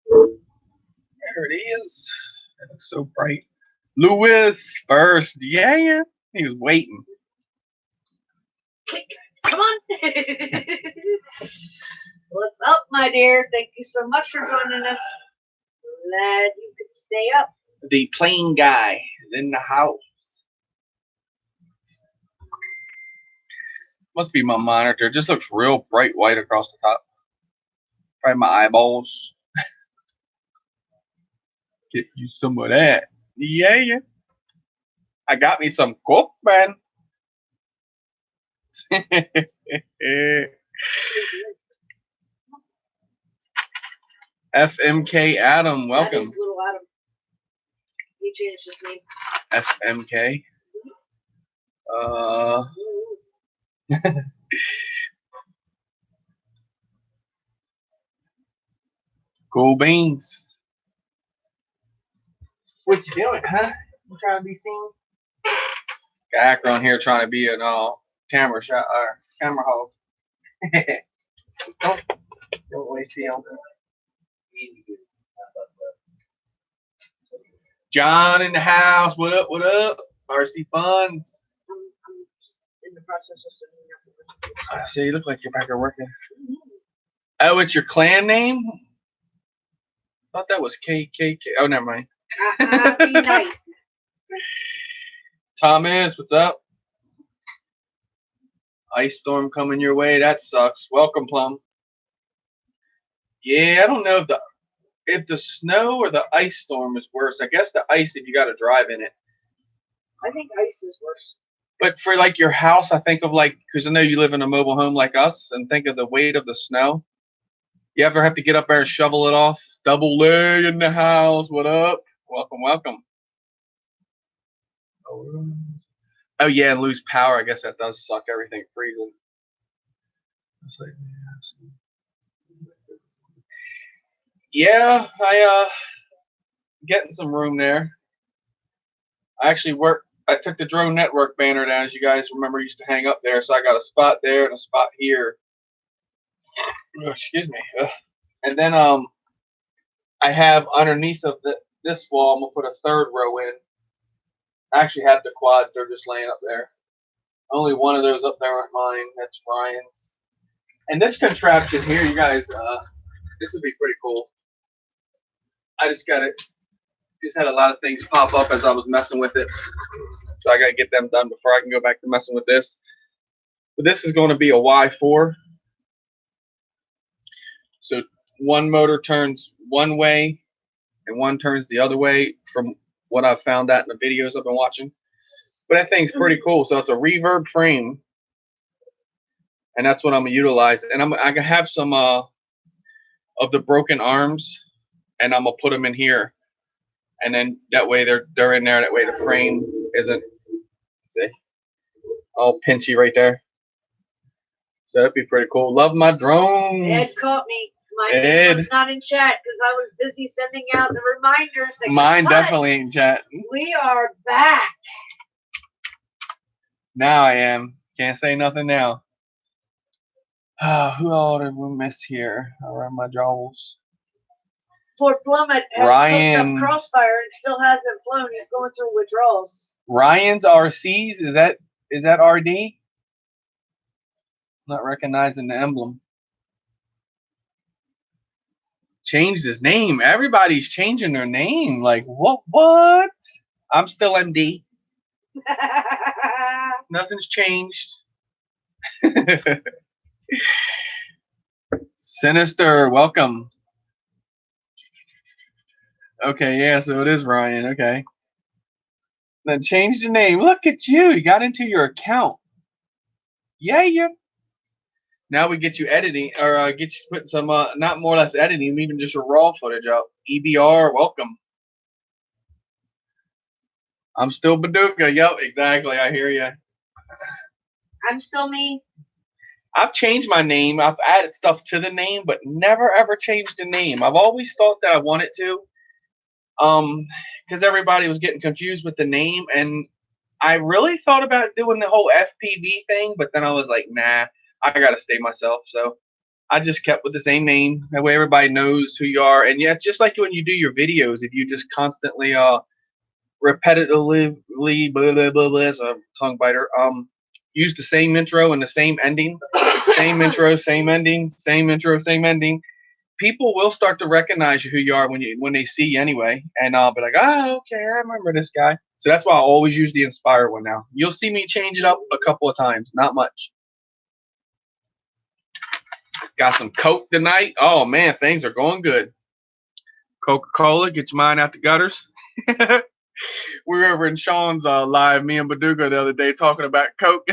There it is. That looks so bright. Lewis first. Yeah. He was waiting. Come on. What's up, my dear? Thank you so much for joining us. Glad you could stay up. The plane guy is in the house. Must be my monitor. It just looks real bright white across the top. Probably my eyeballs. Get you some of that. Yeah. I got me some Coke, man. FMK Adam, welcome. That is little Adam. He changed his name. FMK. Cool beans. What you doing, huh? You trying to be seen? Akron here trying to be an camera shot or camera hog. Don't waste the open. John in the house. What up? What up? RC Funds. I'm in the process of setting up. I see. You look like you're back there working. Oh, it's your clan name? I thought that was KKK. Oh, never mind. Be nice. Thomas, what's up? Ice storm coming your way. That sucks. Welcome, Plum. Yeah, I don't know if the snow or the ice storm is worse. I guess the ice if you got to drive in it. I think ice is worse. But for like your house, I think of like, because I know you live in a mobile home like us, and think of the weight of the snow. You ever have to get up there and shovel it off? Double lay in the house. What up? Welcome. Oh yeah, and lose power. I guess that does suck. Everything freezing. Yeah, I getting some room there. I took the Drone Network banner down, as you guys remember, used to hang up there. So I got a spot there and a spot here. Excuse me. And then I have underneath of this wall, I'm gonna put a third row in. I actually have the quads; they're just laying up there. Only one of those up there aren't mine. That's Ryan's. And this contraption here, you guys, this would be pretty cool. I just got it. Just had a lot of things pop up as I was messing with it, so I got to get them done before I can go back to messing with this. But this is going to be a Y4. So one motor turns one way and one turns the other way from what I've found out in the videos I've been watching. But that thing's pretty cool. So it's a reverb frame, and that's what I'm gonna utilize. And I have some of the broken arms, and I'm gonna put them in here, and then that way they're in there. That way the frame isn't all pinchy right there. So that'd be pretty cool. Love my drones. Ed caught me. My name was not in chat because I was busy sending out the reminders. Mine definitely ain't chat. We are back. Now I am. Can't say nothing now. Who all did we miss here around my jaws? Poor Plummet has Ryan. hooked up Crossfire and still hasn't flown. He's going through withdrawals. Ryan's RCs, is that RD? Not recognizing the emblem. Changed his name. Everybody's changing their name. Like what? I'm still MD. Nothing's changed. Sinister, welcome. Okay, yeah, so it is Ryan. Okay. Then change the name. Look at you. You got into your account. Yeah. Now we get you editing, or get you putting some, not more or less editing, even just your raw footage up. EBR, welcome. I'm still Baduka. Yep, exactly. I hear you. I'm still me. I've changed my name. I've added stuff to the name, but never ever changed the name. I've always thought that I wanted to, because everybody was getting confused with the name, and I really thought about doing the whole FPV thing, but then I was like, nah, I gotta stay myself. So I just kept with the same name. That way everybody knows who you are. And yeah, just like when you do your videos, if you just constantly repetitively blah blah blah blah, it's a tongue biter. Use the same intro and the same ending. Same intro, same ending, same intro, same ending. People will start to recognize who you are when they see you anyway. And I'll be like, oh, okay, I remember this guy. So that's why I always use the Inspire one now. You'll see me change it up a couple of times, not much. Got some Coke tonight. Oh man, things are going good. Coca-Cola, get your mind out the gutters. We were over in Sean's live, me and Baduga the other day talking about Coke.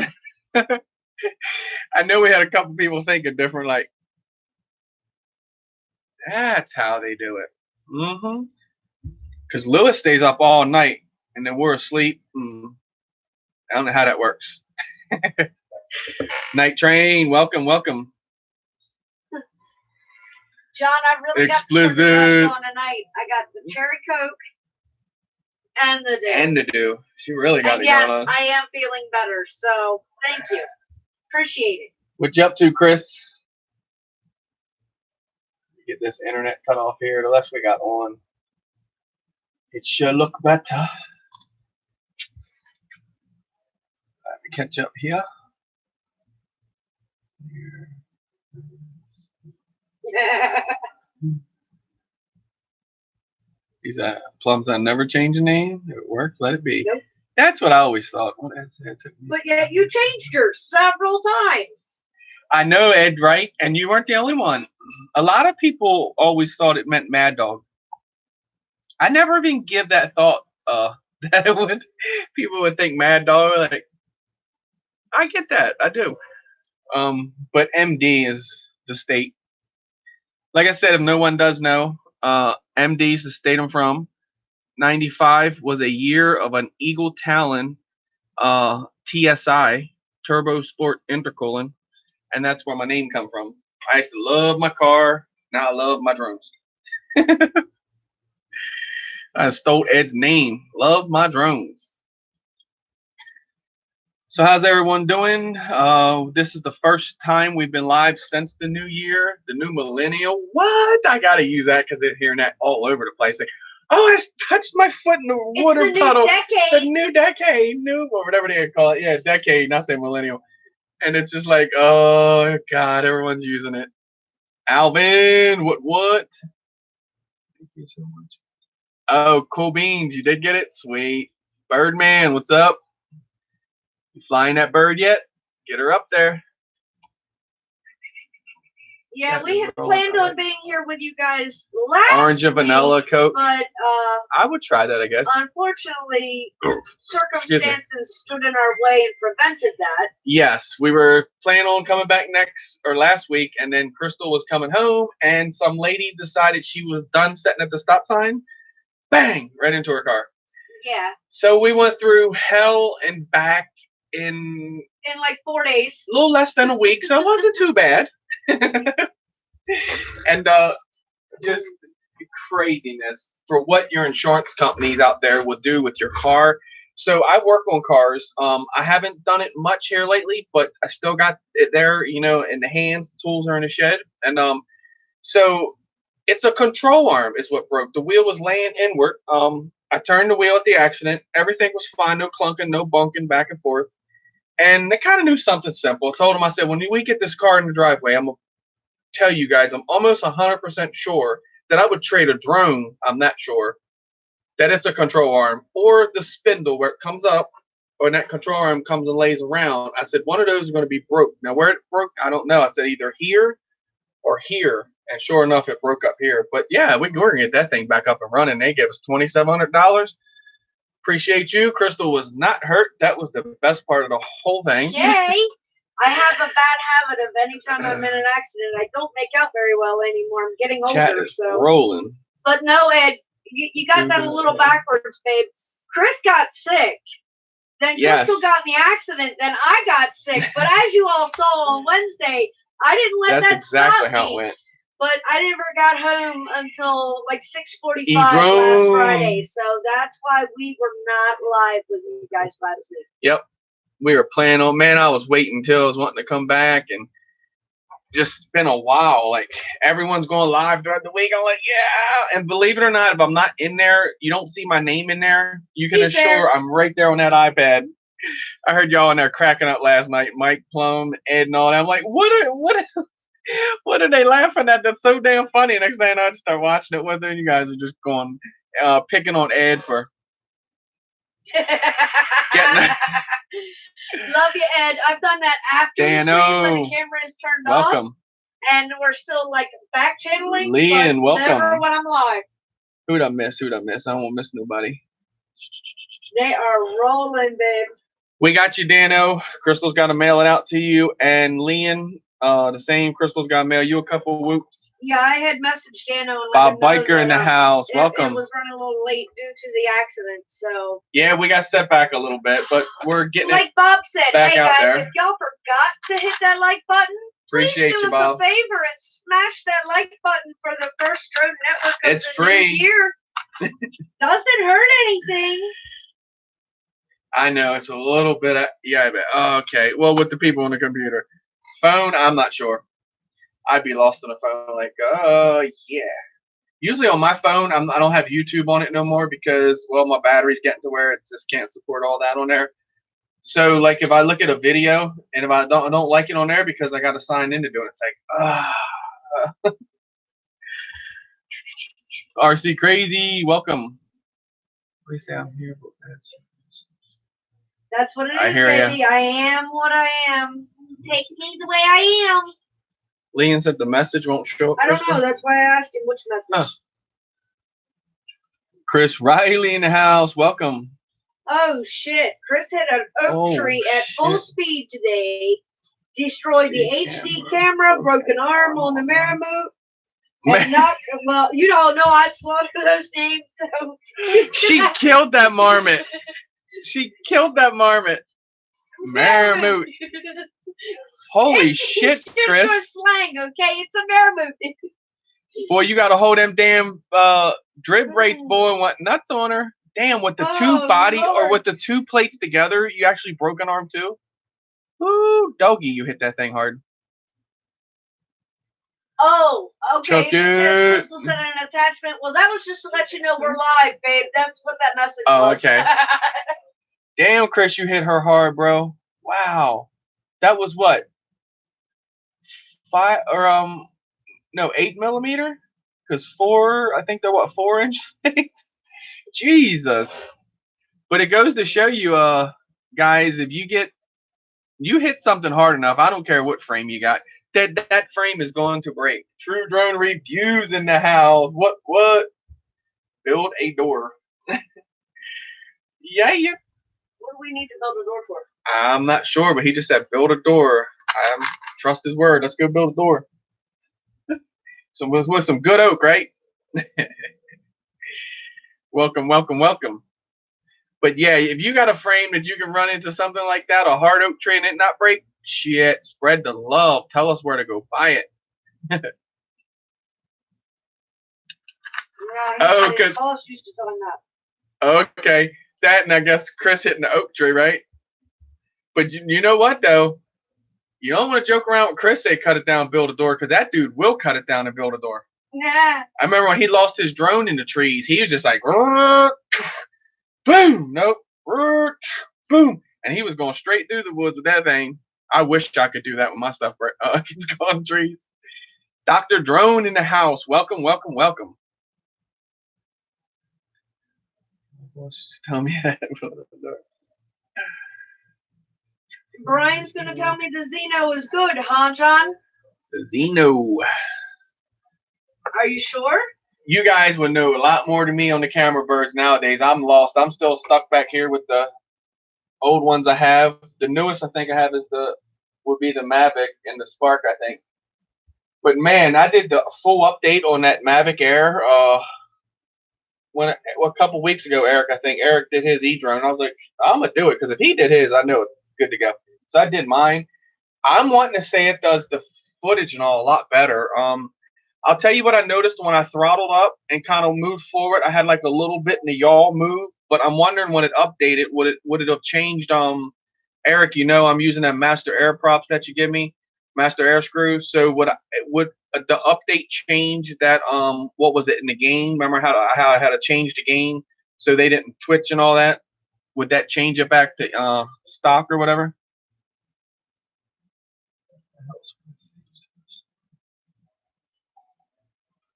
I know we had a couple people thinking different, like, that's how they do it. Mm-hmm. Because Lewis stays up all night, and then we're asleep. I don't know how that works. Night Train, welcome, welcome. John, I really got the sugar rush on tonight. I got the cherry Coke and the dew. And the dew. She really got and it yes, going on. I am feeling better, so thank you. Appreciate it. What you up to, Chris? Get this internet cut off here. The less we got on, it should look better. Let me catch up here. These plums that never change the name. If it works, let it be. Nope. That's what I always thought. But yet you changed yours several times. I know, Ed, right? And you weren't the only one. A lot of people always thought it meant Mad Dog. I never even give that thought that it would. People would think Mad Dog. Like, I get that. I do. But MD is the state. Like I said, if no one does know, MD is the state I'm from. 95 was a year of an Eagle Talon TSI, Turbo Sport Intercolon, and that's where my name come from. I used to love my car. Now I love my drones. I stole Ed's name. Love my drones. So how's everyone doing? This is the first time we've been live since the new year, the new millennial. What? I gotta use that because they're hearing that all over the place. Like, oh, I touched my foot in the water puddle. The new decade, or whatever they call it. Yeah, decade, not say millennial. And it's just like, oh God, everyone's using it. Alvin, what? Thank you so much. Oh, cool beans, you did get it? Sweet. Birdman, what's up? You flying that bird yet? Get her up there. Yeah, we had planned on being here with you guys last Orange and vanilla Coke. But I would try that, I guess. Unfortunately, circumstances stood in our way and prevented that. Yes, we were planning on coming back last week, and then Crystal was coming home, and some lady decided she was done setting at the stop sign. Bang! Right into her car. Yeah. So we went through hell and back in like 4 days. A little less than a week, so it wasn't too bad. And just craziness for what your insurance companies out there will do with your car. So I work on cars. I haven't done it much here lately, but I still got it there, in the hands. The tools are in the shed. And so it's a control arm is what broke. The wheel was laying inward. I turned the wheel at the accident. Everything was fine. No clunking, no bunking back and forth. And they kind of knew something simple. I told them, I said, when we get this car in the driveway, I'm going to tell you guys, I'm almost 100% sure that I would trade a drone. I'm not sure that it's a control arm or the spindle where it comes up or that control arm comes and lays around. I said, one of those are going to be broke. Now, where it broke, I don't know. I said either here or here. And sure enough, it broke up here. But yeah, we're going to get that thing back up and running. They gave us $2,700. Appreciate you. Crystal was not hurt. That was the best part of the whole thing. Yay! I have a bad habit of anytime I'm in an accident, I don't make out very well anymore. I'm getting older, so rolling. But no, Ed, you got that a little backwards, babe. Chris got sick. Then Crystal got in the accident. Then I got sick. But as you all saw on Wednesday, I didn't let that stop me. That's exactly how it went. But I never got home until like 6:45 last Friday. So that's why we were not live with you guys last week. Yep. We were planning on, man, I was waiting until I was wanting to come back. And just been a while. Like everyone's going live throughout the week. I'm like, yeah. And believe it or not, if I'm not in there, you don't see my name in there. You can assure I'm right there on that iPad. I heard y'all in there cracking up last night, Mike Plum, Ed, and all that. I'm like, what are they laughing at? That's so damn funny. Next thing I just start watching it with her, and you guys are just going picking on Ed for getting. Love you, Ed. I've done that after the stream when the camera is turned off. And we're still like back channeling. Leanne, welcome. Never when I'm live. Who'd I miss? I don't want to miss nobody. They are rolling, babe. We got you, Dano. Crystal's got to mail it out to you. And Leanne, the same. Crystal's got to mail you a couple whoops. Yeah, I had messaged Dano. And Bob Biker in the house. Welcome. It was running a little late due to the accident, so. Yeah, we got set back a little bit, but we're getting like Bob said, back hey out guys, there. if y'all forgot to hit that like button, appreciate please do you, us Bob. a favor and smash that like button for the first Strode Network of it's the free. New year. Doesn't hurt anything. I know it's a little bit. Okay. Well, with the people on the computer, phone, I'm not sure. I'd be lost on a phone. Like, yeah. Usually on my phone, I don't have YouTube on it no more because, well, my battery's getting to where it just can't support all that on there. So, like, if I look at a video and if I don't like it on there because I got to sign in to do it, it's like, RC Crazy, welcome. What do you say? I'm here. That's what it is, I hear baby. Ya. I am what I am. Take me the way I am. Leanne said the message won't show up. I don't know. That's why I asked him which message. Huh. Chris Riley in the house. Welcome. Oh, shit. Chris hit an oak tree at full speed today. Destroyed the HD camera. Broke an arm on the Maramute. Well, you don't know I slaughtered those names, so. She killed that marmot. She killed that marmot. Maramute. Holy shit, Chris. It's slang, okay? It's a Maramute. Boy, you got to hold them damn drip rates, boy, and what nuts on her. Damn, with the two or with the two plates together, you actually broke an arm too? Ooh, doggy, you hit that thing hard. Oh, okay. Chuck It says Crystal sent an attachment. Well, that was just to let you know we're live, babe. That's what that message was. Okay. Damn, Chris, you hit her hard, bro. Wow. That was what? 8 millimeter? Because 4, I think they're what, 4-inch things? Jesus. But it goes to show you, guys, if you hit something hard enough, I don't care what frame you got, that frame is going to break. True Drone Reviews in the house. What? Build a door. Yeah. What do we need to build a door for? I'm not sure, but he just said build a door. I trust his word. Let's go build a door. So with some good oak, right? Welcome. But yeah, if you got a frame that you can run into something like that, a hard oak tree, and it not break, shit, spread the love. Tell us where to go buy it. Oh, good. Used to tell him that. Okay, that and I guess Chris hitting the oak tree, right? But you know what though? You don't want to joke around with Chris. Say cut it down, build a door, because that dude will cut it down and build a door. Nah. I remember when he lost his drone in the trees. He was just like, boom, nope, boom, and he was going straight through the woods with that thing. I wish I could do that with my stuff. It's gone trees. Dr. Drone in the house. Welcome. Just tell me that. Brian's gonna tell me the Xeno is good, huh, John? The Xeno. Are you sure? You guys would know a lot more than me on the camera birds nowadays. I'm lost. I'm still stuck back here with the old ones I have. The newest I think I have would be the Mavic and the Spark, I think. But man, I did the full update on that Mavic Air a couple weeks ago. Eric did his e-drone. I was like, I'm gonna do it because if he did his, I know it's good to go. So I did mine. I'm wanting to say it does the footage and all a lot better. I'll tell you what I noticed when I throttled up and kind of moved forward. I had like a little bit in the yaw move, but I'm wondering when it updated, would it have changed? Eric, I'm using that Master Air props that you give me. Master Air Screw. So would the update change that what was it in the game? Remember how I had to change the game so they didn't twitch and all that? Would that change it back to stock or whatever?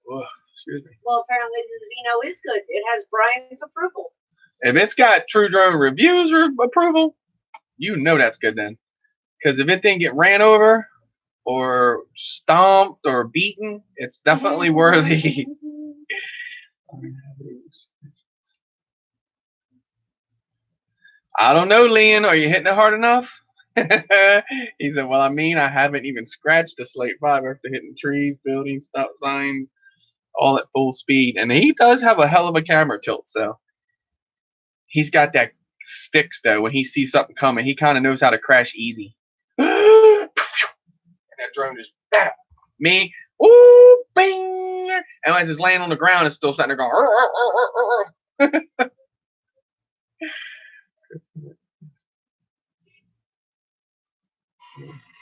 Oh, excuse me. Well, apparently the Xeno is good. It has Brian's approval. If it's got True Drone Reviews or approval, you know that's good then. Because if it didn't get ran over or stomped or beaten, it's definitely worthy. I don't know, Leon. Are you hitting it hard enough? He said, well, I mean, I haven't even scratched the Slate 5 after hitting trees, buildings, stop signs, all at full speed. And he does have a hell of a camera tilt, so he's got that sticks, though. When he sees something coming, he kind of knows how to crash easy. And that drone just, me, ooh, bing! And as it's laying on the ground, it's still sitting there going,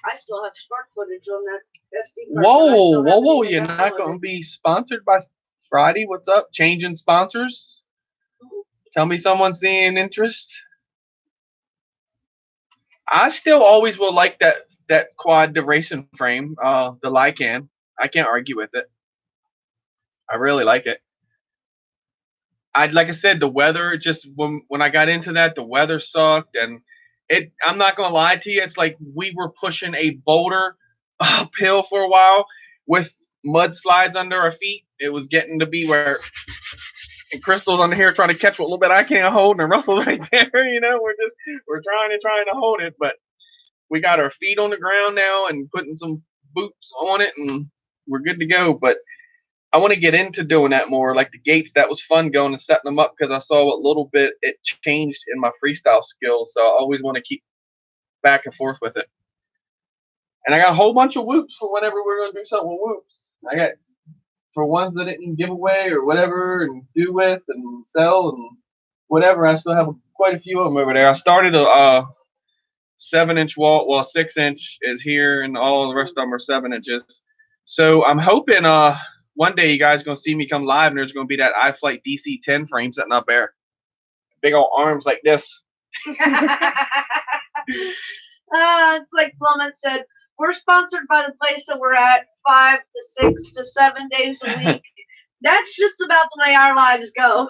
I still have smart footage on that SD card. Whoa! You're not going to be sponsored by Friday? What's up? Changing sponsors? Tell me someone's seeing interest. I still always will like that quad racing frame, the Lycan. I can't argue with it. I really like it. Like I said, the weather just when I got into that, the weather sucked, and I'm not gonna lie to you, it's like we were pushing a boulder uphill for a while with mudslides under our feet. It was getting to be where, and Crystal's under here trying to catch what little bit I can't hold, and Russell's right there. You know, we're trying to hold it, but we got our feet on the ground now and putting some boots on it, and we're good to go. But I want to get into doing that more. Like the gates, that was fun going and setting them up because I saw what little bit it changed in my freestyle skills. So I always want to keep back and forth with it. And I got a whole bunch of whoops for whenever we're going to do something with whoops. I got for ones that didn't give away or whatever and do with and sell and whatever. I still have quite a few of them over there. I started a 7-inch wall. Well, 6-inch is here and all the rest of them are 7 inches. So I'm hoping one day you guys are going to see me come live and there's going to be that iFlight DC-10 frame sitting up there. Big old arms like this. It's like Plummet said, we're sponsored by the place that we're at 5 to 6 to 7 days a week. That's just about the way our lives go.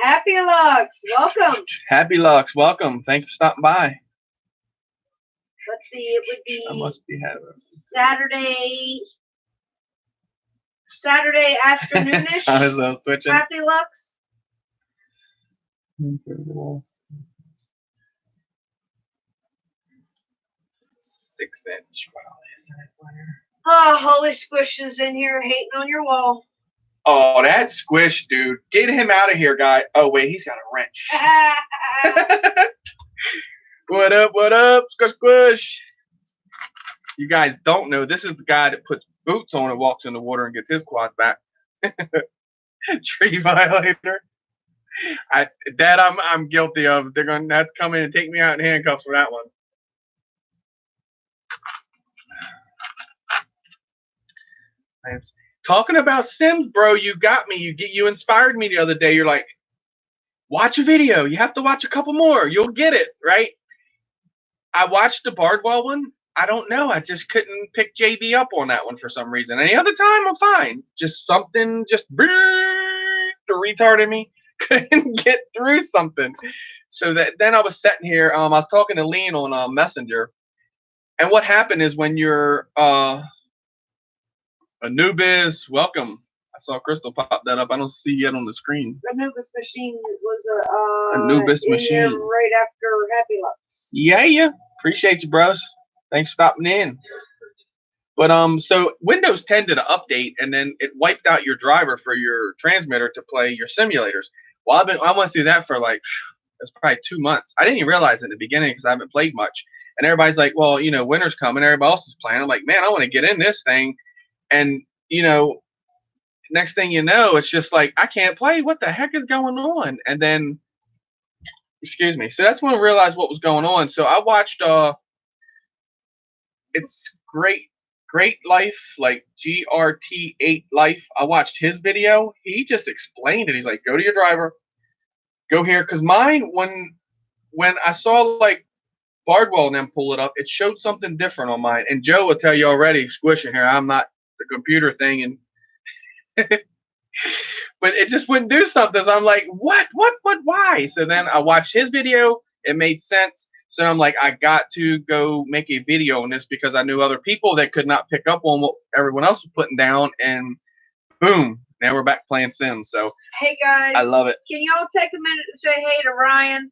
Happy Lux, welcome. Happy Lux, welcome. Thanks for stopping by. Let's see, it would be I must be having Saturday afternoonish. Happy Lux. 6-inch. Oh, Holy Squish is in here hating on your wall. Oh, that Squish, dude. Get him out of here, guy. Oh, wait, he's got a wrench. What up, Squish, Squish? You guys don't know, this is the guy that puts boots on and walks in the water and gets his quads back. Tree violator. I'm guilty of. They're going to have to come in and take me out in handcuffs for that one. Talking about Sims, bro, you got me. You inspired me the other day. You're like, watch a video. You have to watch a couple more. You'll get it, right? I watched the Bardwell one. I don't know. I just couldn't pick JB up on that one for some reason. Any other time, I'm fine. Just something, the retard in me couldn't get through something. So then I was sitting here. I was talking to Lean on Messenger. And what happened is when you're Anubis, welcome. I saw Crystal pop that up. I don't see yet on the screen. Anubis Machine was Anubis Machine right after Happy Lux. Yeah. Appreciate you, bros. Thanks for stopping in. But so Windows 10 did an update, and then it wiped out your driver for your transmitter to play your simulators. Well, I went through that for like it's probably 2 months. I didn't even realize in the beginning because I haven't played much. And everybody's like, well, winter's coming. Everybody else is playing. I'm like, man, I want to get in this thing. And, next thing you know, it's just like, I can't play. What the heck is going on? And then, excuse me. So that's when I realized what was going on. So I watched it's Great Life, like GRT8 Life. I watched his video. He just explained it. He's like, go to your driver, go here. Because mine, when I saw like Bardwell and them pull it up, it showed something different on mine. And Joe will tell you already, squishing here, I'm not the computer thing. And but it just wouldn't do something. So I'm like, what, why? So then I watched his video. It made sense. So I'm like, I got to go make a video on this because I knew other people that could not pick up on what everyone else was putting down. And boom, now we're back playing Sims. So hey guys, I love it. Can y'all take a minute to say hey to Ryan?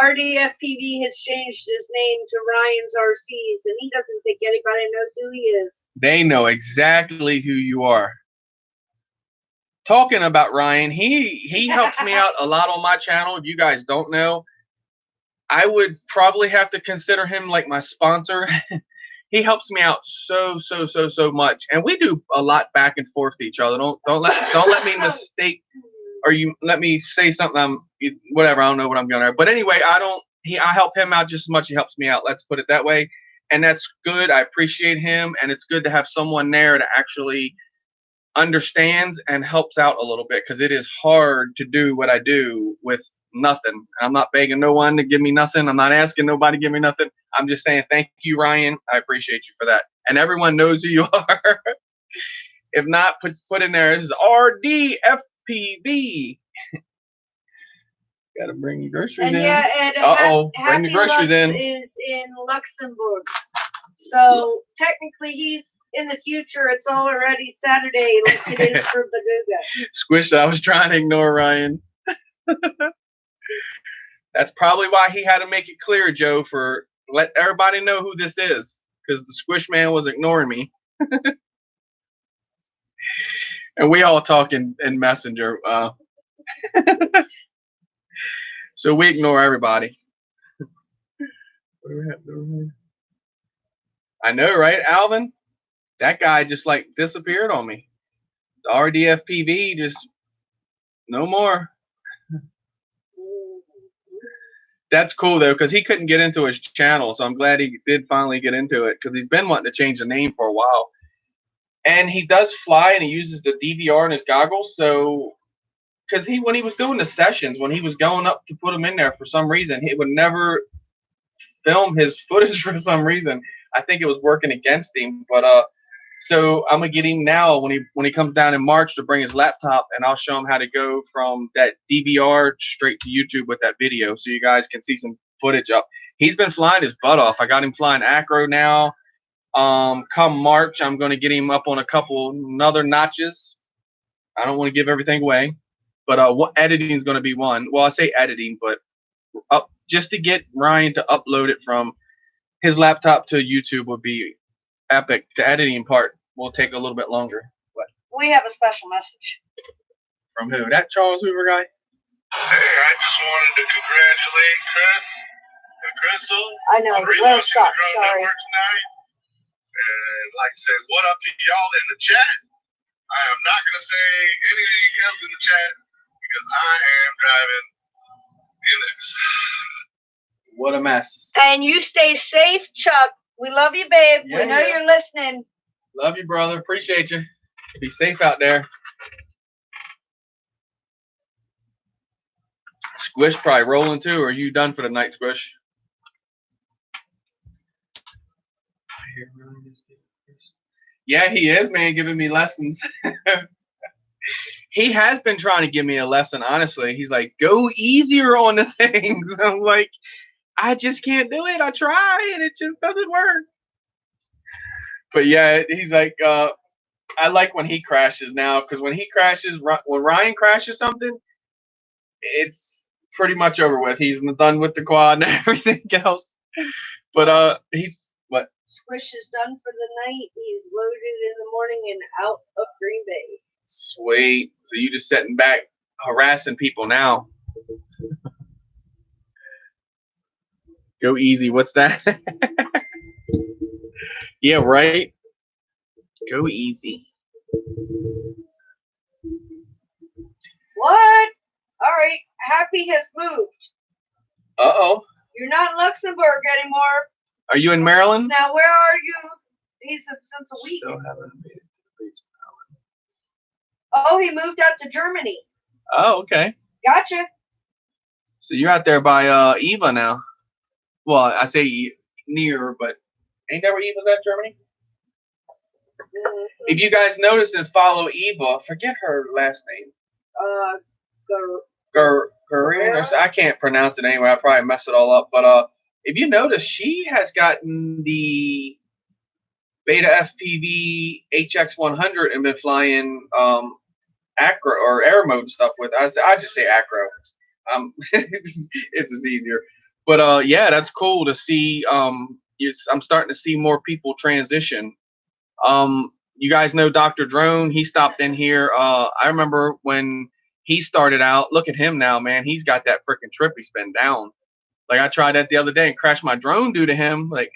RDFPV has changed his name to Ryan's RCs, and he doesn't think anybody knows who he is. They know exactly who you are. Talking about Ryan, he helps me out a lot on my channel. If you guys don't know, I would probably have to consider him like my sponsor. He helps me out so much, and we do a lot back and forth to each other. Don't let me mistake, or you let me say something. Whatever. I don't know what I'm gonna. But anyway, I help him out just as much as he helps me out. Let's put it that way, and that's good. I appreciate him, and it's good to have someone there to actually understands and helps out a little bit, because it is hard to do what I do with nothing. I'm not begging no one to give me nothing. I'm not asking nobody to give me nothing. I'm just saying thank you, Ryan. I appreciate you for that. And everyone knows who you are. If not, put in there. This is RDFPV. Gotta bring the groceries in. Yeah, and bring the groceries in. Is in Luxembourg. So technically he's in the future. It's already Saturday like it is for Baguga. Squish, I was trying to ignore Ryan. That's probably why he had to make it clear, Joe, for let everybody know who this is, because the Squish man was ignoring me. And we all talk in Messenger. So we ignore everybody. What do we have over here? I know, right, Alvin? That guy just like disappeared on me. The RDFPV just no more. That's cool though, because he couldn't get into his channel, so I'm glad he did finally get into it, because he's been wanting to change the name for a while. And he does fly, and he uses the DVR in his goggles. So, because when he was doing the sessions, when he was going up to put them in there, for some reason, he would never film his footage for some reason. I think it was working against him, but so I'm gonna get him now when he comes down in March to bring his laptop, and I'll show him how to go from that DVR straight to YouTube with that video, so you guys can see some footage up. He's been flying his butt off. I got him flying acro now. Come March, I'm gonna get him up on a couple another notches. I don't want to give everything away, but what editing is gonna be one. Well, I say editing, but up just to get Ryan to upload it from his laptop to YouTube would be epic. The editing part will take a little bit longer. But we have a special message. From who? That Charles Hoover guy? Hey, I just wanted to congratulate Chris and Crystal. I know. Let's stop. Sorry. Tonight. And like I said, what up to y'all in the chat? I am not going to say anything else in the chat because I am driving in this. What a mess. And you stay safe, Chuck. We love you, babe. Yeah, we know you're listening. Love you, brother. Appreciate you. Be safe out there. Squish probably rolling too, or are you done for the night, Squish? Yeah, he is, man, giving me lessons. He has been trying to give me a lesson, honestly. He's like, go easier on the things. I'm like, I just can't do it. I try, and it just doesn't work. But yeah, he's like, I like when he crashes now, because when he crashes, when Ryan crashes something, it's pretty much over with. He's done with the quad and everything else. But he's what? Squish is done for the night. He's loaded in the morning and out of Green Bay. Sweet. So you just sitting back harassing people now. Go easy. What's that? Yeah, right. Go easy. What? All right. Happy has moved. Uh-oh. You're not in Luxembourg anymore. Are you in Maryland? Now, where are you? days since a week. Still haven't made it to the basement. Oh, he moved out to Germany. Oh, okay. Gotcha. So you're out there by Eva now. Well, I say near, but ain't that where Eva's at, Germany? Mm-hmm. If you guys notice and follow Eva, forget her last name. Korean, or I can't pronounce it anyway. I probably mess it all up. But if you notice, she has gotten the Beta FPV HX100 and been flying acro or air mode stuff with. I just say acro. It's easier. But yeah, that's cool to see. I'm starting to see more people transition. You guys know Dr. Drone. He stopped in here. I remember when he started out. Look at him now, man. He's got that freaking trippy spin down. Like I tried that the other day and crashed my drone due to him. Like,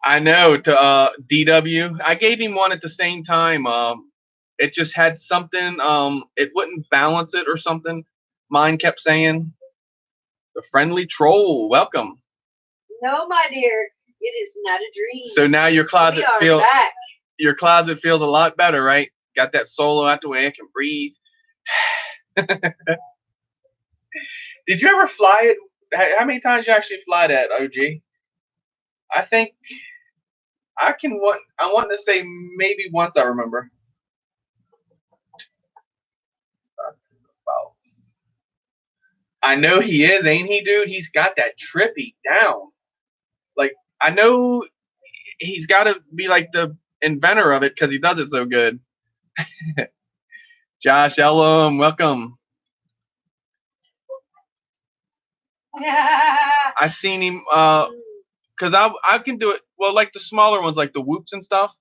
I know, to DW. I gave him one at the same time. It just had something. It wouldn't balance it or something. Mine kept saying, "The friendly troll, welcome." No, my dear, it is not a dream. So now your closet feels a lot better, right? Got that solo out the way. I can breathe. Did you ever fly it? How many times did you actually fly that, OG? I think I want to say maybe once. I remember. I know he is, ain't he, dude? He's got that trippy down. Like, I know he's got to be like the inventor of it because he does it so good. Josh Ellum, welcome. I seen him because I can do it. Well, like the smaller ones, like the whoops and stuff.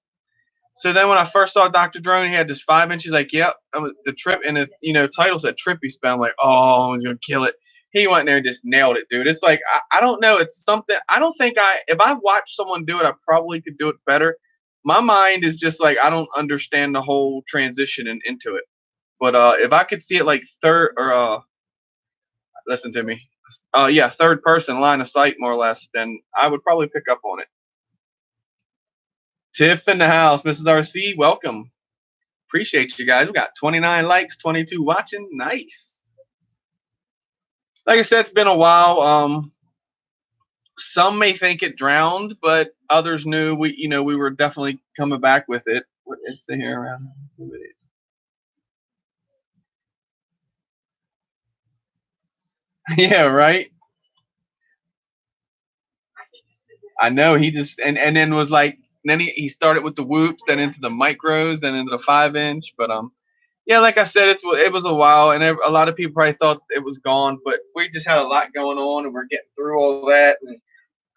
So then when I first saw Dr. Drone, he had this 5-inch. He's like, yep, the trip, and the title said trippy spin. I'm like, oh, he's gonna kill it. He went in there and just nailed it, dude. It's like I don't know. It's something. I don't think if I watched someone do it, I probably could do it better. My mind is just like I don't understand the whole transition into it. But if I could see it like third or listen to me, yeah, third person line of sight more or less, then I would probably pick up on it. Tiff in the house, Mrs. RC, welcome. Appreciate you guys. We got 29 likes, 22 watching. Nice. Like I said, it's been a while. Some may think it drowned, but others knew we were definitely coming back with it. What did it say here around? Yeah, right. I know he just and then was like. Then he started with the whoops, then into the micros, then into the 5-inch. But yeah, like I said, it was a while, and a lot of people probably thought it was gone. But we just had a lot going on, and we're getting through all that. And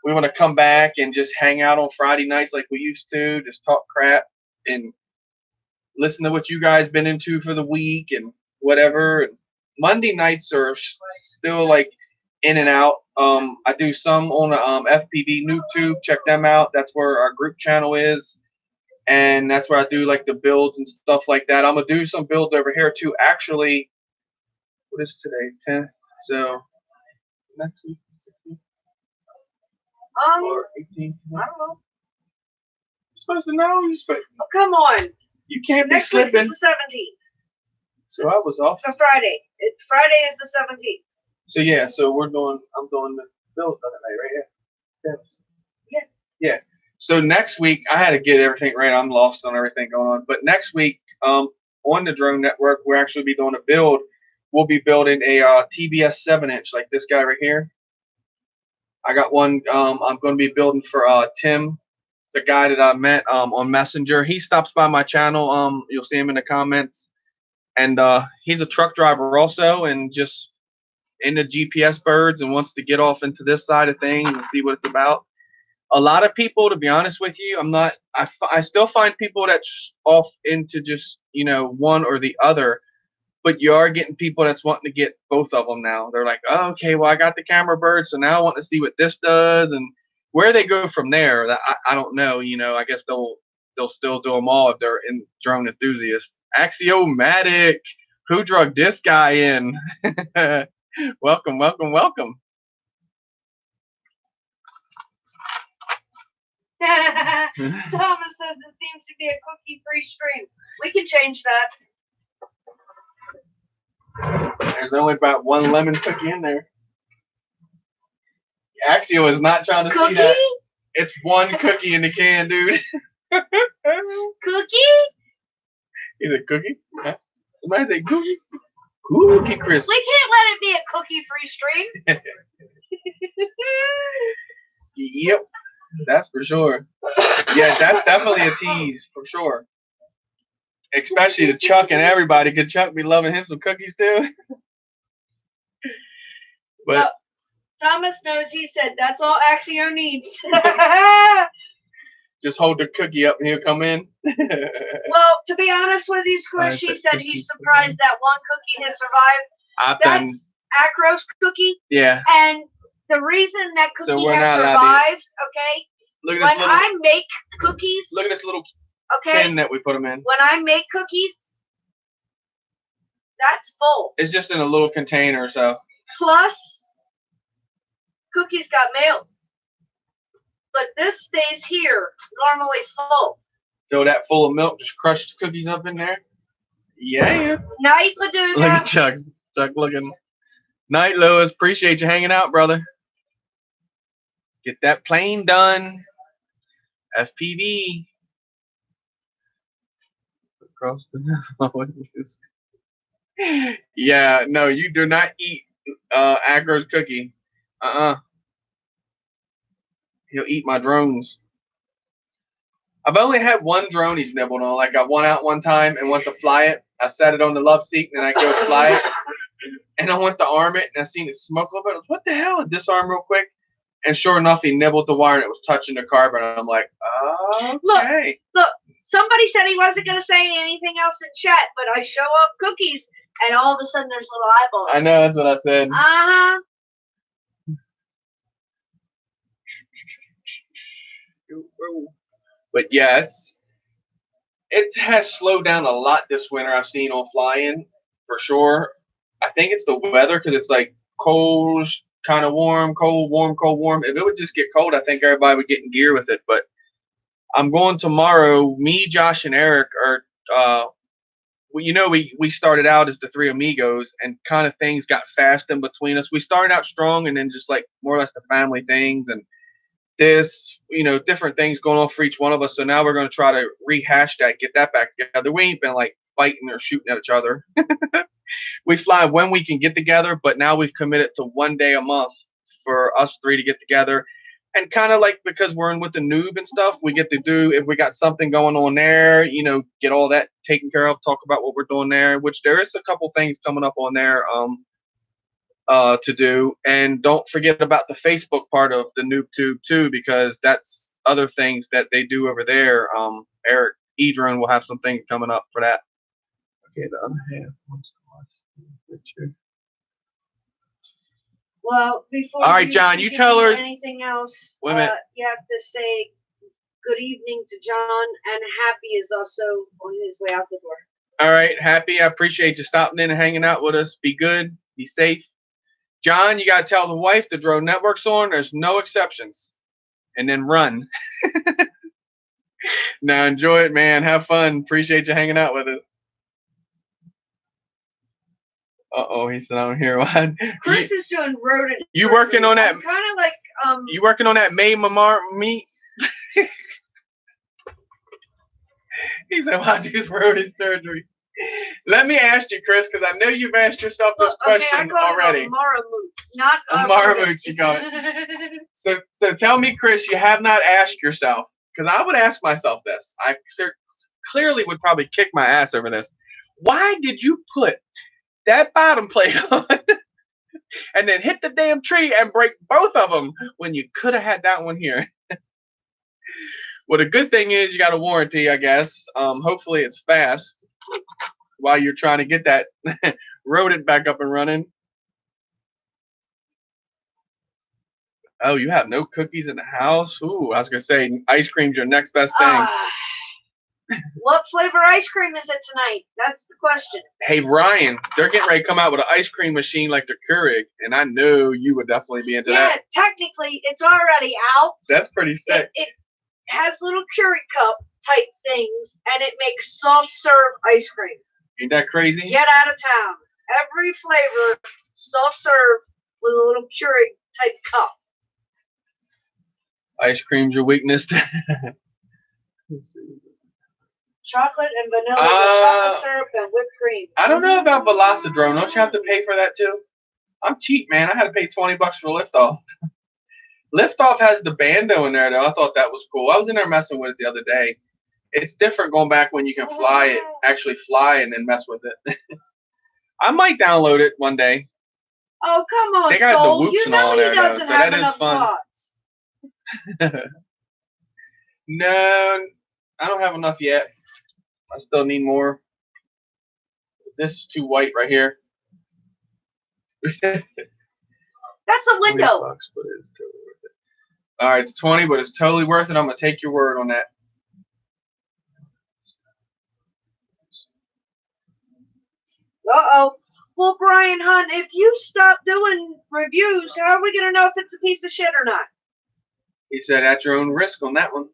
we want to come back and just hang out on Friday nights like we used to, just talk crap and listen to what you guys been into for the week and whatever. And Monday nights are still like in and out. I do some on FPV NoobTube. Check them out. That's where our group channel is, and that's where I do like the builds and stuff like that. I'm gonna do some builds over here too. Actually, what is today? 10th. So next week, 16th or 18th. I don't know. You're supposed to know. Oh, come on. You can't Next be week's slipping. is the 17th. So I was off. So Friday. Friday is the 17th. So yeah, so I'm doing the build the other night right here. Yeah. Yeah. So next week I had to get everything right. I'm lost on everything going on. But next week, on the Drone Network, we'll actually be doing a build. We'll be building a TBS 7-inch like this guy right here. I got one. I'm going to be building for Tim. It's a guy that I met on Messenger. He stops by my channel. You'll see him in the comments. And he's a truck driver also, and just into GPS birds and wants to get off into this side of things and see what it's about. A lot of people, to be honest with you, I still find people that's off into just, one or the other, but you are getting people that's wanting to get both of them now. They're like, oh, okay, well, I got the camera bird, so now I want to see what this does, and where they go from there, that I don't know. I guess they'll still do them all if they're in drone enthusiasts. Axiomatic, who drugged this guy in? Welcome, welcome, welcome. Thomas says it seems to be a cookie-free stream. We can change that. There's only about one lemon cookie in there. Axio is not trying to see that. It's one cookie in the can, dude. Cookie? Is it cookie? Huh? Somebody say cookie. Cookie crisp. We can't let it be a cookie-free stream. Yep, that's for sure. Yeah, that's definitely a tease for sure. Especially to Chuck and everybody. Could Chuck be loving him some cookies too? But no, Thomas knows. He said that's all Axio needs. just hold the cookie up and he'll come in. Well, to be honest with you, Squish, he said he's surprised that one cookie has survived. That's Acro's cookie. Yeah. And the reason that cookie has survived, okay, look at when I make cookies. Look at this little okay, tin that we put them in. When I make cookies, that's full. It's just in a little container, so. Plus, cookies got milk. But this stays here, normally full. Fill that full of milk, just crush the cookies up in there. Yeah. Night, Paducah. Look at Chuck. Chuck looking. Night, Lewis. Appreciate you hanging out, brother. Get that plane done. FPV. Across the Yeah, no, you do not eat Acro's cookie. He'll eat my drones. I've only had one drone he's nibbled on. Like I went out one time and went to fly it. I set it on the love seat and I go fly it. And I went to arm it and I seen it smoke a little bit. I was, what the hell? I disarm real quick. And sure enough, he nibbled the wire and it was touching the carbon. And I'm like, okay. Look, somebody said he wasn't going to say anything else in chat, but I show up cookies and all of a sudden there's little eyeballs. I know, that's what I said. Uh-huh. But yeah, it has slowed down a lot this winter. I've seen on flying for sure. I think it's the weather because it's like cold, kind of warm, cold, warm, cold, warm. If it would just get cold, I think everybody would get in gear with it. But I'm going tomorrow. Me, Josh, and Eric are. We started out as the three amigos, and kind of things got fast in between us. We started out strong, and then just like more or less the family things and this, different things going on for each one of us. So now we're going to try to rehash that, get that back together. We ain't been like fighting or shooting at each other. We fly when we can get together, but now we've committed to one day a month for us three to get together. And kind of like because we're in with the noob and stuff, we get to do, if we got something going on there, get all that taken care of, talk about what we're doing there, which there is a couple things coming up on there to do. And don't forget about the Facebook part of the NoobTube too, because that's other things that they do over there. Eric Edron will have some things coming up for that. Okay, the other half wants to watch the picture. Well, before all right, John, you tell her anything else. Wait a minute. You have to say good evening to John, and Happy is also on his way out the door. All right, Happy, I appreciate you stopping in and hanging out with us. Be good, be safe. John, you got to tell the wife the drone network's on. There's no exceptions. And then run. Now, enjoy it, man. Have fun. Appreciate you hanging out with us. Uh-oh, he said, I'm here. What? Chris is doing rodent. You working on that? I'm kind of like, You working on that May Mamar meat? He said, why do rodent surgery? Let me ask you, Chris, because I know you've asked yourself this question already. Not Maramoots, you got it. So tell me, Chris, you have not asked yourself, because I would ask myself this. I clearly would probably kick my ass over this. Why did you put that bottom plate on and then hit the damn tree and break both of them when you could have had that one here? Well, the good thing is you got a warranty, I guess. Hopefully it's fast while you're trying to get that rodent back up and running. Oh, you have no cookies in the house? Ooh, I was going to say ice cream's your next best thing. What flavor ice cream is it tonight? That's the question. Hey, Ryan, they're getting ready to come out with an ice cream machine like the Keurig, and I know you would definitely be into that. Yeah, technically, it's already out. That's pretty sick. has little Keurig cup type things, and it makes soft serve ice cream. Ain't that crazy? Get out of town. Every flavor, soft serve with a little Keurig type cup. Ice cream's your weakness. Chocolate and vanilla with chocolate syrup and whipped cream. I don't know about Velocidrome. Don't you have to pay for that too? I'm cheap, man. I had to pay $20 for Liftoff. Liftoff has the bando in there, though. I thought that was cool. I was in there messing with it the other day. It's different going back when you can fly it, actually fly and then mess with it. I might download it one day. Oh, come on, they got Soul. the whoops You and know all he there, though, doesn't so have that is enough fun. thoughts. No, I don't have enough yet. I still need more. This is too white right here. That's a window. $20, but it's totally worth it. All right, it's 20, but it's totally worth it. I'm gonna take your word on that. Uh-oh. Well, Brian Hunt, if you stop doing reviews, how are we going to know if it's a piece of shit or not? He said at your own risk on that one.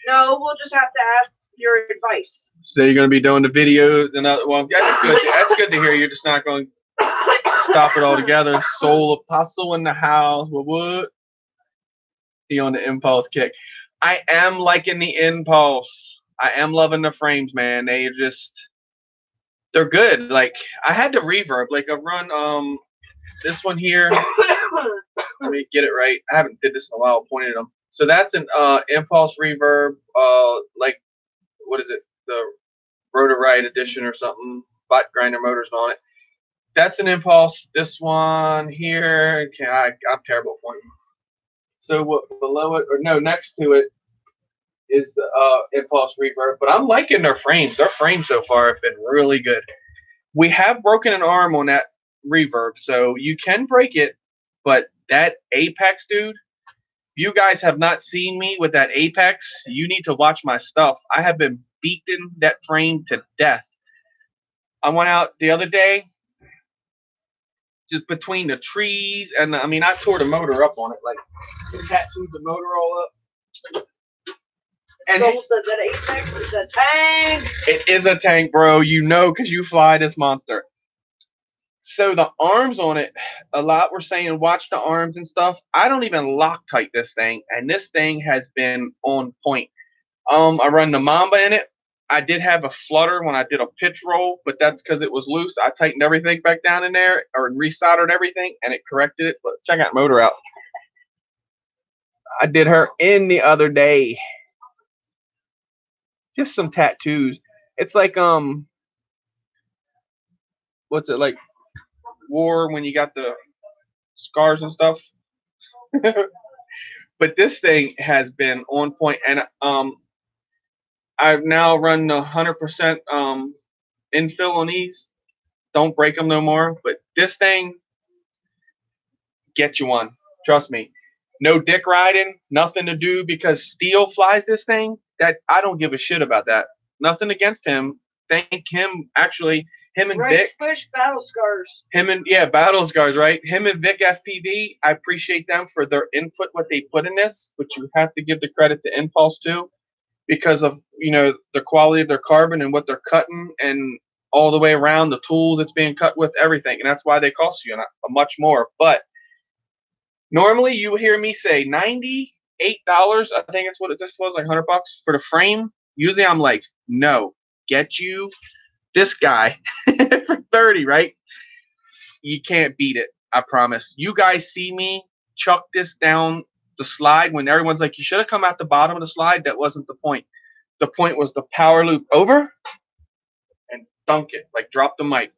No, we'll just have to ask your advice. So you're going to be doing the videos and other. Well, that's good. That's good to hear. You're just not going to stop it altogether. Soul Apostle in the house. What? He on the impulse kick. I am liking the impulse. I am loving the frames, man. They're good. Like I had the reverb. Like I run this one here. Let me get it right. I haven't did this in a while. Pointed them. So that's an impulse reverb. Like what is it? The Rotor-Rite edition or something. Bot grinder motors on it. That's an impulse. This one here. I'm terrible at pointing. So what below it or no next to it is the impulse reverb. But I'm liking their frames. Their frames so far have been really good. We have broken an arm on that reverb, so you can break it. But that Apex, dude, you guys have not seen me with that Apex. You need to watch my stuff. I have been beating that frame to death. I went out the other day, just between the trees, and I tore the motor up on it, like tattooed the motor all up. And Soul said that Apex is a tank. It is a tank, bro. You know, because you fly this monster. So the arms on it, a lot were saying watch the arms and stuff. I don't even Loctite this thing, and this thing has been on point. I run the Mamba in it. I did have a flutter when I did a pitch roll, but that's because it was loose. I tightened everything back down in there or resoldered everything, and it corrected it. But check that motor out. I did her in the other day. Just some tattoos. It's like what's it like? War when you got the scars and stuff. But this thing has been on point, and I've now run the 100% infill on these. Don't break them no more. But this thing, get you one. Trust me. No dick riding, nothing to do because Steel flies this thing. That I don't give a shit about that. Nothing against him. Thank him. Actually, him and Vic. Squish Battle Scars. Battle Scars, right? Him and Vic FPV. I appreciate them for their input, what they put in this, but you have to give the credit to Impulse too, because of the quality of their carbon and what they're cutting, and all the way around the tools it's being cut with, everything, and that's why they cost you a much more. But normally you hear me say $98. I think it's what this was, like $100 for the frame. Usually I'm like, no, get you this guy for 30, right? You can't beat it. I promise. You guys see me chuck this down the slide when everyone's like, you should have come out the bottom of the slide. That wasn't the point. The point was the power loop over and dunk it, like drop the mic,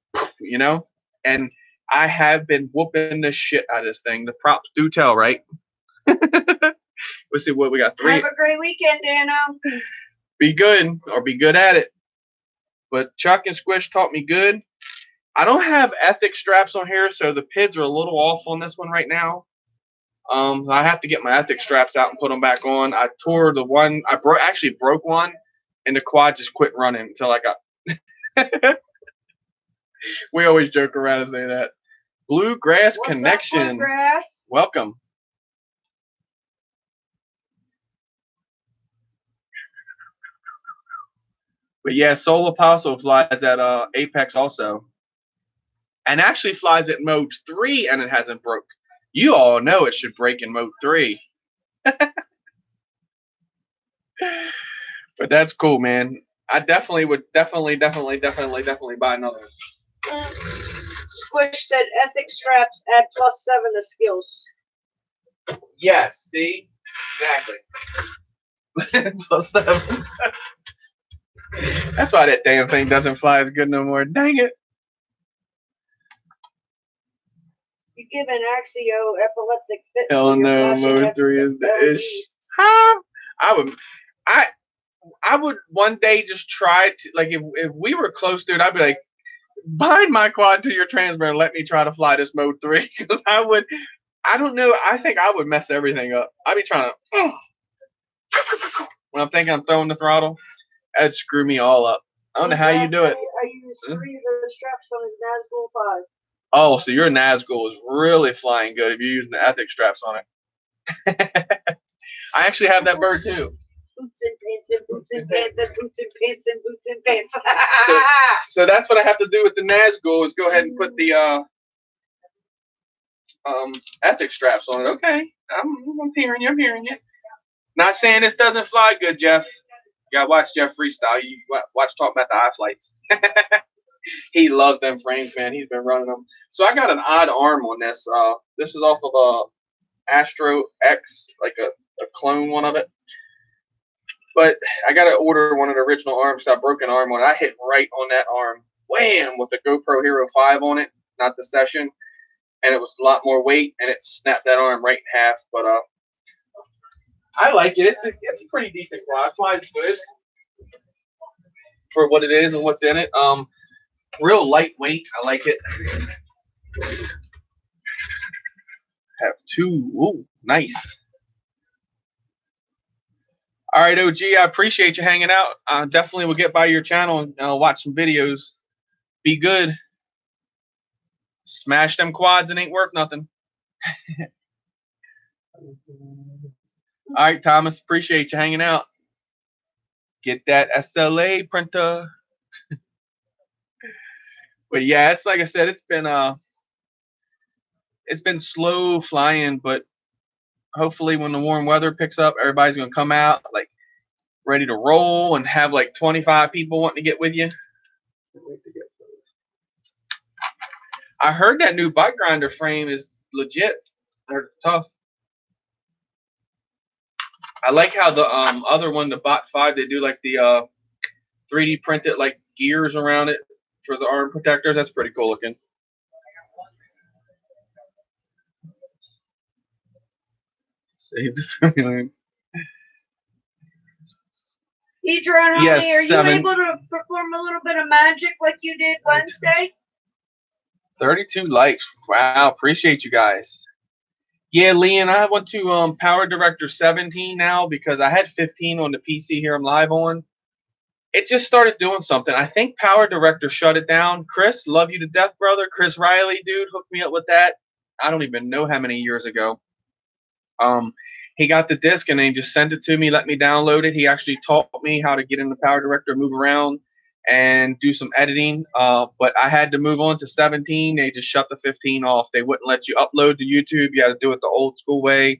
and I have been whooping the shit out of this thing. The props do tell, right? Let's see what we got. 3. Have a great weekend, Dano. Be good or be good at it. But Chuck and Squish taught me good. I don't have ethic straps on here, so the PIDs are a little off on this one right now. I have to get my ethic straps out and put them back on. I tore the one. I actually broke one, and the quad just quit running until I got. We always joke around and say that. Bluegrass What's Connection. Up, Bluegrass? Welcome. But yeah, Soul Apostle flies at Apex also. And actually flies at mode 3 and it hasn't broke. You all know it should break in mode 3. But that's cool, man. I definitely would definitely buy another one. Squish said ethic straps add +7 to skills. Yes, see? Exactly. +7. That's why that damn thing doesn't fly as good no more. Dang it. You give an Axio epileptic fit. Hell no, mode 3 is the ish. Huh? I would one day just try to, like, if we were close, dude, I'd be like, bind my quad to your transmitter and let me try to fly this mode 3. Because I don't know, I think I would mess everything up. I'd be trying to, when I'm thinking I'm throwing the throttle, that'd screw me all up. I don't know how you do it. I use 3 of the straps on his Nazgul 5. Oh, so your Nazgul is really flying good if you're using the ethic straps on it. I actually have that bird too. Boots and pants and boots and pants and boots and pants and boots and pants. So that's what I have to do with the Nazgul is go ahead and put the ethic straps on it. Okay, I'm hearing you. I'm hearing you. Not saying this doesn't fly good, Jeff. You gotta watch Jeff freestyle. You watch talk about the eye flights. He loves them frames, man. He's been running them. So I got an odd arm on this. This is off of a Astro X, like a clone one of it. But I got to order one of the original arms. So I broke an arm on it. I hit right on that arm, wham, with the GoPro Hero 5 on it, not the Session. And it was a lot more weight, and it snapped that arm right in half. But I like it. It's a pretty decent quad. Flies good for what it is and what's in it. Real lightweight. I like it. Have 2. Ooh, nice. All right, OG, I appreciate you hanging out. Definitely will get by your channel and watch some videos. Be good. Smash them quads and ain't worth nothing. All right, Thomas, appreciate you hanging out. Get that SLA printer. But yeah, it's like I said, it's been slow flying, but hopefully when the warm weather picks up, everybody's gonna come out like ready to roll and have like 25 people wanting to get with you. I heard that new butt grinder frame is legit. I heard it's tough. I like how the other one, the Bot 5, they do like the 3D printed like gears around it for the arm protectors. That's pretty cool looking. Save the formula. Edron, Yes, are 7. you able to perform a little bit of magic like you did Wednesday? 32 likes. Wow, appreciate you guys. Yeah, Leon, I went to Power Director 17 now because I had 15 on the PC here I'm live on. It just started doing something. I think Power Director shut it down. Chris, love you to death, brother. Chris Riley, dude, hooked me up with that. I don't even know how many years ago. He got the disc and then he just sent it to me, let me download it. He actually taught me how to get in the Power Director, move around, and do some editing. But I had to move on to 17. They just shut the 15 off. They wouldn't let you upload to YouTube. You had to do it the old school way.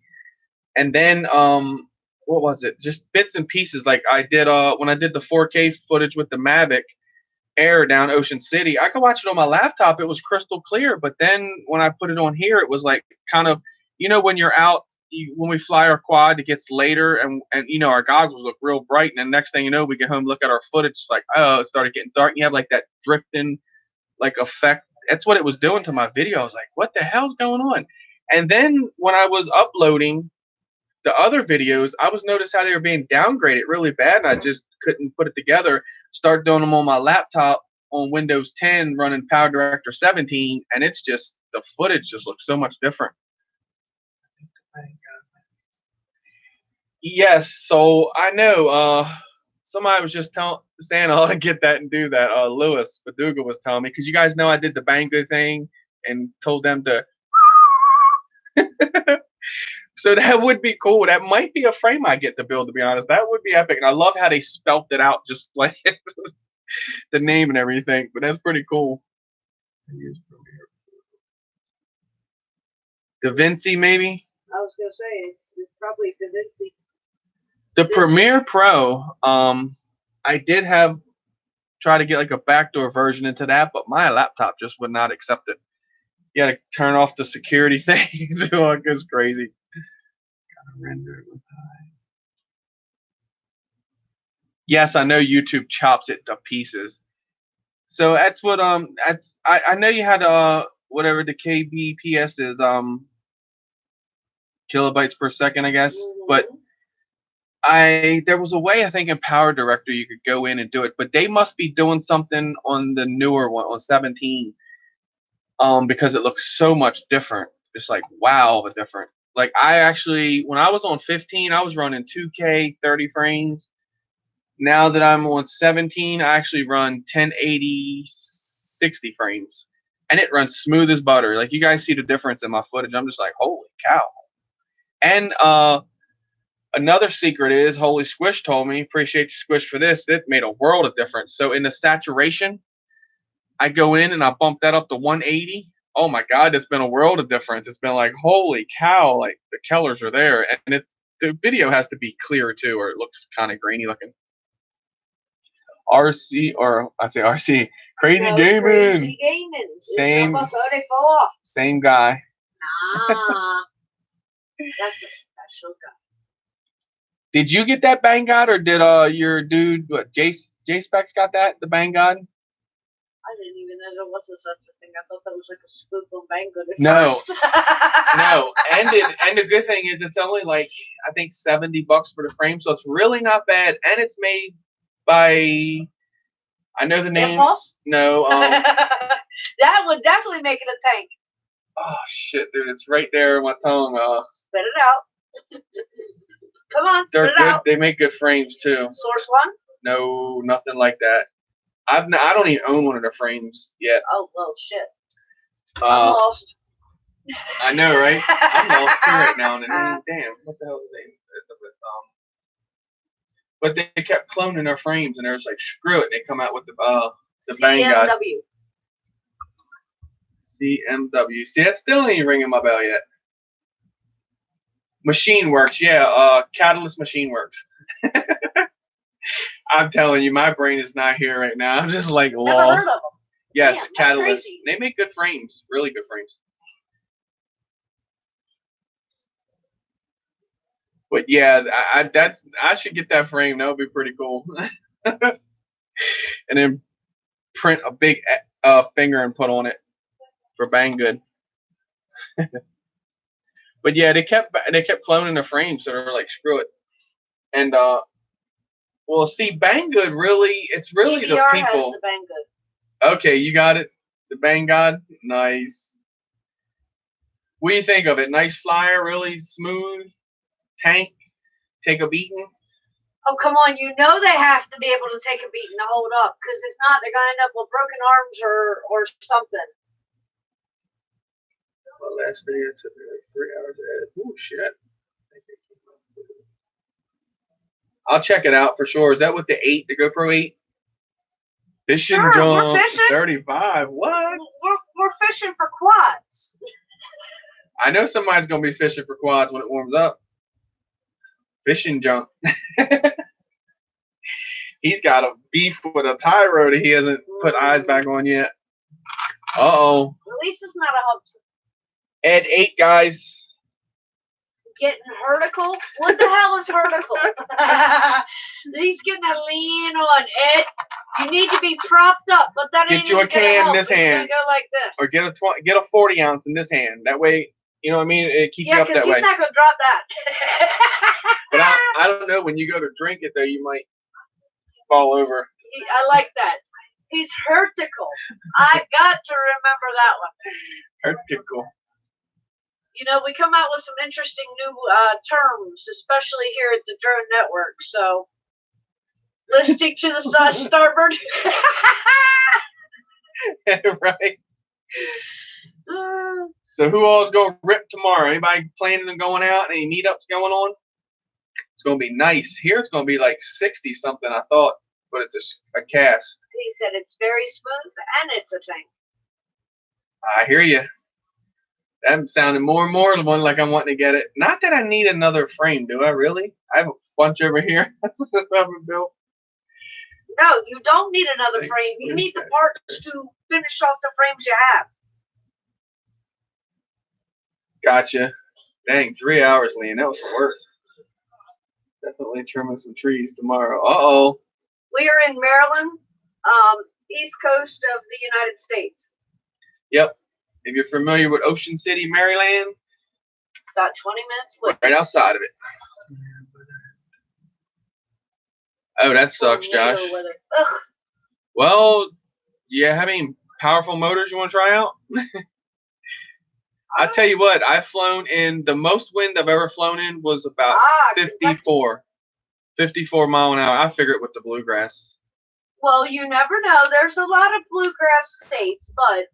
And then what was it? Just bits and pieces. Like I did when I did the 4K footage with the Mavic Air down Ocean City. I could watch it on my laptop. It was crystal clear. But then when I put it on here, it was like kind of, when you're out, when we fly our quad, it gets later and our goggles look real bright. And then next thing you know, we get home, look at our footage. It's like, oh, it started getting dark. And you have like that drifting like effect. That's what it was doing to my video. I was like, what the hell's going on? And then when I was uploading the other videos, I was noticed how they were being downgraded really bad. And I just couldn't put it together. Start doing them on my laptop on Windows 10 running Power Director 17. And it's just, the footage just looks so much different. Yes, so I know somebody was just saying I ought to get that and do that. Lewis Baduga was telling me, because you guys know I did the Bang Good thing and told them to So that would be cool. That might be a frame I get to build, to be honest. That would be epic. And I love how they spelt it out, just like the name and everything. But that's pretty cool. DaVinci, maybe? I was going to say, it's probably DaVinci. The Premiere Pro, I did try to get like a backdoor version into that, but my laptop just would not accept it. You got to turn off the security thing. It goes crazy. Gotta render it with high. Yes, I know YouTube chops it to pieces. So that's what I know you had whatever the kbps is, kilobytes per second, I guess. But there was a way I think in Power Director you could go in and do it, but they must be doing something on the newer one on 17, because it looks so much different. It's like wow, the different. Like I actually, when I was on 15, I was running 2K 30 frames. Now that I'm on 17, I actually run 1080 60 frames, and it runs smooth as butter. Like you guys see the difference in my footage. I'm just like, holy cow. And another secret is, Holy Squish told me, appreciate you Squish for this, it made a world of difference. So in the saturation, I go in and I bump that up to 180. Oh my God, it's been a world of difference. It's been like, holy cow, like the colors are there. And the video has to be clear too, or it looks kind of grainy looking. RC, or I say RC, Crazy Gaming. Crazy Gaming. Same. Number 34. Same guy. Ah, that's a special guy. Did you get that Bang God, or did your dude, what, J-Specs got that, the Bang God? I didn't even know there was such a thing. I thought that was like a spoof on Banggood. No. No. And the good thing is it's only like, I think $70 for the frame, so it's really not bad. And it's made by, I know the name. Impulse? No. That would definitely make it a tank. Oh shit, dude, it's right there in my tongue. Spit it out. Come on, spit They're it good. out. They make good frames too. Source One? No, nothing like that. I don't even own one of their frames yet. Oh well, shit. I'm lost. I know, right? I'm lost too right now. And damn, what the hell's the name? But they kept cloning their frames, and they're just like, screw it. They come out with the Bang God. CMW. See, that still ain't ringing my bell yet. Machine Works, yeah. Catalyst Machine Works. I'm telling you, my brain is not here right now. I'm just like lost. Never heard of them. Yes, Damn, Catalyst. crazy. They make good frames, really good frames. But yeah, I should get that frame. That would be pretty cool. And then print a big finger and put on it for Banggood. But yeah, they kept cloning the frames, so they're like, screw it. And well, see, Banggood really, it's really PBR the has people. the Banggood. Okay, you got it. The Bang God, nice. What do you think of it? Nice flyer, really smooth. Tank, take a beating. Oh, come on. You know they have to be able to take a beating to hold up, because if not, they're going to end up with broken arms or something. My last video took me like 3 hours to edit. Oh, shit. I'll check it out for sure. Is that with the 8, the GoPro 8? Fishing Sure, jump, we're fishing. 35. What? We're fishing for quads. I know somebody's going to be fishing for quads when it warms up. Fishing jump. He's got a beef with a Tyro that he hasn't put eyes back on yet. Uh-oh. At least it's not a hump. Ed 8, guys. Getting vertical? What the hell is vertical? He's getting a lean on Ed. You need to be propped up, but that ain't Get you a can in this it's hand. gonna go like this. Or get a 40 ounce in this hand. That way, you know what I mean? It keeps you up that way. Yeah, because he's not gonna drop that. But I don't know. When you go to drink it, though, you might fall over. I like that. He's vertical. I got to remember that one. Vertical. You know, we come out with some interesting new terms, especially here at the Drone Network. So let's stick to the starboard. Right. So who all is going to rip tomorrow? Anybody planning on going out? Any meetups going on? It's going to be nice. Here it's going to be like 60 something, I thought, but it's a cast. He said it's very smooth and it's a thing. I hear you. I'm sounding more and more the one like I'm wanting to get it. Not that I need another frame, do I really? I have a bunch over here. That's what I haven't built. No, you don't need another frame. You need the parts to finish off the frames you have. Gotcha. Dang, 3 hours, Lean. That was work. Definitely trimming some trees tomorrow. Uh-oh. We are in Maryland, east coast of the United States. Yep. If you're familiar with Ocean City, Maryland. About 20 minutes away. Right outside of it. Oh, that sucks, Josh. Ugh. Well, you have any powerful motors you want to try out? I tell you what, I've flown in, the most wind I've ever flown in was about 54 mile an hour. I figure it with the bluegrass. Well, you never know. There's a lot of bluegrass states, but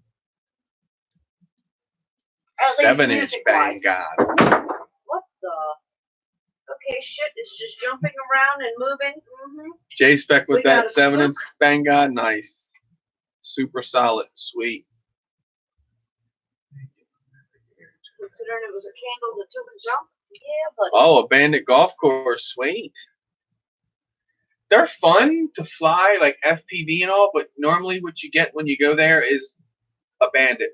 at 7-inch bang god. What the? Okay, shit, it's just jumping around and moving. Mm-hmm. J-Spec with that 7-inch bang god, nice. Super solid, sweet. Considering it was a candle that took a jump. Yeah, but oh, a Bandit golf course, sweet. They're fun to fly, like FPV and all, but normally what you get when you go there is a Bandit.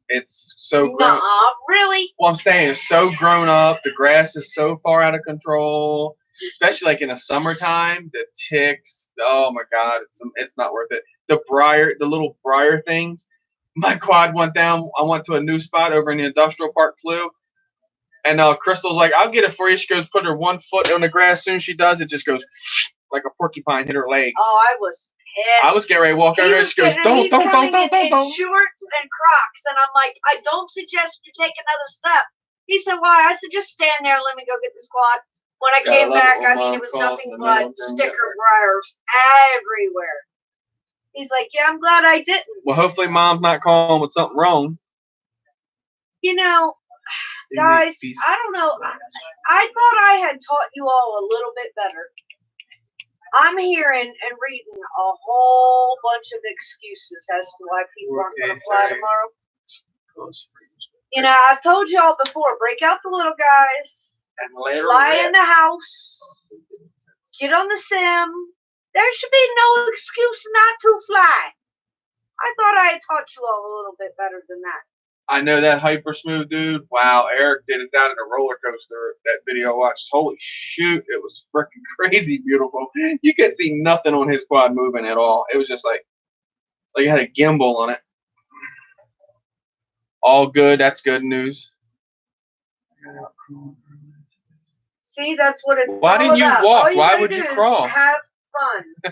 It's so grown. Really? Well, I'm saying it's so grown up. The grass is so far out of control, especially like in the summertime. The ticks. Oh my God, it's not worth it. The little briar things. My quad went down. I went to a new spot over in the industrial park, flew, and Crystal's like, "I'll get it for you." She goes, put her 1 foot on the grass. As soon as she does, it just goes like a porcupine hit her leg. Oh, I was pissed. I was getting ready to walk over there. She goes, don't. Shorts and Crocs, and I'm like, I don't suggest you take another step. He said, why? I said, just stand there. Let me go get this quad. When I came back, I mean, it was nothing but sticker briars everywhere. He's like, yeah, I'm glad I didn't. Well, hopefully Mom's not calling with something wrong. You know, guys, I don't know. I thought I had taught you all a little bit better. I'm hearing and reading a whole bunch of excuses as to why people aren't going to fly tomorrow. You know, I've told y'all before, break out the little guys, fly in the house, get on the sim. There should be no excuse not to fly. I thought I had taught you all a little bit better than that. I know that hyper smooth dude. Wow, Eric did it down at a roller coaster. That video I watched. Holy shoot, it was freaking crazy beautiful. You could see nothing on his quad moving at all. It was just like it had a gimbal on it. All good. That's good news. See, that's what it's Why didn't you walk? Why would you crawl? Have fun.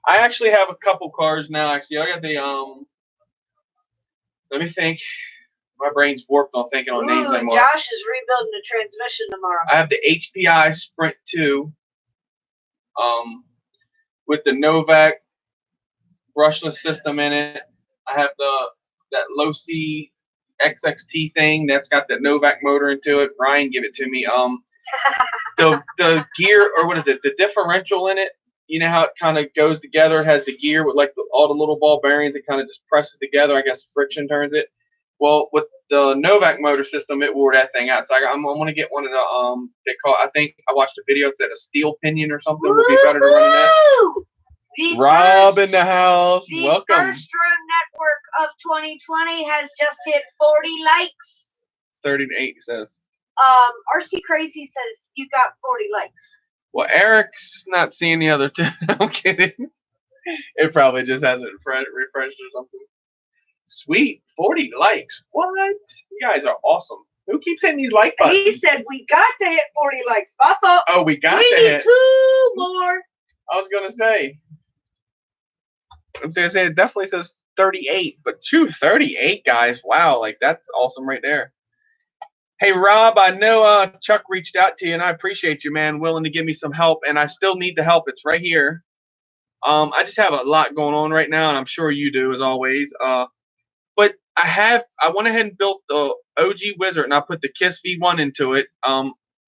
I actually have a couple cars now. Actually, I got the let me think. My brain's warped on thinking on names anymore. Josh is rebuilding the transmission tomorrow. I have the HPI Sprint 2 with the Novak brushless system in it. I have that low C XXT thing that's got the Novak motor into it. Brian gave it to me. The gear, or what is it? The differential in it. You know how it kind of goes together? It has the gear with like all the little ball bearings. It kind of just presses together. I guess friction turns it. Well, with the Novak motor system, it wore that thing out. So I'm going to get one of the they call. I think I watched a video. It said a steel pinion or something would be better to run that. Rob in the house. Welcome. The First Row Network of 2020 has just hit 40 likes. 38 says. RC Crazy says you got 40 likes. Well, Eric's not seeing the other two. I'm kidding. It probably just hasn't refreshed or something. Sweet. 40 likes. What? You guys are awesome. Who keeps hitting these like buttons? He said we got to hit 40 likes. Papa. Oh, we got to hit. We need 2 more. I was going to say. It definitely says 38, but 238, guys. Wow, like that's awesome right there. Hey, Rob, I know Chuck reached out to you, and I appreciate you, man, willing to give me some help, and I still need the help. It's right here. I just have a lot going on right now, and I'm sure you do, as always. But I went ahead and built the OG Wizard, and I put the KISS V1 into it.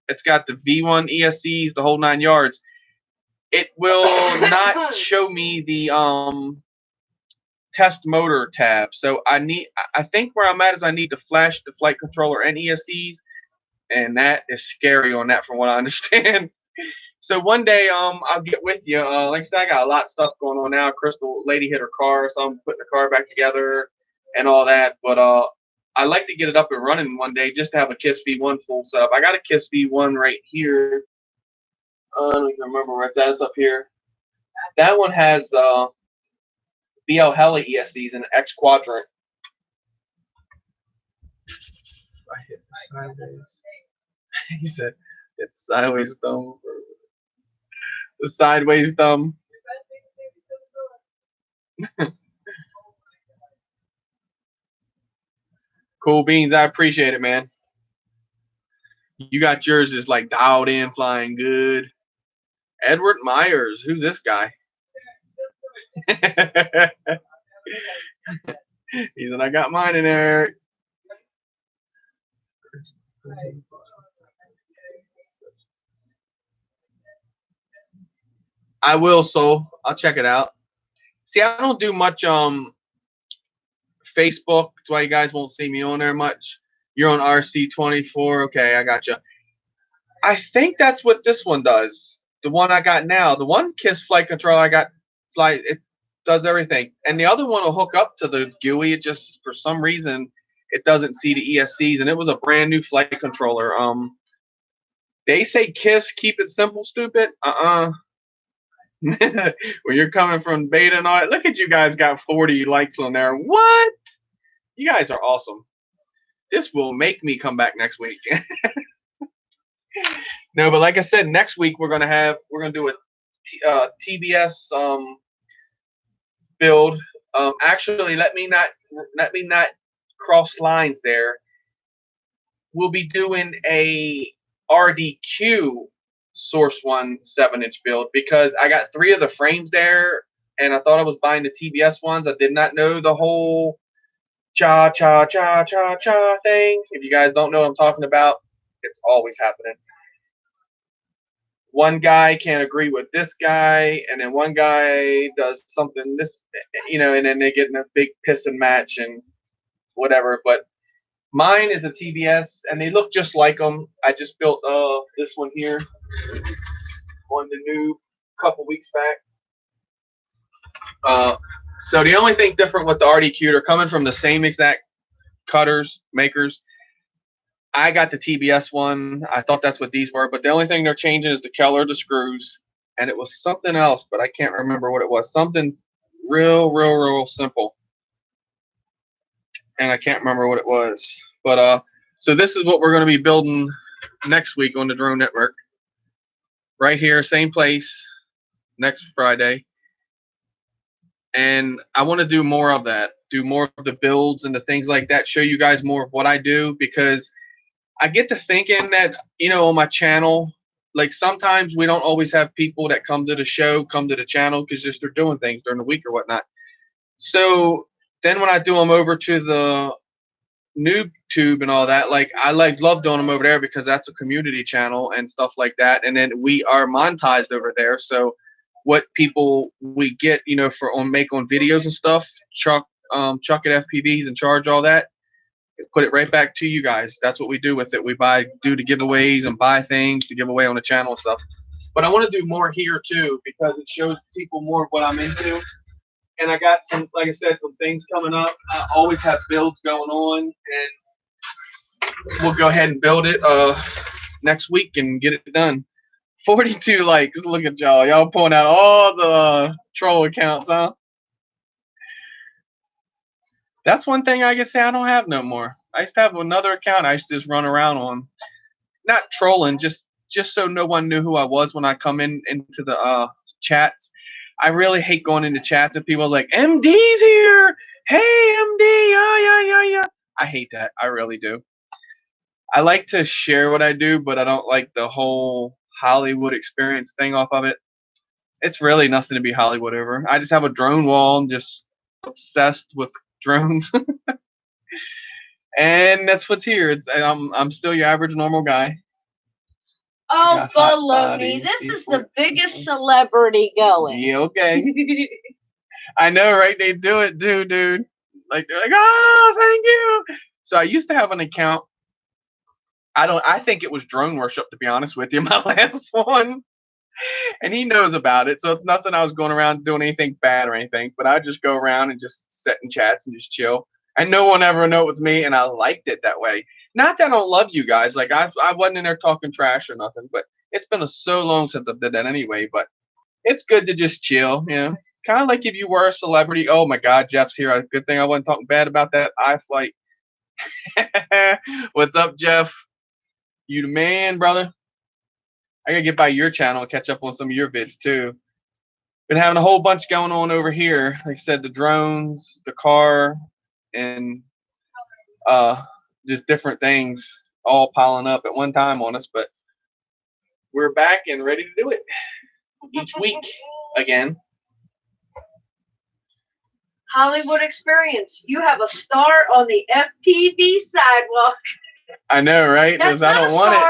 It's got the V1 ESCs, the whole 9 yards. It will not show me the test motor tab. So I think where I'm at is I need to flash the flight controller and ESCs, and that is scary on that from what I understand. So one day I'll get with you. Like I said, I got a lot of stuff going on now. Crystal lady hit her car, so I'm putting the car back together and all that. But I like to get it up and running one day just to have a KISS V1 full setup. I got a KISS V1 right here. I don't even remember where it's at. It's up here. That one has BL Heli ESCs and X Quadrant. I hit the sideways. He said, "It's sideways thumb." The sideways thumb. Cool beans. I appreciate it, man. You got yours just like dialed in, flying good. Edward Myers. Who's this guy? He said, I got mine in there. I will, so I'll check it out. See, I don't do much Facebook. That's why you guys won't see me on there much. You're on RC24. Okay, I got you. I think that's what this one does. The one I got now. The one KISS flight controller I got, it does everything. And the other one will hook up to the GUI. It just, for some reason, it doesn't see the ESCs. And it was a brand new flight controller. They say KISS, keep it simple, stupid. When you're coming from beta and all that, look at you guys got 40 likes on there. What? You guys are awesome. This will make me come back next week. No, but like I said, next week we're gonna do a TBS build. Actually, let me not cross lines there. We'll be doing a RDQ Source 1 7-inch build because I got 3 of the frames there, and I thought I was buying the TBS ones. I did not know the whole cha cha cha cha cha thing. If you guys don't know what I'm talking about, it's always happening. One guy can't agree with this guy, and then one guy does something this, and then they get in a big pissing match and whatever. But mine is a TBS, and they look just like them. I just built this one here on the new couple weeks back. So the only thing different with the RDQ, they're coming from the same exact makers. I got the TBS one. I thought that's what these were, but the only thing they're changing is the Keller, the screws, and it was something else, but I can't remember what it was. Something real simple, and I can't remember what it was. But so this is what we're going to be building next week on the Drone Network. Right here, same place, next Friday. And I want to do more of that, do more of the builds and the things like that, show you guys more of what I do, because I get to thinking that, on my channel, like sometimes we don't always have people that come to the show, come to the channel because just they're doing things during the week or whatnot. So then when I do them over to the NoobTube and all that, like I love doing them over there because that's a community channel and stuff like that. And then we are monetized over there. So what people we get, for make on videos and stuff, chuck it FPVs and charge all that, put it right back to you guys. That's what we do with it. We do the giveaways and buy things to give away on the channel and stuff. But I want to do more here too because it shows people more of what I'm into. And I got some, like I said, some things coming up. I always have builds going on, and we'll go ahead and build it next week and get it done. 42 likes. Look at y'all. Y'all pulling out all the troll accounts, huh? That's one thing I can say I don't have no more. I used to have another account I used to just run around on. Not trolling, just so no one knew who I was when I come into the chats. I really hate going into chats and people are like, MD's here. Hey, MD. Yeah. I hate that. I really do. I like to share what I do, but I don't like the whole Hollywood experience thing off of it. It's really nothing to be Hollywood over. I just have a drone wall and just obsessed with drones. And that's what's here. I'm still your average normal guy. Oh, baloney. This is the biggest celebrity going. Yeah, okay. I know, right? They do it too, dude. Like, they're like, oh, thank you. So I used to have an account. I think it was Drone Worship, to be honest with you, my last one. And he knows about it. So it's nothing I was going around doing anything bad or anything. But I just go around and just sit in chats and just chill. And no one ever know it was me. And I liked it that way. Not that I don't love you guys. Like, I wasn't in there talking trash or nothing. But it's been so long since I've did that anyway. But it's good to just chill, you know. Kind of like if you were a celebrity. Oh my God, Jeff's here. Good thing I wasn't talking bad about that iFlight. What's up, Jeff? You the man, brother. I gotta get by your channel and catch up on some of your vids too. Been having a whole bunch going on over here. Like I said, the drones, the car, and just different things all piling up at one time on us. But we're back and ready to do it each week again. Hollywood Experience. You have a star on the FPV sidewalk. I know, right? Because I don't want it.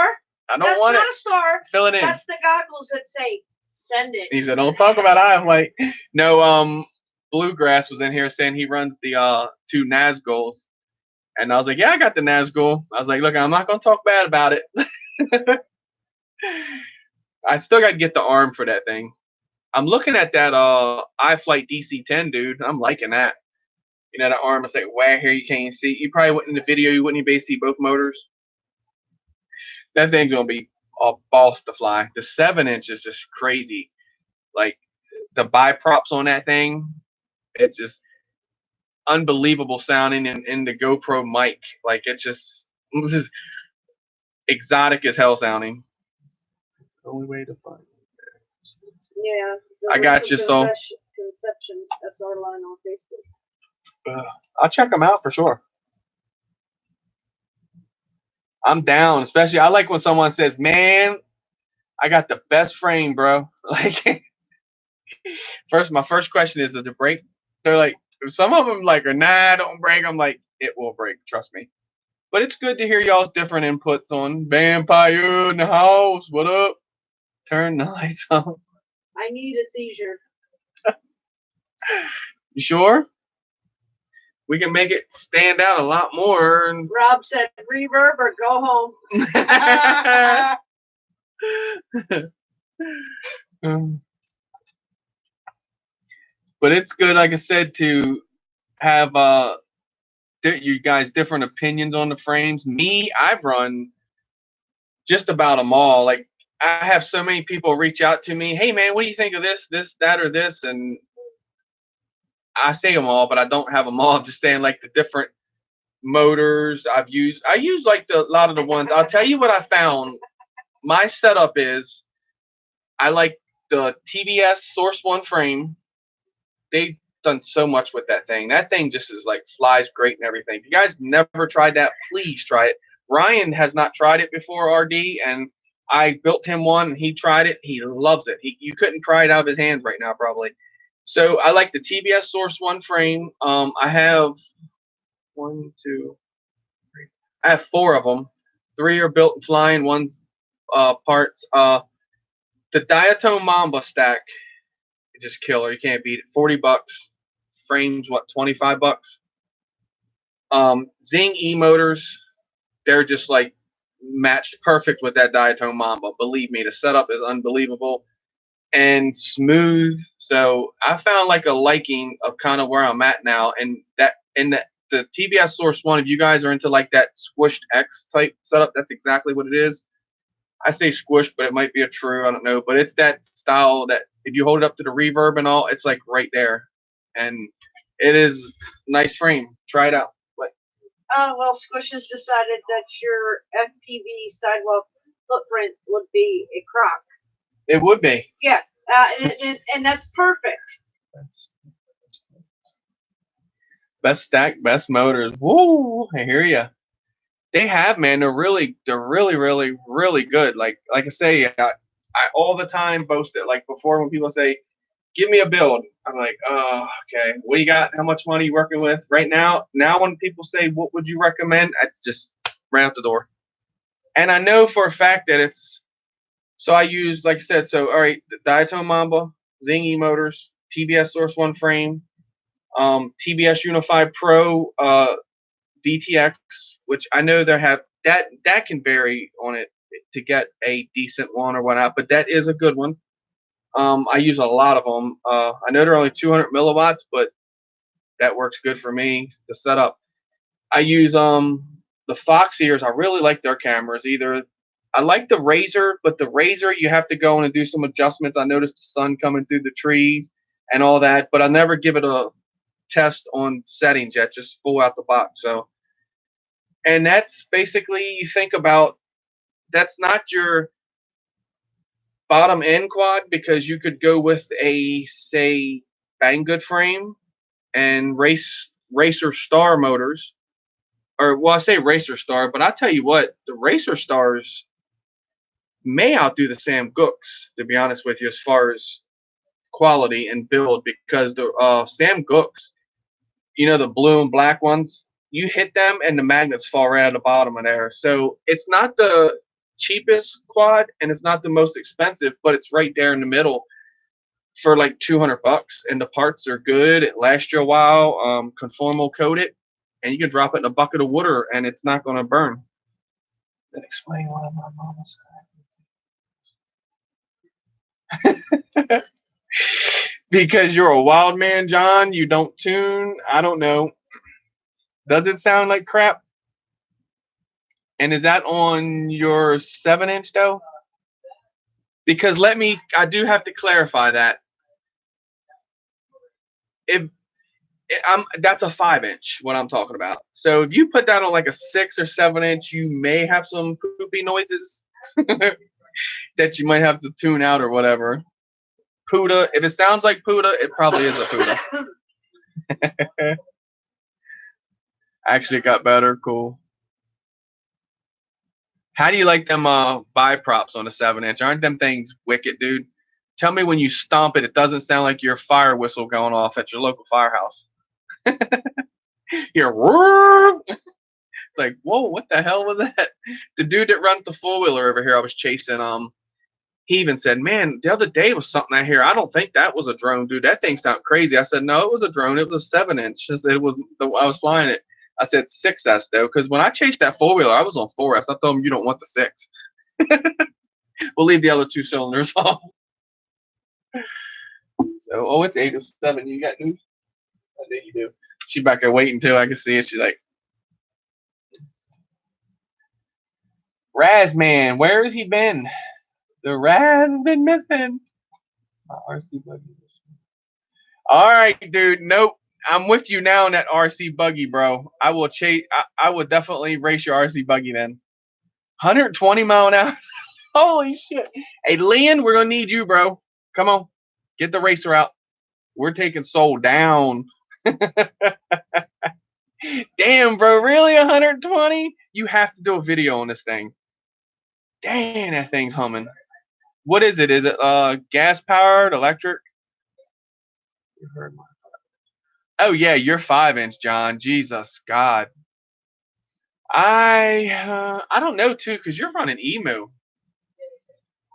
I don't want it. That's not a star. Fill it in. That's the goggles that say, send it. He said, don't talk about iFlight. No, Bluegrass was in here saying he runs the 2 Nazguls. And I was like, yeah, I got the Nazgul. I was like, look, I'm not going to talk bad about it. I still got to get the arm for that thing. I'm looking at that iFlight DC-10, dude. I'm liking that. You know, the arm is like way here. You can't even see. You probably wouldn't in the video. You wouldn't even be able to see both motors. That thing's gonna be a boss to fly. The 7-inch is just crazy. Like the biprops on that thing, it's just unbelievable sounding in the GoPro mic. Like it's just this is exotic as hell sounding. It's the only way to find it. Yeah. I got you, so. Conceptions SR line on Facebook. I'll check them out for sure. I'm down, especially I like when someone says, "Man, I got the best frame, bro." Like, my first question is, does it break? They're like, some of them like, nah, don't break. I'm like, it will break, trust me. But it's good to hear y'all's different inputs on Vampire in the house. What up? Turn the lights on. I need a seizure. You sure? We can make it stand out a lot more. And Rob said, reverb or go home. But it's good, like I said, to have you guys different opinions on the frames. Me, I've run just about them all. Like I have so many people reach out to me, hey man, what do you think of this, that, or this? And I say them all, but I don't have them all. I'm just saying like the different motors I've used. I use like a lot of the ones. I'll tell you what I found. My setup is I like the TBS Source One frame. They've done so much with that thing. That thing just is like flies great and everything. If you guys never tried that, please try it. Ryan has not tried it before, RD, and I built him one and he tried it. He loves it. You couldn't pry it out of his hands right now, probably. So I like the TBS Source One frame. I have 1, 2, 3. I have 4 of them. 3 are built and flying. One's parts. The Diatone Mamba stack, just killer. You can't beat it. $40. Frames, what, $25? Zing E motors, they're just like matched perfect with that Diatone Mamba. Believe me, the setup is unbelievable and smooth. So I found like a liking of kind of where I'm at now, and the TBS Source One, if you guys are into like that squished X type setup, that's exactly what it is. I say squish, but it might be a true, I don't know. But it's that style that if you hold it up to the reverb and all, it's like right there. And it is nice frame. Try it out. But, well, Squish has decided that your FPV sidewalk footprint would be a crock. It would be. Yeah, and that's perfect. Best stack, best motors. Woo! I hear ya. They have, man. They're really, really good. Like I say, I all the time boast it. Like before, when people say, give me a build. I'm like, oh, okay. What you got? How much money you working with right now? Now, when people say, what would you recommend? I just ran out the door. And I know for a fact that it's, so I use, like I said, so, all right, the Diatone Mamba, Zingy motors, TBS Source One frame, TBS Unified Pro, VTX, which I know there have, that can vary on it to get a decent one or whatnot, but that is a good one. I use a lot of them. I know they're only 200 milliwatts, but that works good for me. The setup. I use the Fox ears. I really like their cameras. I like the Razor, but the Razor you have to go in and do some adjustments. I noticed the sun coming through the trees and all that, but I never give it a test on settings yet. Just full out the box. So, and that's basically, you think about, that's not your bottom end quad, because you could go with a, say, Banggood frame and Racer Star motors, or, well, I say Racer Star, but I tell you what, the Racer Stars may outdo the Sam Gooks, to be honest with you, as far as quality and build, because the Sam Gooks, the blue and black ones, you hit them and the magnets fall right at the bottom of there. So it's not the cheapest quad and it's not the most expensive, but it's right there in the middle for like $200, and the parts are good. It lasts you a while. Conformal coated, and you can drop it in a bucket of water and it's not going to burn. That explains why my mama said. Because you're a wild man, John. You don't tune. I don't know. Does it sound like crap? And is that on your 7-inch though? Because I do have to clarify that. That's a 5-inch, what I'm talking about. So if you put that on like a 6 or 7-inch, you may have some poopy noises that you might have to tune out or whatever. Puda, if it sounds like Puda, it probably is a Puda. Actually, it got better. Cool. How do you like them biprops on a 7-inch? Aren't them things wicked, dude? Tell me when you stomp it, it doesn't sound like your fire whistle going off at your local firehouse. You're it's like, whoa, what the hell was that? The dude that runs the 4-wheeler over here, I was chasing. He even said, man, the other day was something out here. I don't think that was a drone, dude. That thing sounded crazy. I said, no, it was a drone. It was a 7-inch. I said, I was flying it. I said 6S though, because when I chased that 4-wheeler, I was on 4S. I told him, you don't want the 6. We'll leave the other 2 cylinders off. So, it's 8:07. You got news? I think you do. She's back there waiting too. I can see it. She's like, Razman, where has he been? The Raz has been missing. My RC buggy. All right, dude. Nope. I'm with you now in that RC buggy, bro. I will I would definitely race your RC buggy then. 120 mile an hour. Holy shit. Hey, Leon, we're going to need you, bro. Come on. Get the racer out. We're taking Soul down. Damn, bro. Really? 120? You have to do a video on this thing. Dang, that thing's humming. What is it? Is it gas powered, electric? You heard my. Oh yeah, you're 5-inch, John. Jesus God. I don't know too, because you're running emu.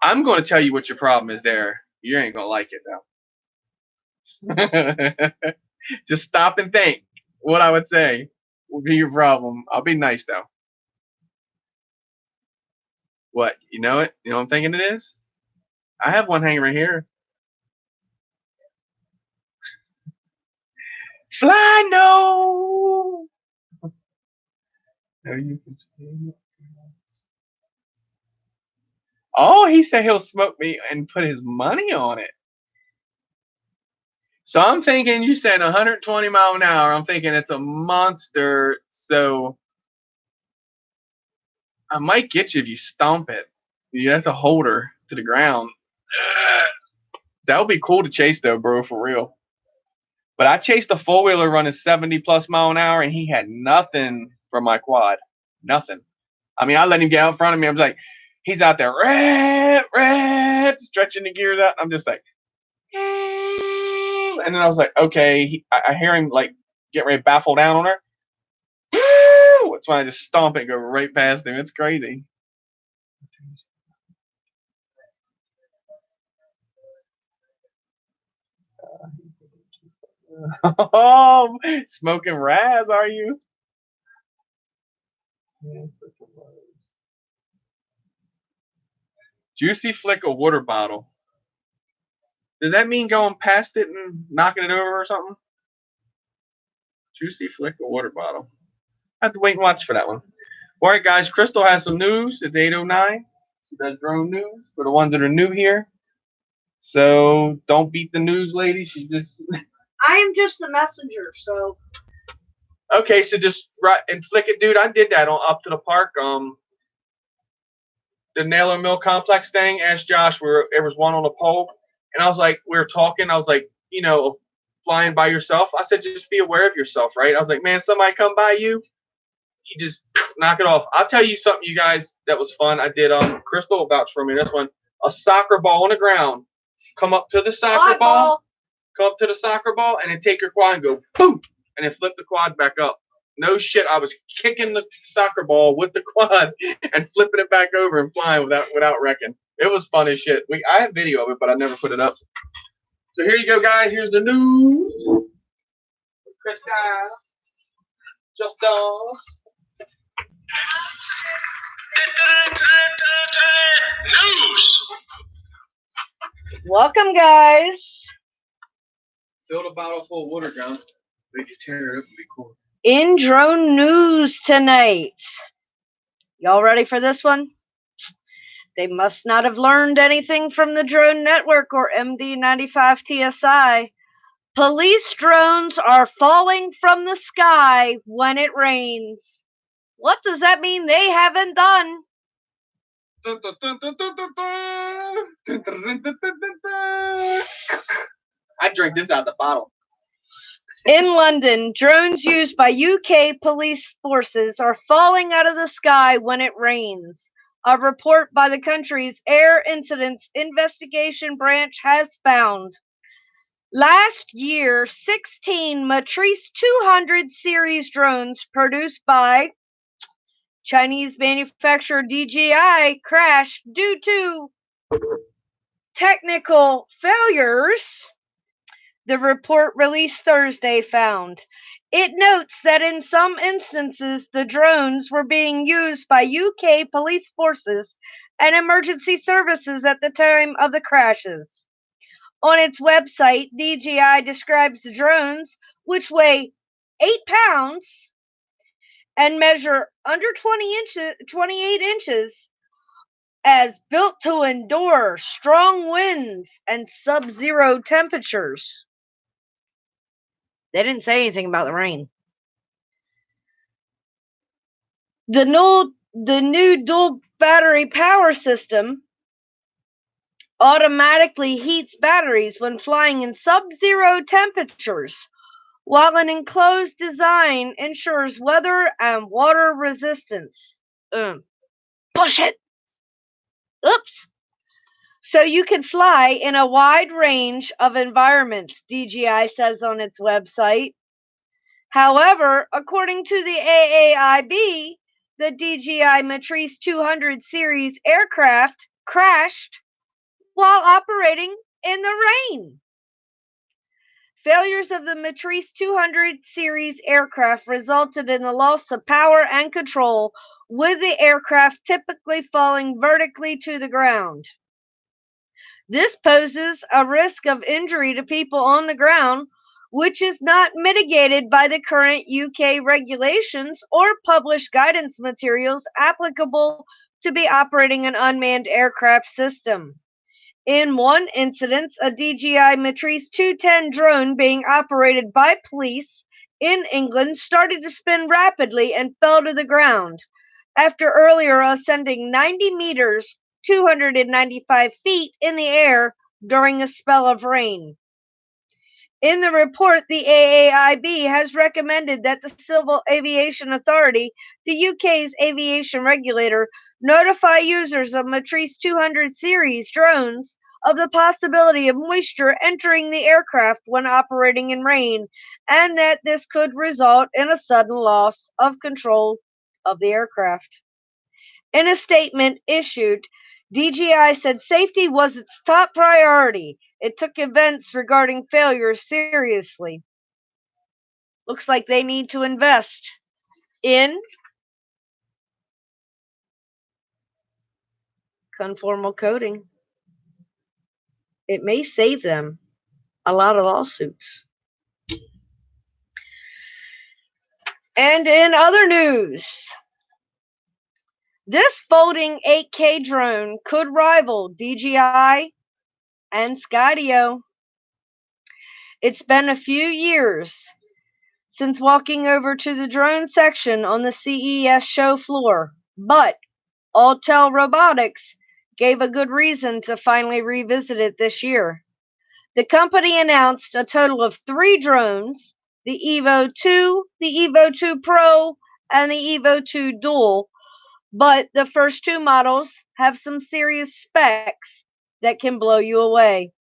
I'm going to tell you what your problem is there. You ain't gonna like it though. Just stop and think. What I would say would be your problem. I'll be nice though. What? You know it? You know what I'm thinking it is? I have one hanging right here. Fly no. No, you can stay. Oh, he said he'll smoke me and put his money on it. So I'm thinking you said 120 mile an hour. I'm thinking it's a monster. So I might get you if you stomp it. You have to hold her to the ground. That would be cool to chase though, bro, for real. But I chased a 4-wheeler running 70 plus mile an hour and he had nothing for my quad. Nothing. I mean, I let him get out in front of me. I'm like, he's out there, red, stretching the gears out. I'm just like, And then I was like, okay. I hear him like getting ready to baffle down on her. Woo! That's when I just stomp it and go right past him. It's crazy. Oh, smoking Raz, are you? Juicy flick a water bottle. Does that mean going past it and knocking it over or something? Juicy flick a water bottle. I have to wait and watch for that one. All right, guys. Crystal has some news. It's 8:09. She does drone news for the ones that are new here. So don't beat the news lady. She's just. I am just the messenger, so. Okay, so just right and flick it, dude. I did that on up to the park. The Naylor Mill Complex thing. Asked Josh where there was one on the pole, and I was like, we were talking. I was like, flying by yourself. I said, just be aware of yourself, right? I was like, man, somebody come by you, you just knock it off. I'll tell you something, you guys, that was fun. I did. Crystal vouch for me. This one, a soccer ball on the ground. Come up to the soccer ball. Come up to the soccer ball, and then take your quad and go boom, and then flip the quad back up. No shit, I was kicking the soccer ball with the quad and flipping it back over and flying without wrecking. It was fun as shit. I have video of it, but I never put it up. So here you go, guys. Here's the news. Krista, just us. News. Welcome, guys. Fill the bottle full of water, John. Make you tear it up and be cool. In drone news tonight. Y'all ready for this one? They must not have learned anything from the drone network or MD95 TSI. Police drones are falling from the sky when it rains. What does that mean they haven't done? I drank this out of the bottle. In London, drones used by UK police forces are falling out of the sky when it rains. A report by the country's Air Incidents Investigation Branch has found. Last year, 16 Matrice 200 series drones produced by Chinese manufacturer DJI crashed due to technical failures, the report released Thursday found. It notes that in some instances, the drones were being used by UK police forces and emergency services at the time of the crashes. On its website, DJI describes the drones, which weigh 8 pounds and measure under 28 inches, as built to endure strong winds and sub-zero temperatures. They didn't say anything about the rain. The new dual battery power system automatically heats batteries when flying in sub-zero temperatures, while an enclosed design ensures weather and water resistance. Bullshit! Oops! So you can fly in a wide range of environments, DJI says on its website. However, according to the AAIB, the DJI Matrice 200 series aircraft crashed while operating in the rain. Failures of the Matrice 200 series aircraft resulted in the loss of power and control, with the aircraft typically falling vertically to the ground. This poses a risk of injury to people on the ground, which is not mitigated by the current UK regulations or published guidance materials applicable to be operating an unmanned aircraft system. In one incident, a DJI Matrice 210 drone being operated by police in England started to spin rapidly and fell to the ground after earlier ascending 90 meters, 295 feet in the air during a spell of rain. In the report, the AAIB has recommended that the Civil Aviation Authority, the UK's aviation regulator, notify users of Matrice 200 series drones of the possibility of moisture entering the aircraft when operating in rain, and that this could result in a sudden loss of control of the aircraft. In a statement issued, DJI said safety was its top priority. It took events regarding failures seriously. Looks like they need to invest in conformal coding. It may save them a lot of lawsuits. And in other news, this folding 8K drone could rival DJI and Skydio. It's been a few years since walking over to the drone section on the CES show floor, but Autel Robotics gave a good reason to finally revisit it this year. The company announced a total of 3 drones, the Evo 2, the Evo 2 Pro, and the Evo 2 Dual, but the first 2 models have some serious specs that can blow you away.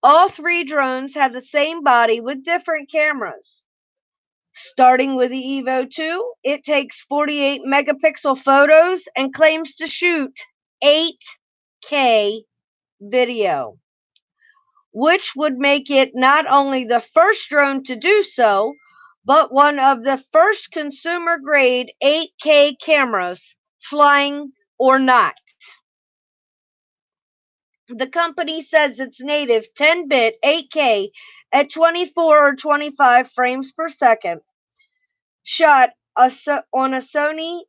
All 3 drones have the same body with different cameras. Starting with the Evo 2, it takes 48 megapixel photos and claims to shoot 8K video, which would make it not only the first drone to do so, but one of the first consumer-grade 8K cameras, flying or not. The company says its native 10-bit 8K at 24 or 25 frames per second shot on a Sony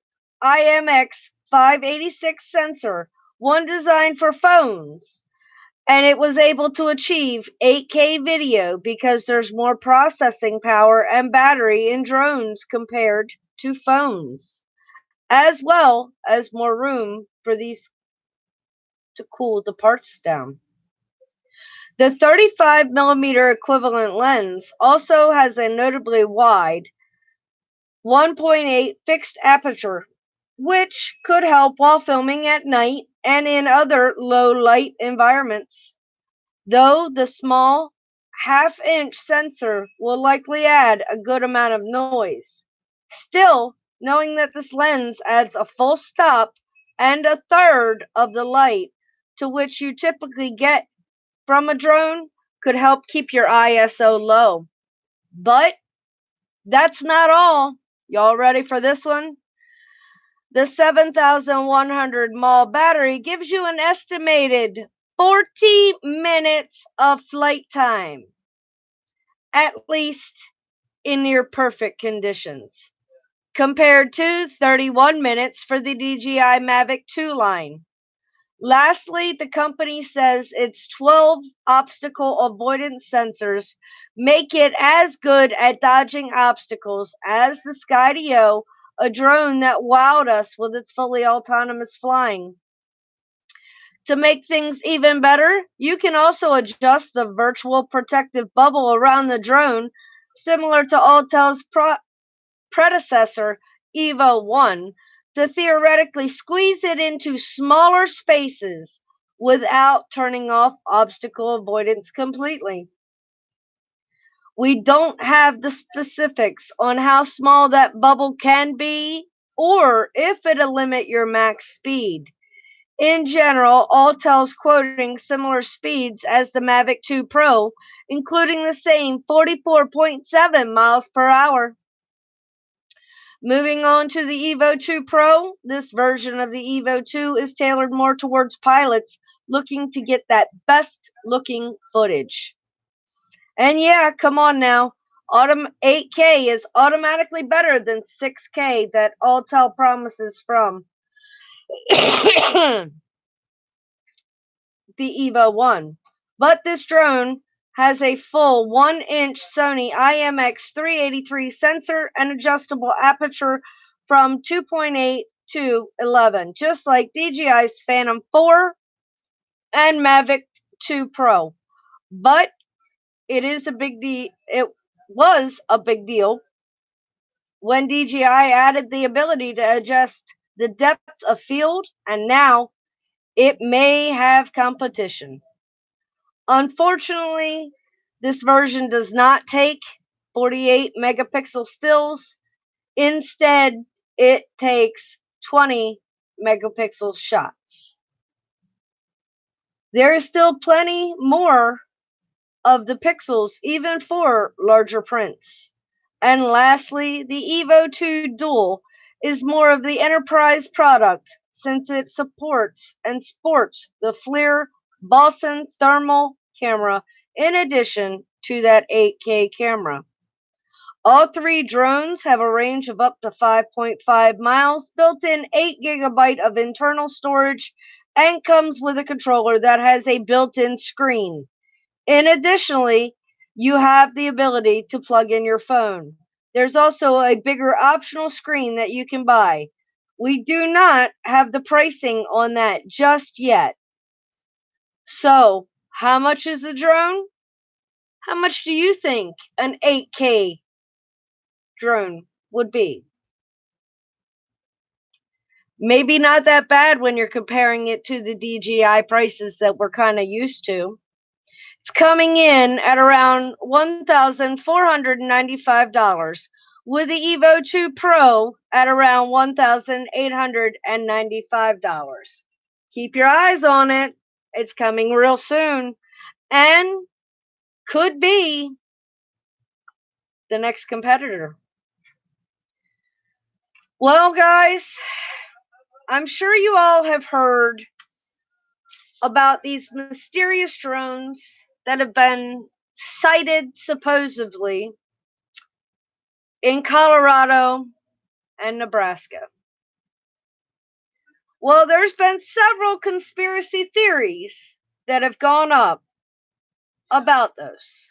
IMX586 sensor, one designed for phones, and it was able to achieve 8K video because there's more processing power and battery in drones compared to phones, as well as more room for these to cool the parts down. The 35mm equivalent lens also has a notably wide 1.8 fixed aperture, which could help while filming at night and in other low light environments. Though the small half-inch sensor will likely add a good amount of noise. Still, knowing that this lens adds a full stop and a third of the light to which you typically get from a drone could help keep your ISO low. But that's not all. Y'all ready for this one? The 7100 mAh battery gives you an estimated 40 minutes of flight time, at least in near perfect conditions, compared to 31 minutes for the DJI Mavic 2 line. Lastly, the company says its 12 obstacle avoidance sensors make it as good at dodging obstacles as the Skydio, a drone that wowed us with its fully autonomous flying. To make things even better, you can also adjust the virtual protective bubble around the drone, similar to Autel's predecessor, Evo 1, to theoretically squeeze it into smaller spaces without turning off obstacle avoidance completely. We don't have the specifics on how small that bubble can be or if it'll limit your max speed. In general, Autel's quoting similar speeds as the Mavic 2 Pro, including the same 44.7 miles per hour. Moving on to the Evo 2 Pro, this version of the Evo 2 is tailored more towards pilots looking to get that best looking footage. And yeah, come on now, 8K is automatically better than 6K that Autel promises from the Evo 1. But this drone has a full 1-inch Sony IMX383 sensor and adjustable aperture from 2.8 to 11, just like DJI's Phantom 4 and Mavic 2 Pro. But it is a big deal. It was a big deal when DJI added the ability to adjust the depth of field, and now it may have competition. Unfortunately, this version does not take 48 megapixel stills. Instead, it takes 20 megapixel shots. There is still plenty more of the pixels, even for larger prints. And lastly, the Evo 2 Dual is more of the enterprise product since it supports and sports the FLIR Boson thermal camera in addition to that 8K camera. All three drones have a range of up to 5.5 miles, built-in 8 GB of internal storage, and comes with a controller that has a built-in screen. Additionally, you have the ability to plug in your phone. There's also a bigger optional screen that you can buy. We do not have the pricing on that just yet. So, how much is the drone? How much do you think an 8K drone would be? Maybe not that bad when you're comparing it to the DJI prices that we're kind of used to. It's coming in at around $1,495, with the Evo 2 Pro at around $1,895. Keep your eyes on it. It's coming real soon and could be the next competitor. Well, guys, I'm sure you all have heard about these mysterious drones that have been sighted supposedly in Colorado and Nebraska. Well, there's been several conspiracy theories that have gone up about those.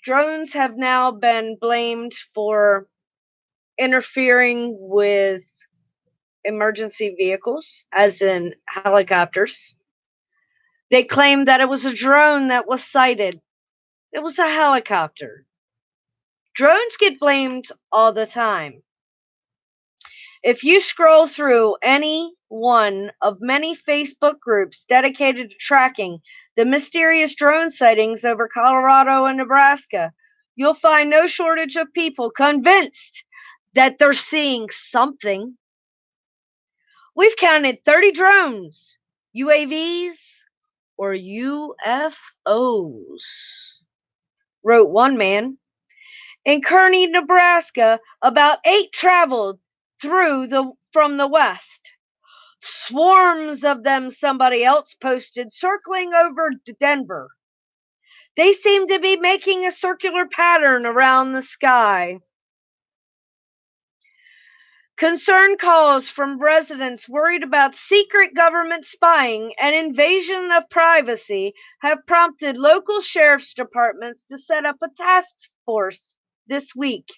Drones have now been blamed for interfering with emergency vehicles, as in helicopters. They claimed that it was a drone that was sighted. It was a helicopter. Drones get blamed all the time. If you scroll through any one of many Facebook groups dedicated to tracking the mysterious drone sightings over Colorado and Nebraska, you'll find no shortage of people convinced that they're seeing something. We've counted 30 drones, UAVs, or UFOs, wrote one man. In Kearney, Nebraska, about 8 traveled from the west. Swarms of them, somebody else posted, circling over Denver. They seem to be making a circular pattern around the sky. Concern calls from residents worried about secret government spying and invasion of privacy have prompted local sheriff's departments to set up a task force this week,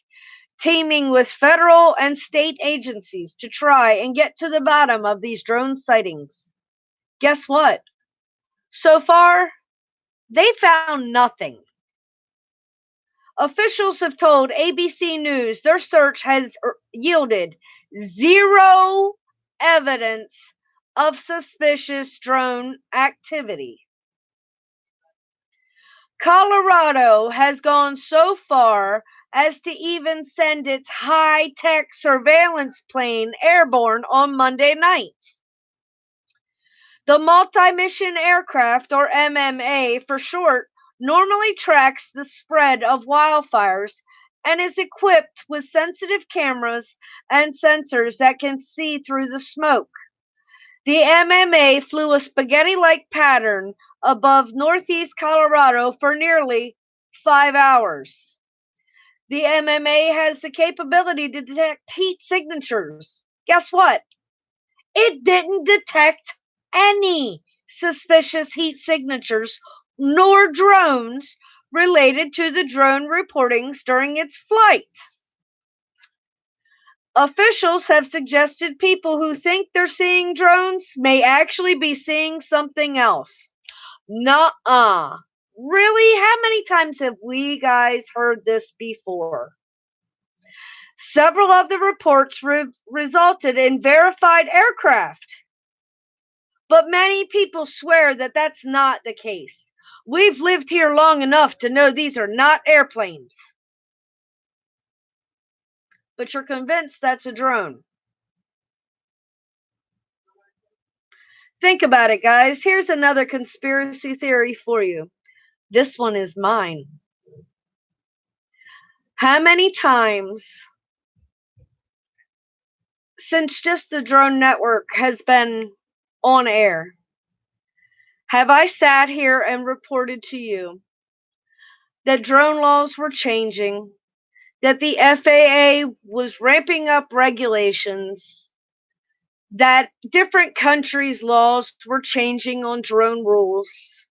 teaming with federal and state agencies to try and get to the bottom of these drone sightings. Guess what? So far, they found nothing. Officials have told ABC News their search has yielded 0 evidence of suspicious drone activity. Colorado has gone so far as to even send its high-tech surveillance plane airborne on Monday night. The Multi-Mission Aircraft, or MMA for short, normally tracks the spread of wildfires and is equipped with sensitive cameras and sensors that can see through the smoke. The MMA flew a spaghetti-like pattern above northeast Colorado for nearly 5 hours. The MMA has the capability to detect heat signatures. Guess what? It didn't detect any suspicious heat signatures nor drones related to the drone reportings during its flight. Officials have suggested people who think they're seeing drones may actually be seeing something else. Nuh-uh. Really? How many times have we guys heard this before? Several of the reports resulted in verified aircraft. But many people swear that that's not the case. We've lived here long enough to know these are not airplanes. But you're convinced that's a drone. Think about it, guys. Here's another conspiracy theory for you. This one is mine. How many times since just the drone network has been on air have I sat here and reported to you that drone laws were changing, that the FAA was ramping up regulations, that different countries' laws were changing on drone rules?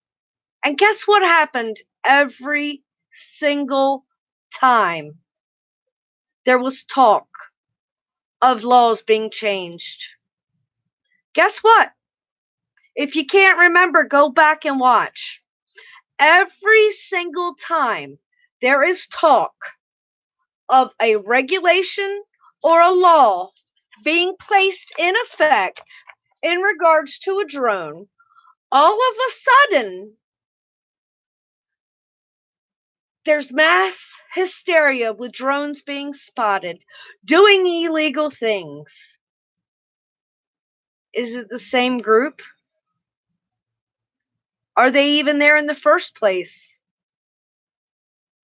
And guess what happened every single time there was talk of laws being changed? Guess what? If you can't remember, go back and watch. Every single time there is talk of a regulation or a law being placed in effect in regards to a drone, all of a sudden there's mass hysteria with drones being spotted doing illegal things. Is it the same group? Are they even there in the first place?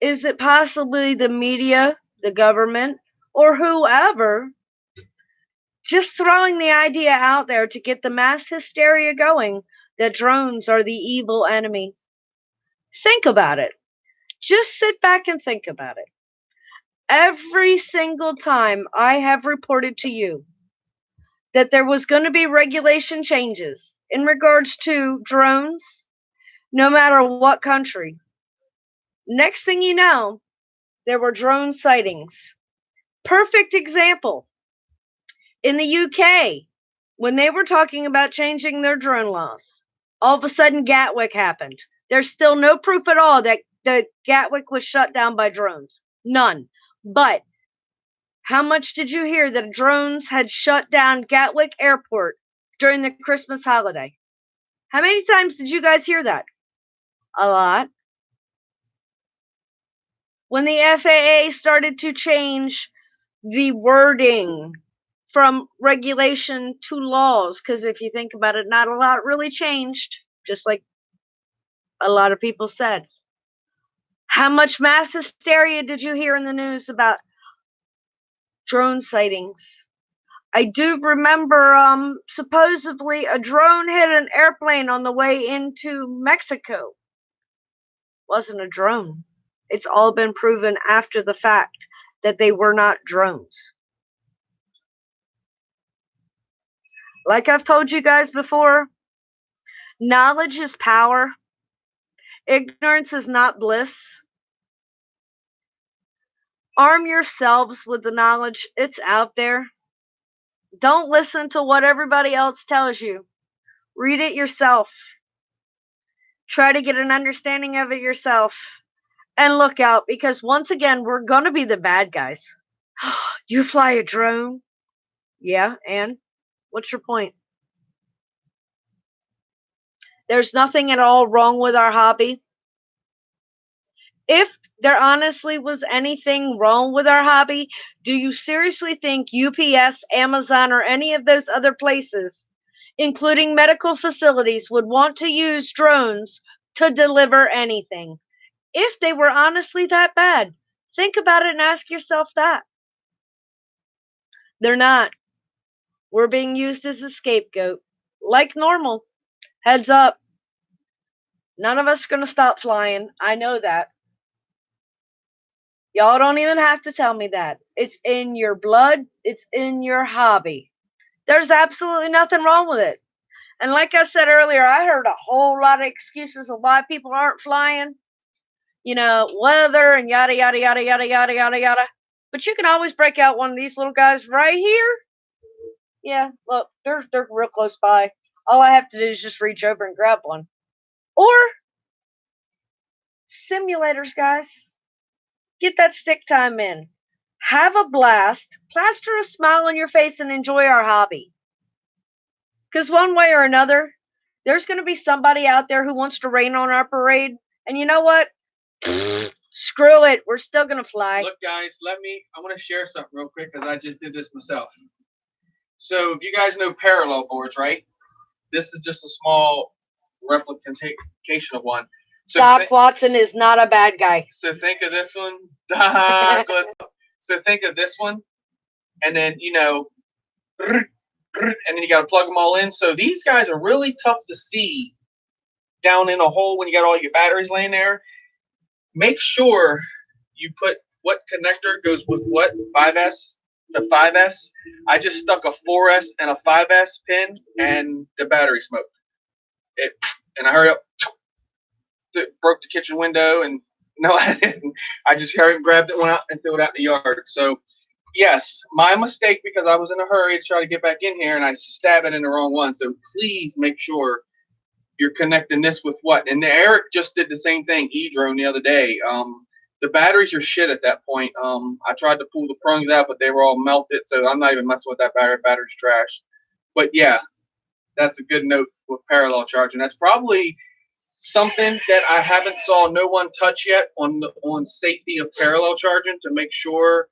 Is it possibly the media, the government, or whoever just throwing the idea out there to get the mass hysteria going that drones are the evil enemy? Think about it. Just sit back and think about it. Every single time I have reported to you that there was going to be regulation changes in regards to drones, no matter what country, next thing you know, there were drone sightings. Perfect example. In the UK, when they were talking about changing their drone laws, all of a sudden Gatwick happened. There's still no proof at all that the Gatwick was shut down by drones. None. But how much did you hear that drones had shut down Gatwick Airport during the Christmas holiday? How many times did you guys hear that? A lot. When the FAA started to change the wording from regulation to laws, because if you think about it, not a lot really changed, just like a lot of people said. How much mass hysteria did you hear in the news about drone sightings? I do remember supposedly a drone hit an airplane on the way into Mexico. Wasn't a drone. It's all been proven after the fact that they were not drones. Like I've told you guys before, knowledge is power. Ignorance is not bliss. Arm yourselves with the knowledge. It's out there. Don't listen to what everybody else tells you. Read it yourself. Try to get an understanding of it yourself. And look out, because once again, we're going to be the bad guys. You fly a drone? Yeah, and? What's your point? There's nothing at all wrong with our hobby. If there honestly was anything wrong with our hobby, do you seriously think UPS, Amazon, or any of those other places, including medical facilities, would want to use drones to deliver anything? If they were honestly that bad, think about it and ask yourself that. They're not. We're being used as a scapegoat. Like normal. Heads up. None of us are going to stop flying. I know that. Y'all don't even have to tell me that. It's in your blood. It's in your hobby. There's absolutely nothing wrong with it. And like I said earlier, I heard a whole lot of excuses of why people aren't flying. You know, weather and yada, yada, yada, yada, yada, yada, yada. But you can always break out one of these little guys right here. Yeah, look, they're real close by. All I have to do is just reach over and grab one. Or simulators, guys. Get that stick time in. Have a blast. Plaster a smile on your face and enjoy our hobby. Because one way or another, there's going to be somebody out there who wants to rain on our parade. And you know what? Screw it. We're still going to fly. Look, guys, I want to share something real quick because I just did this myself. So, if you guys know parallel boards, right? This is just a small replication of one. So Doc Watson is not a bad guy. So think of this one. Doc, what's up? So think of this one. And then, and then you got to plug them all in. So these guys are really tough to see down in a hole when you got all your batteries laying there. Make sure you put what connector goes with what, 5S to 5S. I just stuck a 4S and a 5S pin, and the battery smoked. And I hurry up, broke the kitchen window, and no, I didn't. I just hurried and grabbed it, went out, and threw it out in the yard. So, yes, my mistake because I was in a hurry to try to get back in here, and I stabbed it in the wrong one. So please make sure you're connecting this with what. And Eric just did the same thing, E-Drone, the other day. The batteries are shit at that point. I tried to pull the prongs out, but they were all melted, so I'm not even messing with that battery. Battery's trash. But, yeah, that's a good note with parallel charging. That's probably something that I haven't saw no one touch yet on safety of parallel charging to make sure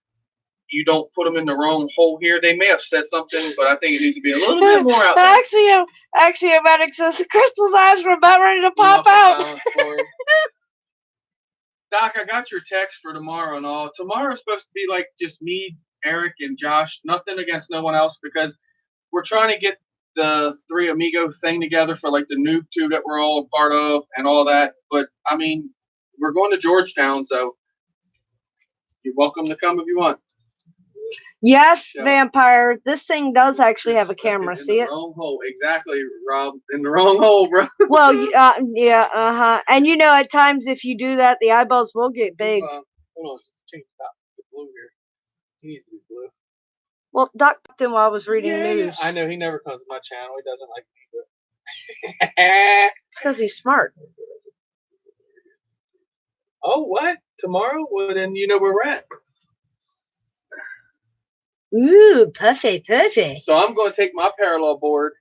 you don't put them in the wrong hole here. They may have said something, but I think it needs to be a little bit more out there. Axiomatic says Crystal's eyes were about ready to pop out. Doc, I got your text for tomorrow and all. Tomorrow's supposed to be like just me, Eric, and Josh. Nothing against no one else because we're trying to get the Three Amigo thing together for like the noob tube that we're all a part of and all that. But I mean, we're going to Georgetown, so you're welcome to come if you want. Yes, so, Vampire. This thing does actually have a camera. See it? Wrong hole. Exactly, Rob. In the wrong hole, bro. Well, yeah, And at times if you do that, the eyeballs will get big. Hold on. Change the blue here. He needs to be blue. Well, Doc talked while I was reading news. Yeah. I know he never comes to my channel. He doesn't like me. But it's because he's smart. Oh, what? Tomorrow? Well, then you know where we're at. Ooh, perfect. So I'm going to take my parallel board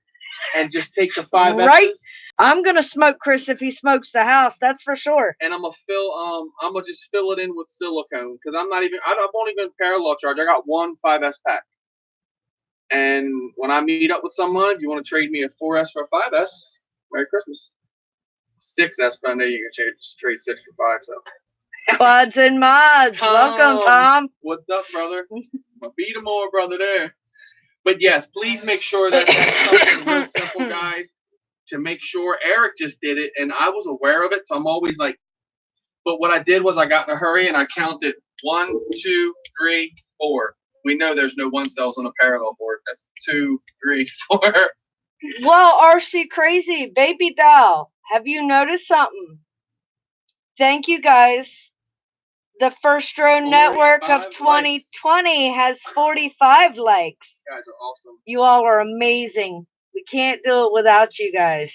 and just take the 5S's. Right. I'm going to smoke Chris if he smokes the house. That's for sure. And I'm going to just fill it in with silicone because I won't even parallel charge. I got one 5S pack. And when I meet up with someone, if you want to trade me a 4S for a 5S, Merry Christmas. 6S, but I know you can trade 6 for 5, so. Buds and mods. Welcome, Tom. What's up, brother? Beat them all, brother, there. But yes, please make sure that's something real simple, guys, to make sure. Eric just did it, and I was aware of it, so I'm always like, but what I did was I got in a hurry, and I counted 1, 2, 3, 4. We know there's no 1 cells on a parallel board. That's 2, 3, 4. Well, RC Crazy, baby doll, have you noticed something? Thank you, guys. The First Drone Network of 2020 has 45 likes. You guys are awesome. You all are amazing. We can't do it without you guys.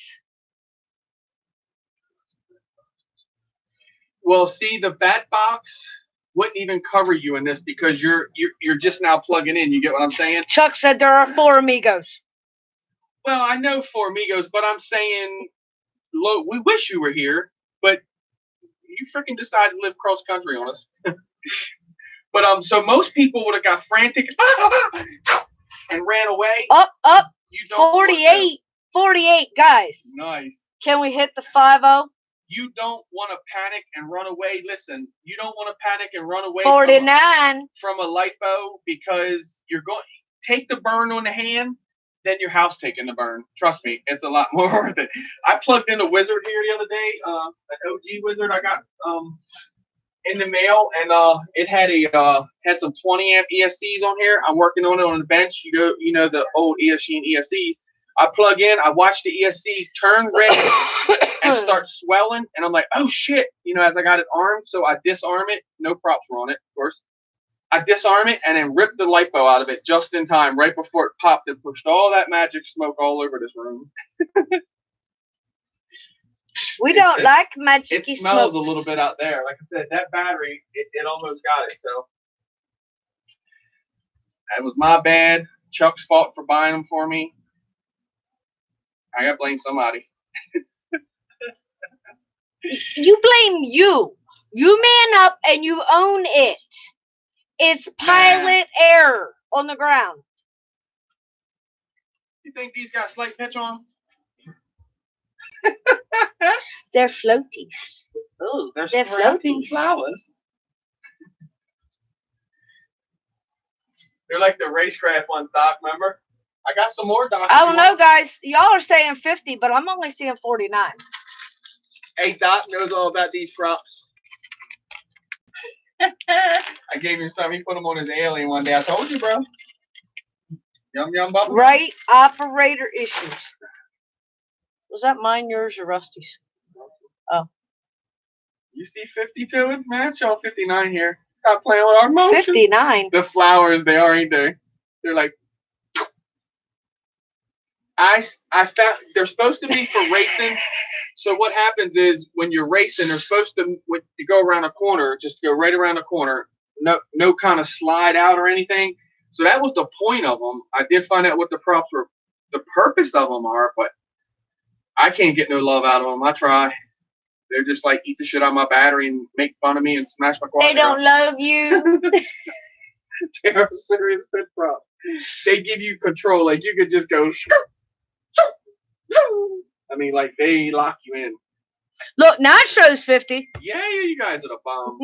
Well, see, the bat box wouldn't even cover you in this because you're just now plugging in. You get what I'm saying? Chuck said there are 4 amigos. Well, I know 4 amigos, but I'm saying, we wish you were here, but you freaking decided to live cross country on us. But so most people would have got frantic and ran away. Up. You don't 48 guys. Nice. Can we hit the 50? You don't want to panic and run away. Listen, you don't want to panic and run away 49 from a lipo because you're going take the burn on the hand. Then your house taking the burn. Trust me, it's a lot more worth it. I plugged in a Wizard here the other day, an OG Wizard I got in the mail, and it had some 20 amp ESCs on here. I'm working on it on the bench. The old ESC and ESCs. I plug in, I watch the ESC turn red and start swelling, and I'm like, oh shit, as I got it armed, so I disarm it. No props were on it, of course. I disarm it and then rip the lipo out of it just in time, right before it popped and pushed all that magic smoke all over this room. We don't like magic It smells smoke. a little bit out there. Like I said, that battery, it almost got it. So that was my bad. Chuck's fault for buying them for me. I got to blame somebody. You blame you. You man up and you own it. It's pilot error on the ground. You think these got slight pitch on? They're floaties. Oh, they're floaties. flowers. They're like the racecraft ones, Doc, remember? I got some more, Doc. I don't know, guys. Y'all are saying 50, but I'm only seeing 49. Hey, Doc knows all about these props. I gave him some. He put them on his alien one day. I told you, bro. Yum, yum, bubble. Right? Operator issues. Was that mine, yours, or Rusty's? Oh. You see 52? Man, it's showing 59 here. Stop playing with our motion. 59? The flowers, they are, ain't they? They're like... I found... They're supposed to be for racing. So what happens is, when you're racing, they're supposed to... When you go around a corner, just go right around the corner. No kind of slide out or anything. So that was the point of them. I did find out what the props were... The purpose of them are, but... I can't get no love out of them. I try. They're just like eat the shit out of my battery and make fun of me and smash my quad. They don't love you. They're a serious pitch prop. They give you control. Like you could just go. I mean, like they lock you in. Look, now it shows 50. Yeah, you guys are the bomb.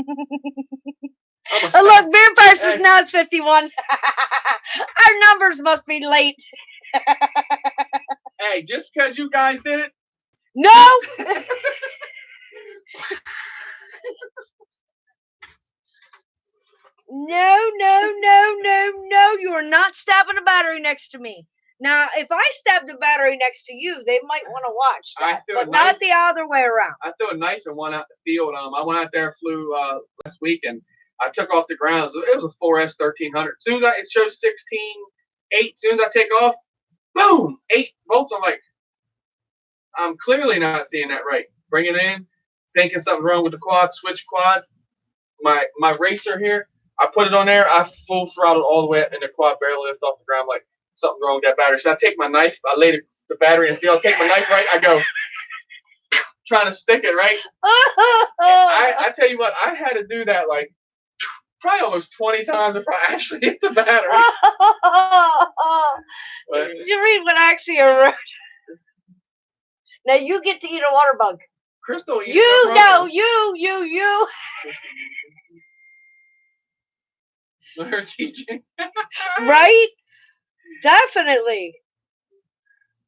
Oh, look, beer prices now it's 51. Our numbers must be late. Hey, just because you guys did it. No. No. You are not stabbing a battery next to me. Now, if I stabbed a battery next to you, they might want to watch that, but not the other way around. I threw a knife and one out the field. I went out there, flew last week, and I took off the ground. It was a 4S 1300. As soon as it shows 16.8, as soon as I take off, boom, 8 volts. I'm like, I'm clearly not seeing that right. Bring it in, thinking something's wrong with the quad, switch quads. My racer here, I put it on there. I full throttled all the way up, and the quad barely lifted off the ground. Like, something's wrong with that battery. So I take my knife, I lay the battery in the field, take my knife right, I go, trying to stick it right. I tell you what, I had to do that like probably almost 20 times before I actually hit the battery. Did you read what Axia wrote? Now you get to eat a water bug. Crystal eats you know, you. Her teaching. Right? Definitely.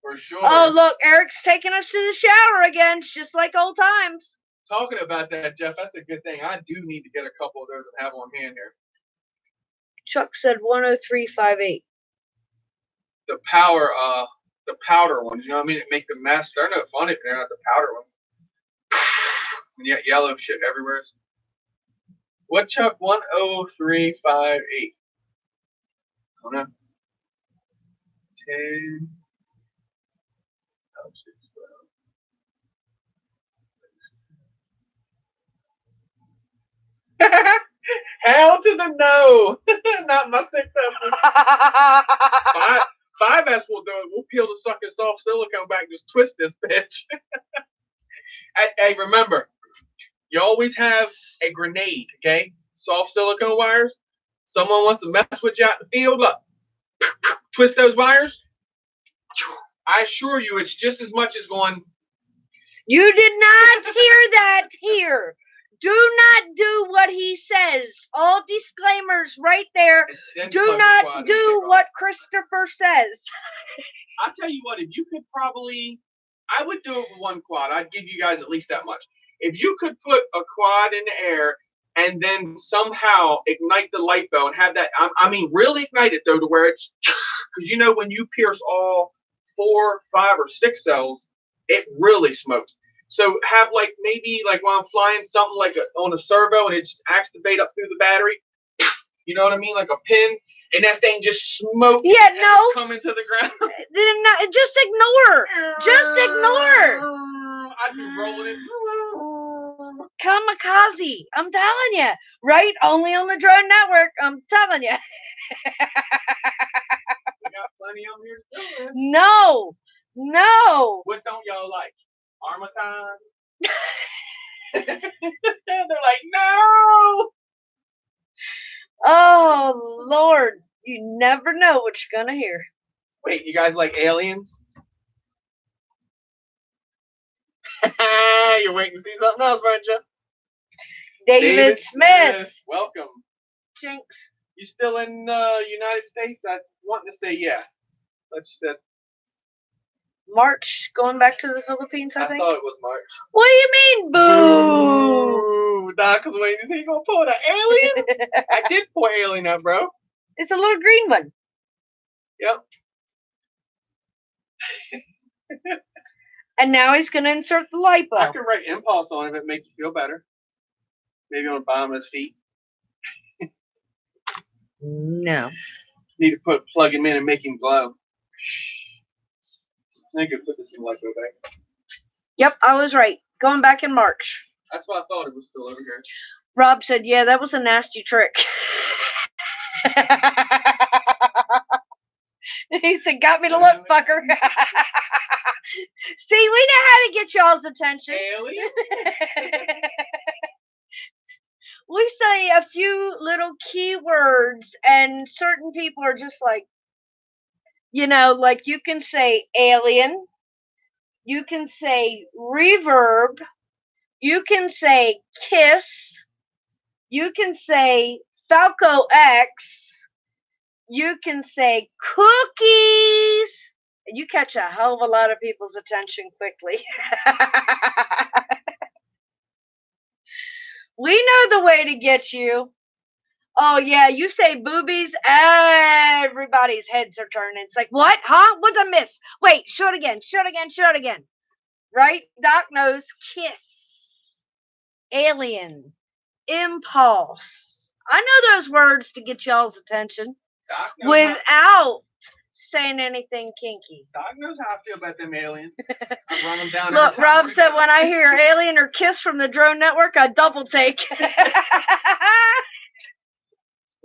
For sure. Oh, look, Eric's taking us to the shower again. It's just like old times. Talking about that, Jeff, that's a good thing. I do need to get a couple of those and have on hand here. Chuck said 103.58. The powder ones, you know what I mean? It make the mess. They're no fun if they're not the powder ones. And you got yellow shit everywhere. What, Chuck? 103.58. I don't know. 10. Hell to the no. Not my 6S. 5S will do it. We'll peel the sucking soft silicone back and just twist this bitch. Hey, remember, you always have a grenade, okay? Soft silicone wires. Someone wants to mess with you out in the field, look. Twist those wires. I assure you, it's just as much as going. You did not hear that here. Do not do what he says. All disclaimers right there. Do not do what Christopher says. I'll tell you what, if you could probably, I would do it with one quad. I'd give you guys at least that much. If you could put a quad in the air and then somehow ignite the LiPo and have that, I mean, really ignite it though to where it's, because you know when you pierce all 4, 5, or 6 cells, it really smokes. So have like maybe like when I'm flying something like on a servo and it just activate up through the battery, you know what I mean, like a pin, and that thing just smokes. Yeah, no. Come into the ground. Then just ignore. Just ignore. I'd be rolling it. Kamikaze. I'm telling you. Right? Only on the Drone Network. I'm telling you. We got plenty of them here to do it. No. What don't y'all like? Armaton? They're like, no! Oh, Lord. You never know what you're going to hear. Wait, you guys like aliens? You're waiting to see something else, aren't you? David Smith. Welcome. Jinx. You still in United States? I want to say yeah. But you said March, going back to the Philippines, I think. thought it was March. What do you mean, boo? Ooh, Doc was waiting to see you gonna pull an alien. I did pull alien up, bro. It's a little green one. Yep. And now he's going to insert the lipo. I could write impulse on it if it make you feel better. Maybe on the bottom of his feet. No. Need to plug him in and make him glow. I could put this in lipo bag. Yep, I was right. Going back in March. That's why I thought it was still over here. Rob said, yeah, that was a nasty trick. He said, got me to look, fucker. See, we know how to get y'all's attention. Alien? We say a few little keywords, and certain people are just like, you know, like you can say alien, you can say reverb, you can say kiss, you can say Falco X, you can say cookies. You catch a hell of a lot of people's attention quickly. We know the way to get you. Oh, yeah, you say boobies, everybody's heads are turning. It's like, what? Huh? What did I miss? Wait, show it again. Right? Doc knows kiss, alien, impulse. I know those words to get y'all's attention without saying anything kinky. Doc knows how I feel about them aliens. I run them down. Look, Rob said when I hear alien or kiss from the Drone Network, I double take.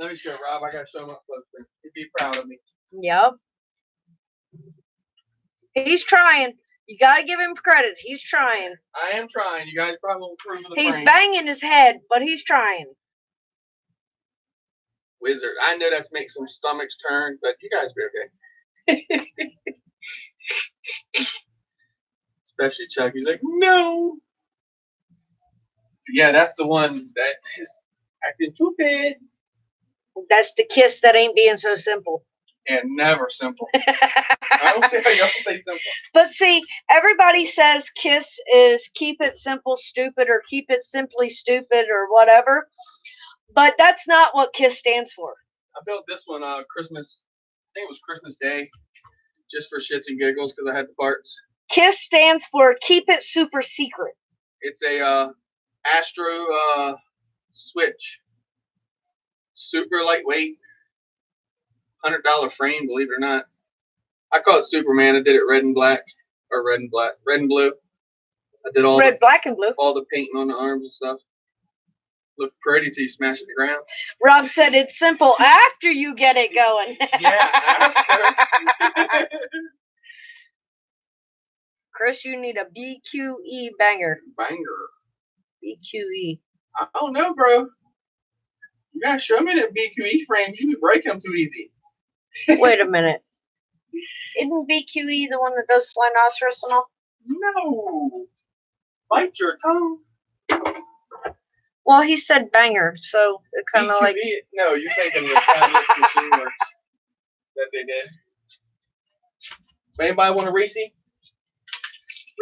Let me show Rob. I gotta show him up closer. He'd be proud of me. Yep. He's trying. You gotta give him credit. He's trying. I am trying. You guys probably won't approve of the He's frame. banging his head, but he's trying. Wizard. I know that's make some stomachs turn, but you guys be okay. Especially Chuck. He's like, no. Yeah, that's the one that is acting stupid. That's the kiss that ain't being so simple. And never simple. I don't say how y'all say simple. But see, everybody says kiss is keep it simple, stupid, or keep it simply stupid, or whatever. But that's not what KISS stands for. I built this one Christmas. I think it was Christmas Day, just for shits and giggles because I had the parts. KISS stands for keep it super secret. It's a Astro switch. Super lightweight, $100 frame, believe it or not. I call it Superman. I did it red and blue. I did all red, black, and blue. All the painting on the arms and stuff. Looked pretty till you smash it to the ground. Rob said it's simple after you get it going. Yeah, after. Chris, you need a BQE banger. BQE. I don't know, bro. You gotta show me that BQE frames. You can break them too easy. Wait a minute. Isn't BQE the one that does Flinoceros and all? No. Bite your tongue. Well, he said banger, so it kind of like. No, you're thinking of the Timeless Machine Works that they did. Anybody want a Reese?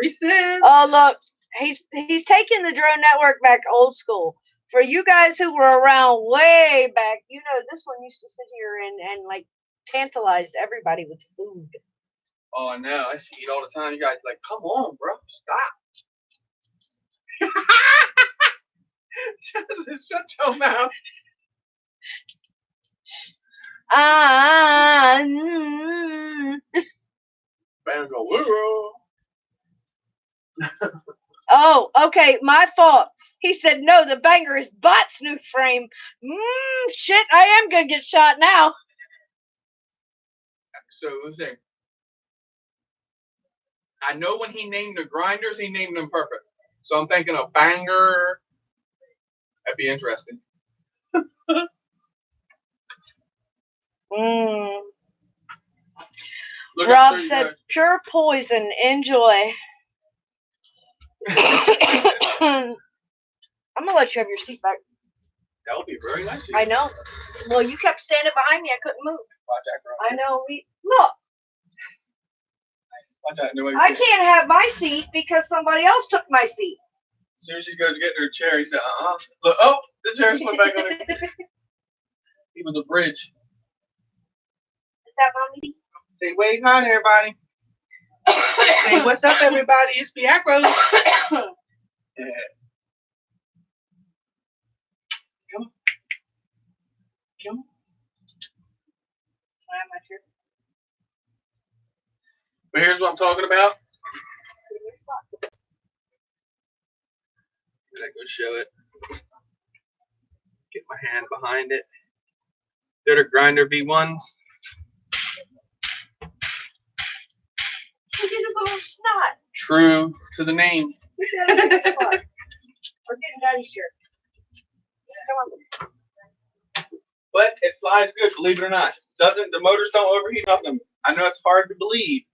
Reese's. Oh, look. He's taking the Drone Network back old school. For you guys who were around way back, you know this one used to sit here and like tantalize everybody with food. Oh no, I used to eat all the time. You guys like, come on, bro, stop. Shut your mouth. Bam, go, Oh, okay, my fault. He said, no, the banger is Bot's new frame. Shit, I am gonna get shot now. So let's see. I know when he named the grinders, he named them perfect. So I'm thinking a banger. That'd be interesting. Rob said, pure poison. Enjoy. I'm gonna let you have your seat back. That would be very nice. I know. Well, you kept standing behind me. I couldn't move. Watch that, girl. I know. Look. Watch that. No, I can't have my seat because somebody else took my seat. As soon as she goes to get her chair, he said, Look, oh, the chair slipped back on it. He was a bridge. Is that mommy? Say, wave hi to everybody. Say, what's up, everybody? It's Piacro. Yeah. Come on. Come on. Can I have my chair? But here's what I'm talking about. Did I go show it? Get my hand behind it. They're the Grinder V1s. Look at his little snot. True to the name. We're getting Daddy's shirt. Come on. But it flies good, believe it or not. The motors don't overheat nothing. I know it's hard to believe.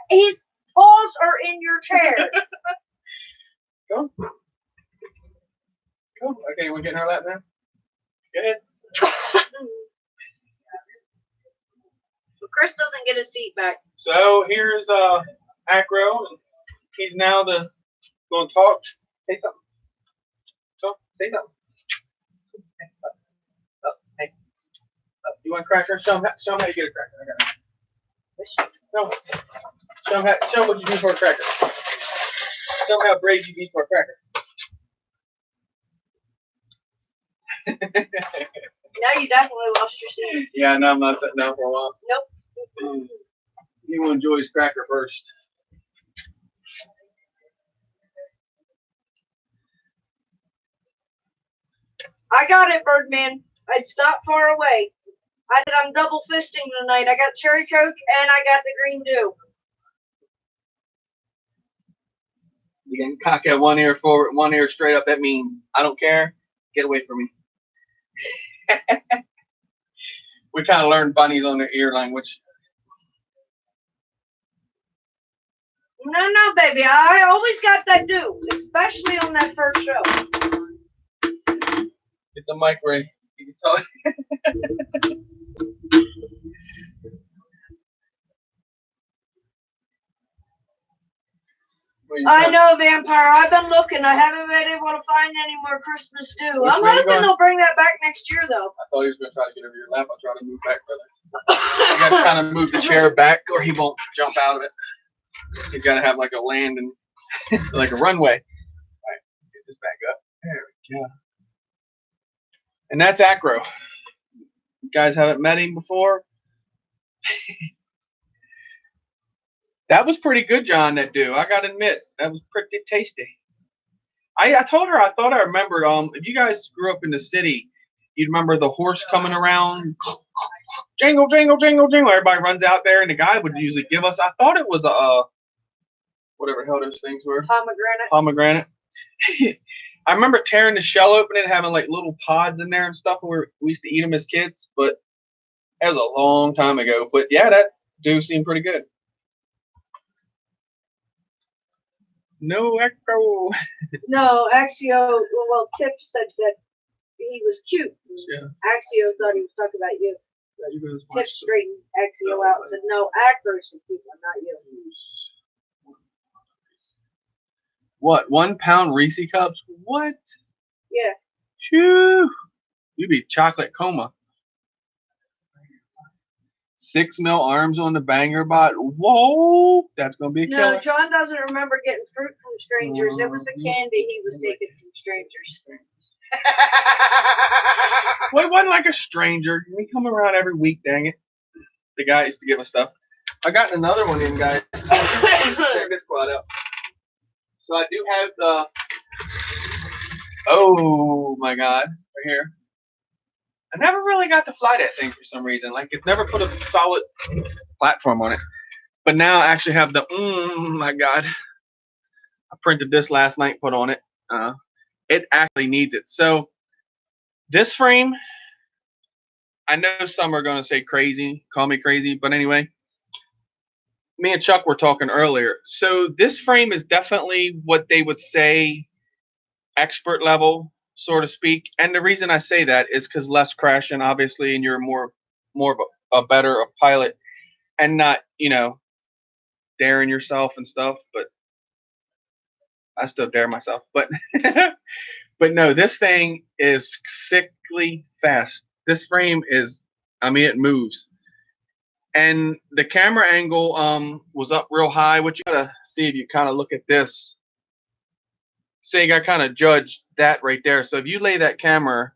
His paws are in your chair. Go. Okay, we're getting her lap now. Go ahead. Chris doesn't get his seat back. So here's Acro. He's now going to talk. Say something. Talk. Say something. Up. Hey. Up. You want a cracker? Show him how you get a cracker. I got it. No. Show him what you do for a cracker. Show him how brave you be for a cracker. Now you definitely lost your seat. Yeah, no, I'm not sitting down for a while. Nope. You want to enjoy his cracker first. I got it, Birdman. It's not far away. I said I'm double fisting tonight. I got cherry coke and I got the green dew. You can cock that one ear forward, one ear straight up. That means I don't care. Get away from me. We kind of learned bunnies on their ear language. No, baby. I always got that dew, especially on that first show. Get the mic, Ray. You can talk. I know, Vampire. I've been looking. I haven't been able to find any more Christmas dew. I'm hoping they'll bring that back next year, though. I thought he was going to try to get over your lap. I'll try to move back, brother. You got to kind of move the chair back, or he won't jump out of it. You got to have like a land and like a runway. All right, let's get this back up. There we go. And that's Acro. You guys haven't met him before? That was pretty good, John, that dew. I got to admit, that was pretty tasty. I told her I thought I remembered, if you guys grew up in the city, you'd remember the horse coming around, jingle, jingle, jingle, jingle. Everybody runs out there, and the guy would usually give us, I thought it was a, whatever the hell those things were. Pomegranate. I remember tearing the shell open and having like little pods in there and stuff. We used to eat them as kids, but that was a long time ago. But yeah, that dew seemed pretty good. No Echo. No, Axio. Well, Tiff said that he was cute. Yeah. Axio thought he was talking about you. Yeah, you guys Tiff straightened Axio out and said, "No, Acro's the people, not you." What? 1 pound Reese cups? What? Yeah. Phew. You'd be chocolate coma. 6 mil arms on the banger bot. Whoa, that's gonna be a killer. No, John doesn't remember getting fruit from strangers. It was a candy he was taking from strangers. Well, it wasn't like a stranger. We come around every week, dang it. The guy used to give us stuff. I got another one in, guys. Check this quad out. So I do have the, oh my God, right here. I never really got to fly that thing for some reason. Like, it never put a solid platform on it. But now I actually have the, my God. I printed this last night, put on it. It actually needs it. So this frame, I know some are going to say crazy, call me crazy. But anyway, me and Chuck were talking earlier. So this frame is definitely what they would say expert level, so to speak. And the reason I say that is because less crashing, obviously, and you're more of a better pilot, and not, you know, daring yourself and stuff. But I still dare myself. But but no, this thing is sickly fast. This frame is, I mean, it moves. And the camera angle was up real high. What you gotta see if you kind of look at this. Say I kind of judged that right there. So if you lay that camera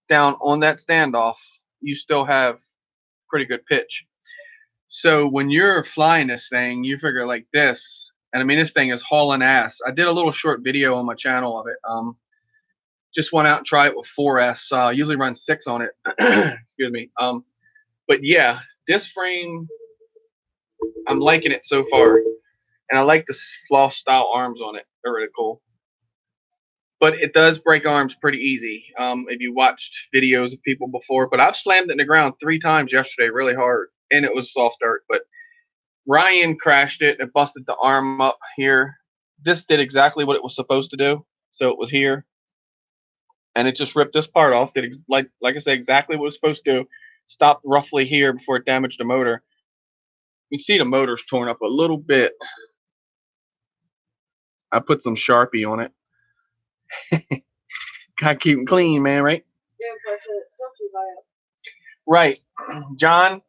down on that standoff, you still have pretty good pitch. So when you're flying this thing, you figure like this, and I mean, this thing is hauling ass. I did a little short video on my channel of it. Just went out and tried it with 4S. I usually run 6 on it. Excuse me. But yeah, this frame, I'm liking it so far, and I like the floss style arms on it. They're really cool. But it does break arms pretty easy. If you watched videos of people before, but I've slammed it in the ground 3 times yesterday, really hard, and it was soft dirt. But Ryan crashed it and busted the arm up here. This did exactly what it was supposed to do. So it was here, and it just ripped this part off. Did like I said, exactly what it was supposed to do. Stopped roughly here before it damaged the motor. You can see the motor's torn up a little bit. I put some Sharpie on it. Gotta keep them clean, man, right? Yeah, but it's still too high up. Right. John,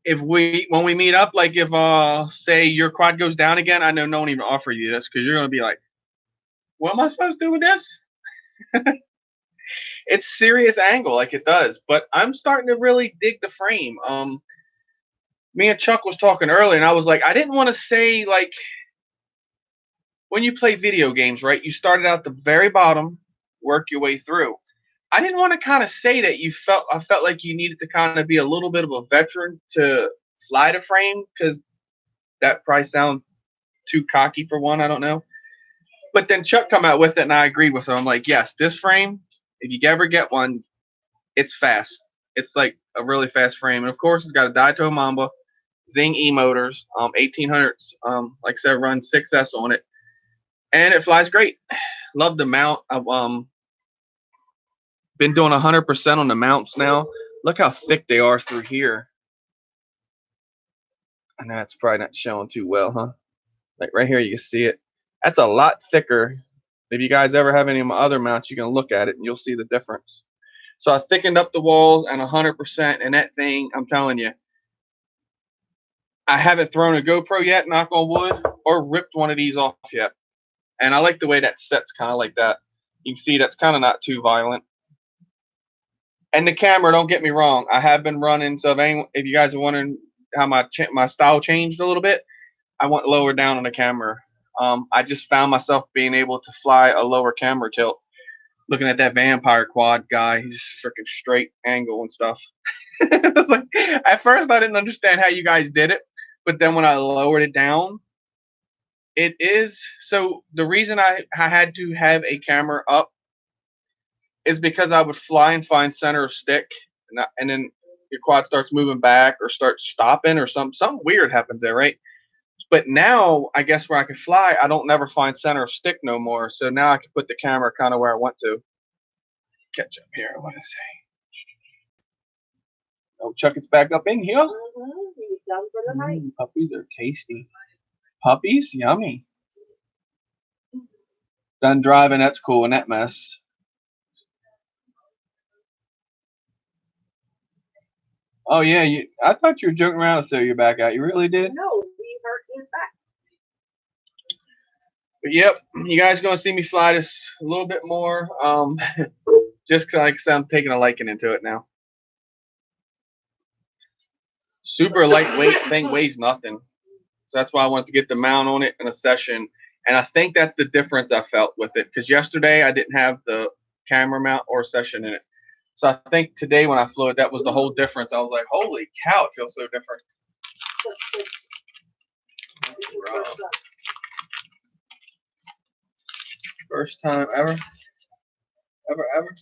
when we meet up, like if say your quad goes down again, I know no one even offer you this because you're gonna be like, what am I supposed to do with this? It's serious angle, like it does, but I'm starting to really dig the frame. Me and Chuck was talking earlier, and I was like, I didn't want to say like when you play video games, right? You started out the very bottom, work your way through. I didn't want to kind of say that I felt like you needed to kind of be a little bit of a veteran to fly the frame, because that probably sounds too cocky for one. I don't know. But then Chuck come out with it, and I agreed with him. I'm like, yes, this frame, if you ever get one, it's fast. It's like a really fast frame. And of course, it's got a Daito Mamba, Zing E motors, 1800s. Like I said, run 6S on it. And it flies great. Love the mount. I've been doing 100% on the mounts now. Look how thick they are through here. And that's probably not showing too well, huh? Like right here, you can see it. That's a lot thicker. If you guys ever have any of my other mounts, you can look at it and you'll see the difference. So I thickened up the walls and 100%, and that thing, I'm telling you, I haven't thrown a GoPro yet, knock on wood, or ripped one of these off yet. And I like the way that sets kind of like that. You can see that's kind of not too violent. And the camera, don't get me wrong, I have been running. So if you guys are wondering how my style changed a little bit, I went lower down on the camera. I just found myself being able to fly a lower camera tilt. Looking at that Vampire quad guy, he's freaking straight angle and stuff. It's like, at first I didn't understand how you guys did it, but then when I lowered it down, it is. So the reason I had to have a camera up is because I would fly and find center of stick, and then your quad starts moving back or starts stopping, or something weird happens there, right? But now I guess where I can fly, I don't never find center of stick no more. So now I can put the camera kind of where I want to. Catch up here, I want to say. Oh, Chuck, it's back up in here. He's done for the night. Puppies are tasty. Puppies, yummy. Done driving, that's cool in that mess. Oh yeah, I thought you were joking around to throw your back out. You really did? No, he hurt his back. But yep, you guys gonna see me fly this a little bit more. Just cause like I said, I'm taking a liking into it now. Super lightweight thing, weighs nothing. So that's why I wanted to get the mount on it in a session. And I think that's the difference I felt with it. Because yesterday I didn't have the camera mount or session in it. So I think today when I flew it, that was the whole difference. I was like, holy cow, it feels so different. First time ever. Ever.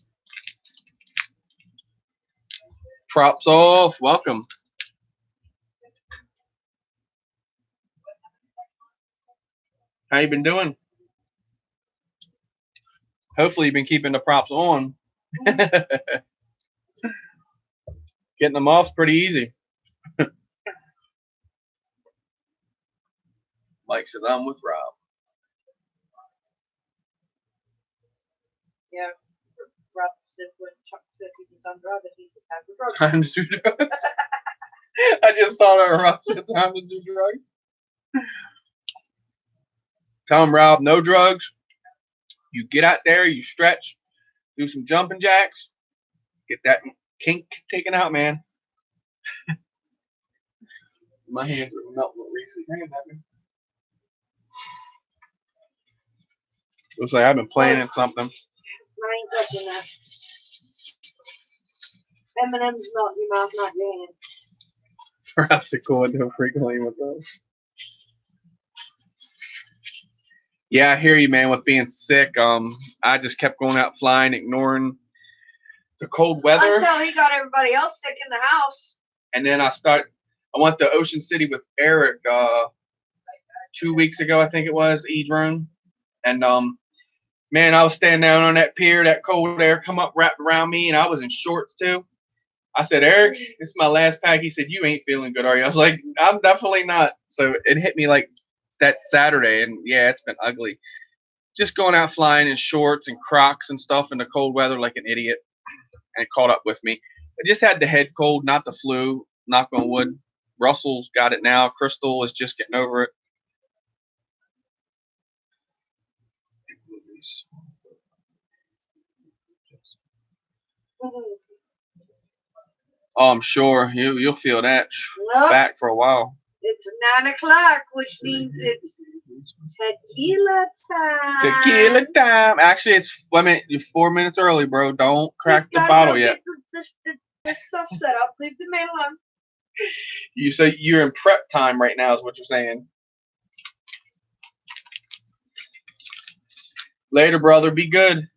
Props off. Welcome. How you been doing? Hopefully you've been keeping the props on. Getting them off's pretty easy. Mike said, I'm with Rob. Yeah. Rob said when Chuck said he was on drugs, he said, time to do drugs. Time to do drugs. I just saw that Rob said time to do drugs. Tell him, Rob, no drugs. You get out there, you stretch, do some jumping jacks, get that kink taken out, man. My hands are melting recently. Looks like I've been playing in something. I ain't touching that. M&M's melt in your mouth, not your hand. Perhaps it cool to frequently with those. Yeah, I hear you, man, with being sick. I just kept going out flying, ignoring the cold weather. Until he got everybody else sick in the house. And then I went to Ocean City with Eric 2 weeks ago, I think it was, E-Drone. And man, I was standing down on that pier, that cold air come up wrapped around me, and I was in shorts too. I said, Eric, this is my last pack. He said, you ain't feeling good, are you? I was like, I'm definitely not. So it hit me like that Saturday, and yeah, it's been ugly. Just going out flying in shorts and Crocs and stuff in the cold weather like an idiot, and it caught up with me. I just had the head cold, not the flu, knock on wood. Russell's got it now. Crystal is just getting over it. Oh, I'm sure you'll feel that back for a while. It's 9 o'clock, which means it's tequila time. Tequila time. Actually, you're 4 minutes early, bro. Don't crack the bottle yet. This stuff set up. Leave the man alone. You say you're in prep time right now, is what you're saying. Later, brother. Be good.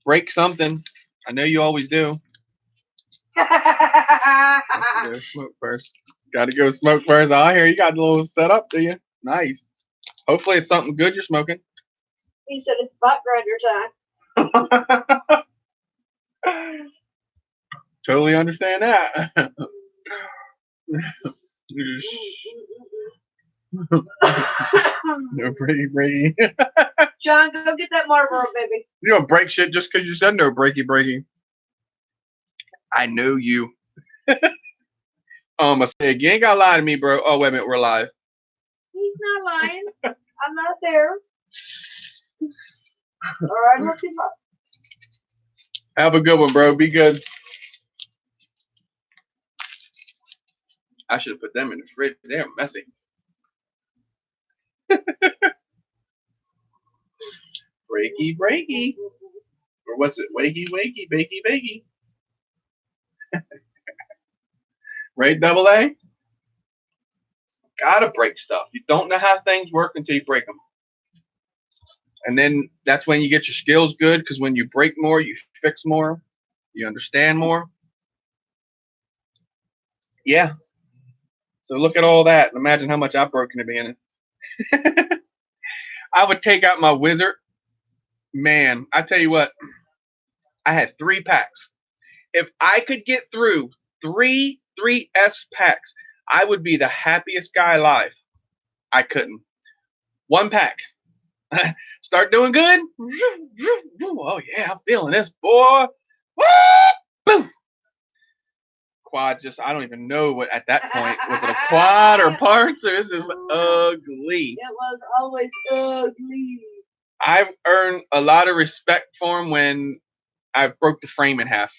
Break something. I know you always do. Go smoke first. Gotta go smoke first. I hear you got a little set up, do you? Nice. Hopefully it's something good you're smoking. He said it's butt grinder time. Totally understand that. No breaky. John, go get that Marlboro, baby. You don't break shit just because you said no breaky. I know you. I said, you ain't gotta lie to me, bro. Oh, wait a minute, we're live. He's not lying. I'm not there. All right, look him up. Have a good one, bro. Be good. I should have put them in the fridge. They're messy. Breaky. Or what's it? Wakey, bakey. Right, double A? Gotta break stuff. You don't know how things work until you break them. And then that's when you get your skills good, because when you break more, you fix more, you understand more. Yeah. So look at all that and imagine how much I broke in the beginning. I would take out my wizard. Man, I tell you what, I had 3 packs. If I could get through 3 3S packs, I would be the happiest guy alive. I couldn't. 1 pack. Start doing good. Oh, yeah, I'm feeling this, boy. Boom. Quad I don't even know what at that point. Was it a quad or parts, or is this ugly? It was always ugly. I've earned a lot of respect for him when I broke the frame in half.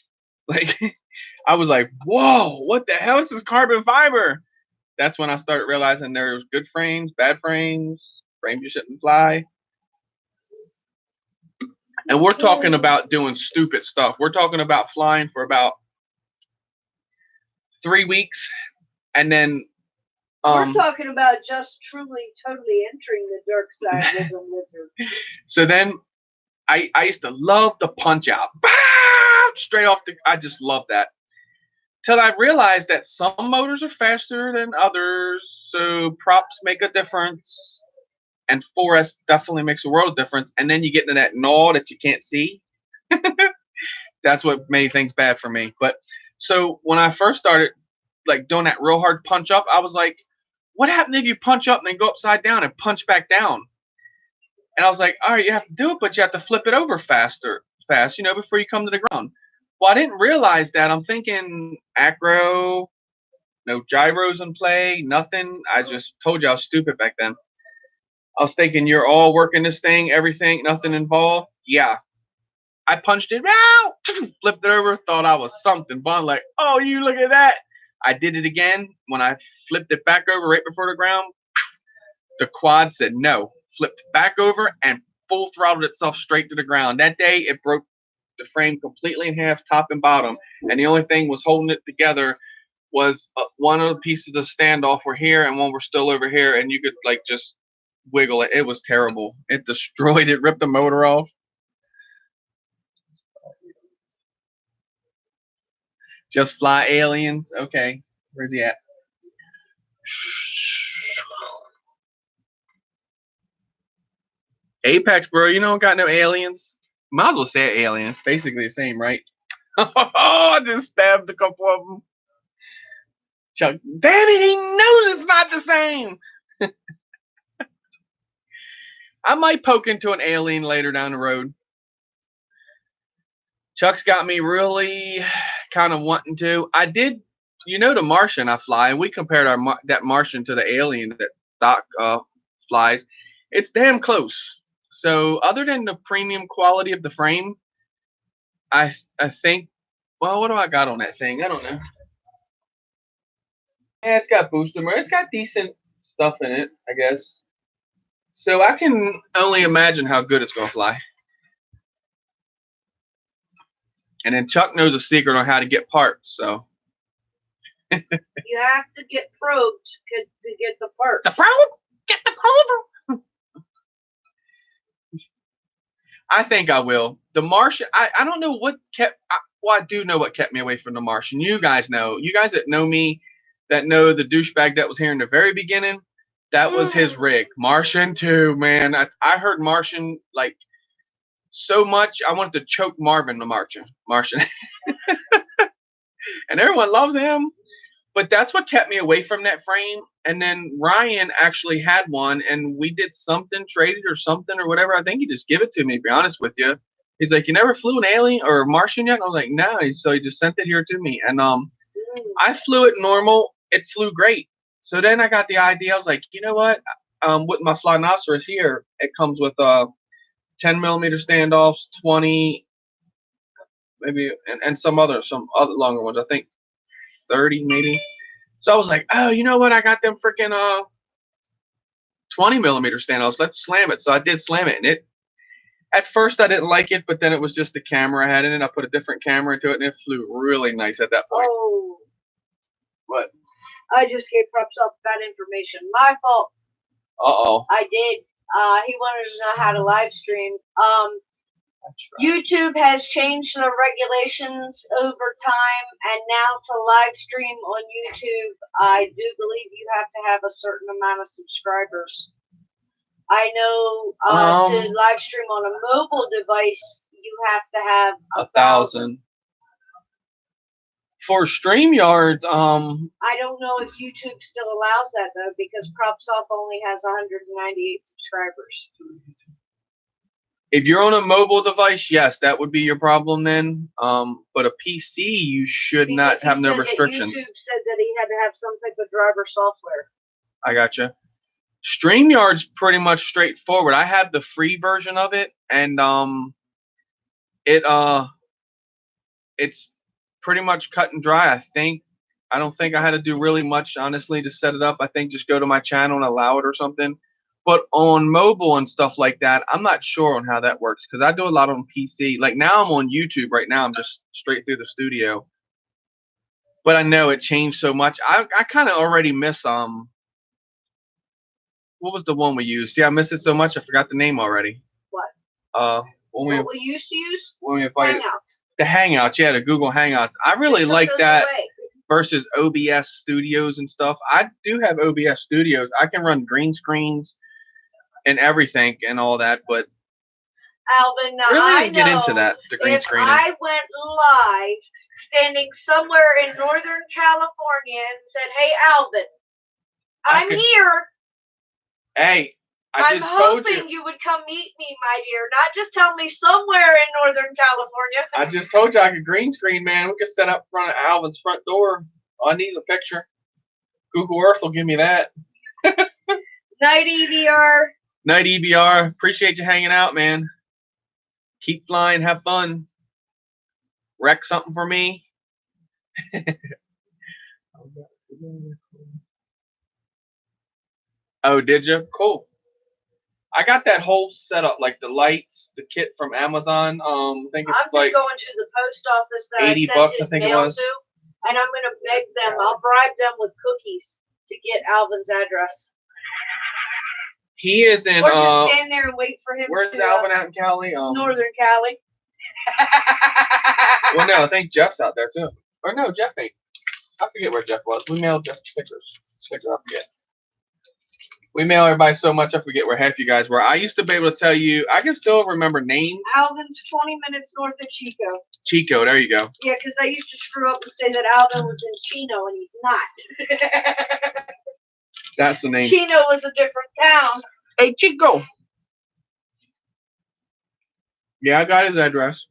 Like, I was like, whoa, what the hell is this carbon fiber? That's when I started realizing there's good frames, bad frames, frames you shouldn't fly. And we're talking about doing stupid stuff. We're talking about flying for about 3 weeks, and then we're talking about just truly, totally entering the dark side with a lizard. So then I used to love the punch out. Straight off the, I just love that. Till I realized that some motors are faster than others, so props make a difference, and 4S definitely makes a world of difference. And then you get into that gnaw that you can't see. That's what made things bad for me. But so when I first started like doing that real hard punch up, I was like, what happened if you punch up and then go upside down and punch back down? And I was like, all right, you have to do it, but you have to flip it over fast, you know, before you come to the ground. Well, I didn't realize that. I'm thinking acro, no gyros in play, nothing. I just told you I was stupid back then. I was thinking you're all working this thing, everything, nothing involved. Yeah. I punched it out, flipped it over, thought I was something. But I'm like, oh, you look at that. I did it again. When I flipped it back over right before the ground, the quad said no. Flipped back over and full throttled itself straight to the ground. That day, it broke the frame completely in half, top and bottom. And the only thing was holding it together was one of the pieces of standoff were here and one were still over here. And you could like just wiggle it. It was terrible. It destroyed it, ripped the motor off. Just fly aliens. Okay. Where's he at? Apex, bro. You don't got no aliens. Might as well say aliens. Basically the same, right? Oh, I just stabbed a couple of them. Chuck, damn it, he knows it's not the same. I might poke into an alien later down the road. Chuck's got me really kind of wanting to. I did, you know, the Martian I fly, and we compared that Martian to the alien that Doc flies. It's damn close. So other than the premium quality of the frame, I think, well, what do I got on that thing? I don't know. Yeah, it's got booster mode. It's got decent stuff in it, I guess. So I can only imagine how good it's going to fly. And then Chuck knows a secret on how to get parts, so. You have to get probed to get the parts. The probe? Get the probe! I think I will. The Martian, I don't know what kept, well, I do know what kept me away from the Martian. You guys know. You guys that know me, that know the douchebag that was here in the very beginning, that was his rig. Martian 2, man. I heard Martian, like, so much, I wanted to choke Marvin the Martian. And everyone loves him. But that's what kept me away from that frame. And then Ryan actually had one, and we did something, traded or something or whatever. I think he just gave it to me, to be honest with you. He's like, you never flew an alien or a Martian yet? And I was like, no. So he just sent it here to me. And I flew it normal. It flew great. So then I got the idea. I was like, you know what? With my Flynoceros here, it comes with 10 millimeter standoffs, 20, maybe, and some other longer ones. I think 30 maybe. So I was like, oh, you know what? I got them freaking 20 millimeter standoffs. Let's slam it. So I did slam it, and it. At first I didn't like it, but then it was just the camera I had in it. I put a different camera into it, and it flew really nice at that point. Oh. What? I just gave props up that information. My fault. Uh-oh. I did. He wanted to know how to live stream. YouTube has changed the regulations over time, and now to live stream on YouTube, I do believe you have to have a certain amount of subscribers. I know to live stream on a mobile device, you have to have 1,000. For StreamYard, I don't know if YouTube still allows that though, because PropSoft only has 198 subscribers. If you're on a mobile device, yes, that would be your problem then. But a PC, you should not have no restrictions. YouTube said that he had to have some type of driver software. I gotcha. StreamYard's pretty much straightforward. I have the free version of it, and it's pretty much cut and dry. I think I don't think I had to do really much, honestly, to set it up. I think just go to my channel and allow it or something. But on mobile and stuff like that, I'm not sure on how that works because I do a lot on PC. Like now I'm on YouTube right now. I'm just straight through the studio. But I know it changed so much. I kind of already miss what was the one we used? See, I miss it so much. I forgot the name already. What? When we used to use? When we invited Hangouts. The Hangouts, yeah, the Google Hangouts. I really like that versus OBS Studios and stuff. I do have OBS Studios. I can run green screens and everything and all that, but Alvin, now really I didn't get into that, the green if screening. I went live standing somewhere in Northern California and said, "Hey, Alvin, I'm here." Hey, I'm hoping you would come meet me, my dear. Not just tell me somewhere in Northern California. I just told you I could green screen, man. We could set up in front of Alvin's front door. All I need is a picture. Google Earth will give me that. Night EVR. Night EVR. Appreciate you hanging out, man. Keep flying. Have fun. Wreck something for me. Oh, did you? Cool. I got that whole setup, like the lights, the kit from Amazon. I think it's I'm just going to the post office that $80 I sent his I think mail it was. to, and I'm going to beg them. I'll bribe them with cookies to get Alvin's address. He is in. Or just stand there and wait for him. Where's Alvin out in Cali? Northern Cali. Well, no, I think Jeff's out there too. Or no, Jeff ain't. I forget where Jeff was. We mailed Jeff stickers. I forget. We mail everybody so much, I forget where half you guys were. I used to be able to tell you. I can still remember names. Alvin's 20 minutes north of Chico. Chico, there you go. Yeah, because I used to screw up and say that Alvin was in Chino, and he's not. That's the name. Chino was a different town. Hey, Chico. Yeah, I got his address.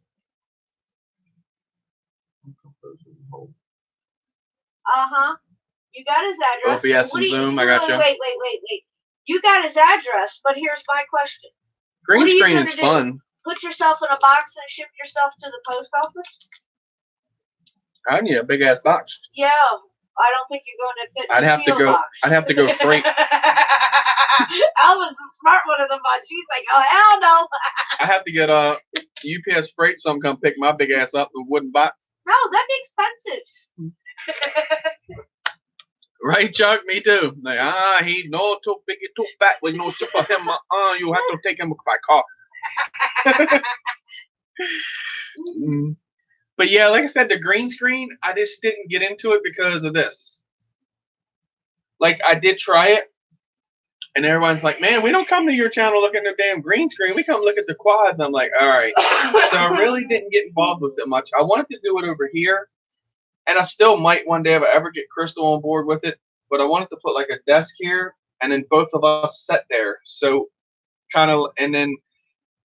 Uh-huh. You got his address. OBS and Zoom, I got you. Wait. You got his address, but here's my question. Green screen is fun. Put yourself in a box and ship yourself to the post office? I need a big ass box. Yeah, I don't think you're going to fit in the box. I'd have to go freight. Alvin's a smart one of them, but she's like, oh, hell no. I have to get UPS freight, some come pick my big ass up, the wooden box. No, that'd be expensive. Right, Chuck? Me too. Like, he no too big, too fat. We no ship for him. You have to take him by car. But yeah, like I said, the green screen, I just didn't get into it because of this. Like, I did try it, and everyone's like, man, we don't come to your channel looking at the damn green screen. We come look at the quads. I'm like, all right. So I really didn't get involved with it much. I wanted to do it over here, and I still might one day if I ever get Crystal on board with it, but I wanted to put like a desk here, and then both of us sit there. So kind of, and then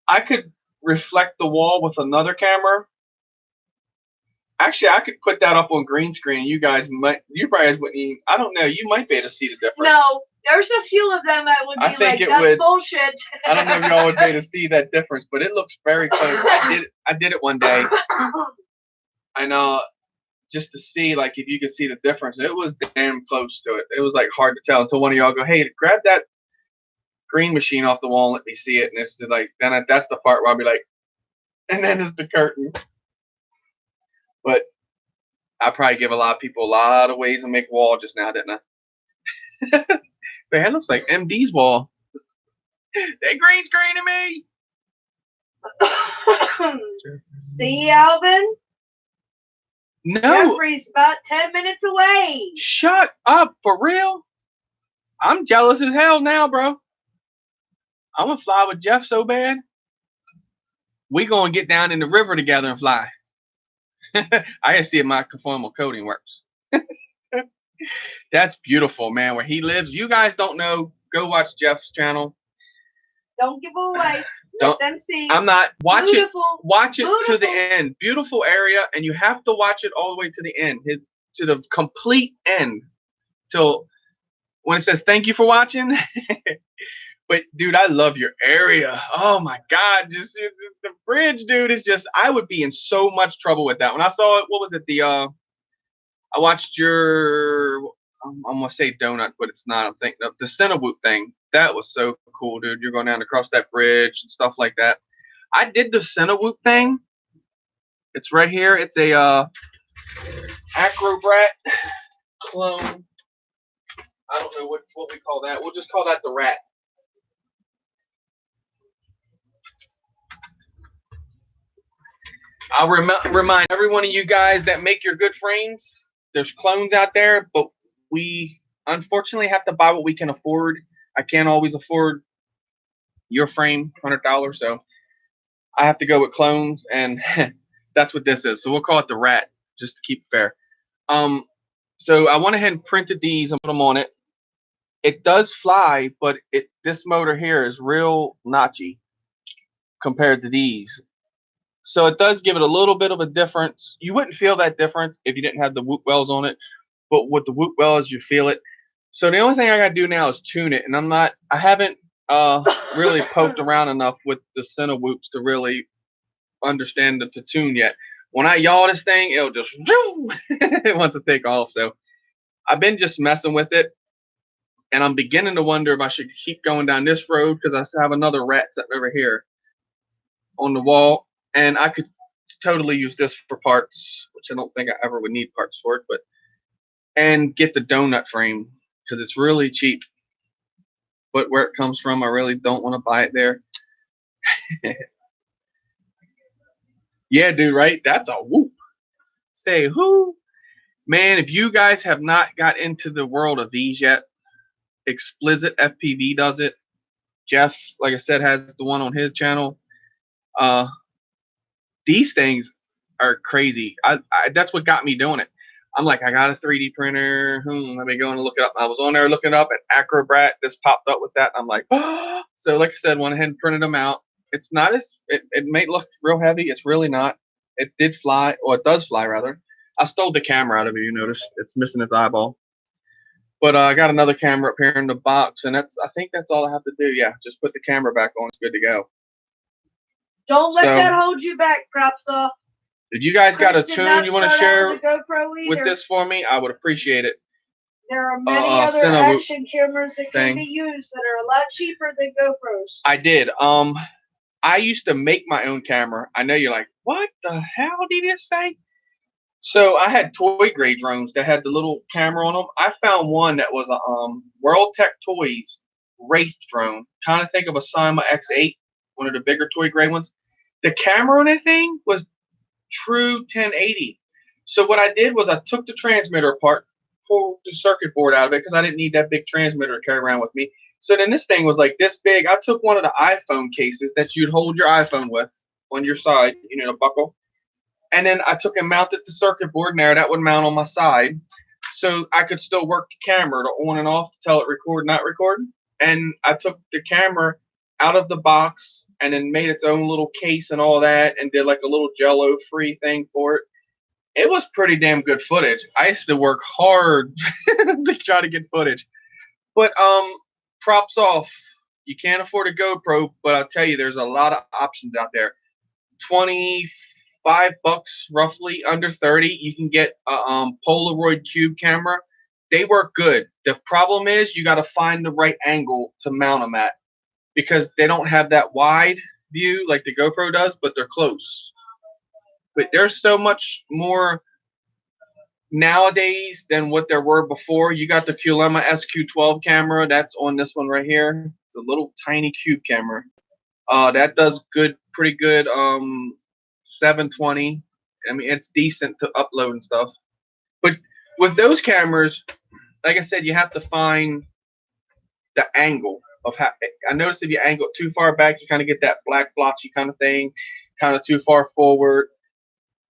I could reflect the wall with another camera. Actually, I could put that up on green screen. You guys wouldn't even, I don't know. You might be able to see the difference. No, there's a few of them that would be like, that's bullshit. I don't know if y'all would be able to see that difference, but it looks very close. I did it one day. And just to see, like, if you could see the difference, it was damn close to it. It was, like, hard to tell until one of y'all go, hey, grab that green machine off the wall and let me see it. And it's like, then that's the part where I'll be like, and then it's the curtain. But I probably give a lot of people a lot of ways to make wall just now, didn't I? Man, it looks like MD's wall. They green screening me. See, Alvin? No. Jeffrey's about 10 minutes away. Shut up, for real? I'm jealous as hell now, bro. I'm going to fly with Jeff so bad. We going to get down in the river together and fly. I gotta see if my conformal coding works. That's beautiful, man. Where he lives, you guys don't know. Go watch Jeff's channel. Don't give away. Let them see. I'm not. Watch Beautiful. it. Watch it to the end. Beautiful area, and you have to watch it all the way to the end, to the complete end, till when it says "Thank you for watching." But dude, I love your area. Oh my God, just the bridge, dude. Is just I would be in so much trouble with that. When I saw it, what was it? I watched your, I'm gonna say donut, but it's not. I'm thinking of the Cinewoop thing. That was so cool, dude. You're going down across that bridge and stuff like that. I did the Cinewoop thing. It's right here. It's a Acrobrat clone. I don't know what we call that. We'll just call that the rat. I'll remind every one of you guys that make your good frames. There's clones out there, but we unfortunately have to buy what we can afford. I can't always afford your frame, $100, so I have to go with clones, and that's what this is. So we'll call it the rat, just to keep it fair. So I went ahead and printed these and put them on it. It does fly, but this motor here is real notchy compared to these. So it does give it a little bit of a difference. You wouldn't feel that difference if you didn't have the Whoop wells on it, but with the Whoop wells, you feel it. So the only thing I gotta do now is tune it, and I haven't really poked around enough with the Cinewoops to really understand the tune yet. When I yaw this thing, it'll just it wants to take off. So I've been just messing with it, and I'm beginning to wonder if I should keep going down this road because I have another rat sitting over here on the wall, and I could totally use this for parts, which I don't think I ever would need parts for it, and get the donut frame because it's really cheap. But where it comes from, I really don't want to buy it there. Yeah, dude, right? That's a whoop. Say who? Man, if you guys have not got into the world of these yet, Explicit FPV does it. Jeff, like I said, has the one on his channel. These things are crazy. That's what got me doing it. I'm like, I got a 3D printer. Let me go and look it up. I was on there looking up at Acrobrat. This popped up with that. I'm like, oh. So like I said, went ahead and printed them out. It's not it may look real heavy. It's really not. It did fly, or it does fly rather. I stole the camera out of it. You notice it's missing its eyeball. But I got another camera up here in the box, and I think that's all I have to do. Yeah, just put the camera back on. It's good to go. Don't let that hold you back, Cropsaw. If you guys got a tune you want to share with this for me, I would appreciate it. There are many other action cameras that can be used that are a lot cheaper than GoPros. I did. I used to make my own camera. I know you're like, what the hell did you say? So I had toy grade drones that had the little camera on them. I found one that was a World Tech Toys Wraith drone. Kind of think of a Cyma X8, one of the bigger toy grade ones. The camera on that thing was true 1080. So what I did was I took the transmitter apart, pulled the circuit board out of it because I didn't need that big transmitter to carry around with me. So then this thing was like this big. I took one of the iPhone cases that you'd hold your iPhone with on your side, the buckle. And then I took and mounted the circuit board in there. That would mount on my side. So I could still work the camera to on and off to tell it record, not record. And I took the camera out of the box and then made its own little case and all that and did like a little Jello free thing for it. It was pretty damn good footage. I used to work hard to try to get footage. But props off. You can't afford a GoPro, but I'll tell you, there's a lot of options out there. $25 roughly, under 30. You can get a Polaroid Cube camera. They work good. The problem is you got to find the right angle to mount them at because they don't have that wide view like the GoPro does, but they're close. But there's so much more nowadays than what there were before. You got the Culema SQ12 camera. That's on this one right here. It's a little tiny cube camera. That does pretty good 720. I mean, it's decent to upload and stuff. But with those cameras, like I said, you have to find the angle of how. I noticed if you angle it too far back, you kind of get that black blotchy kind of thing. Kind of too far forward,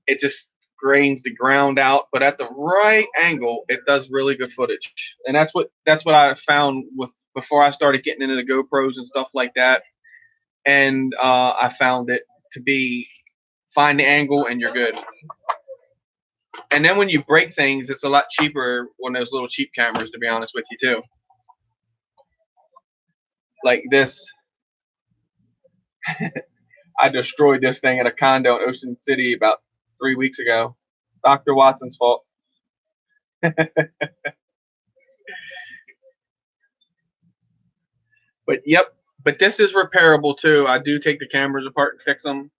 it just grains the ground out. But at the right angle, it does really good footage. And that's what I found with before I started getting into the GoPros and stuff like that. And I found it to be find the angle and you're good. And then when you break things, it's a lot cheaper on those little cheap cameras, to be honest with you, too. Like this. I destroyed this thing at a condo in Ocean City about 3 weeks ago. Dr. Watson's fault. But yep, but this is repairable too. I do take the cameras apart and fix them.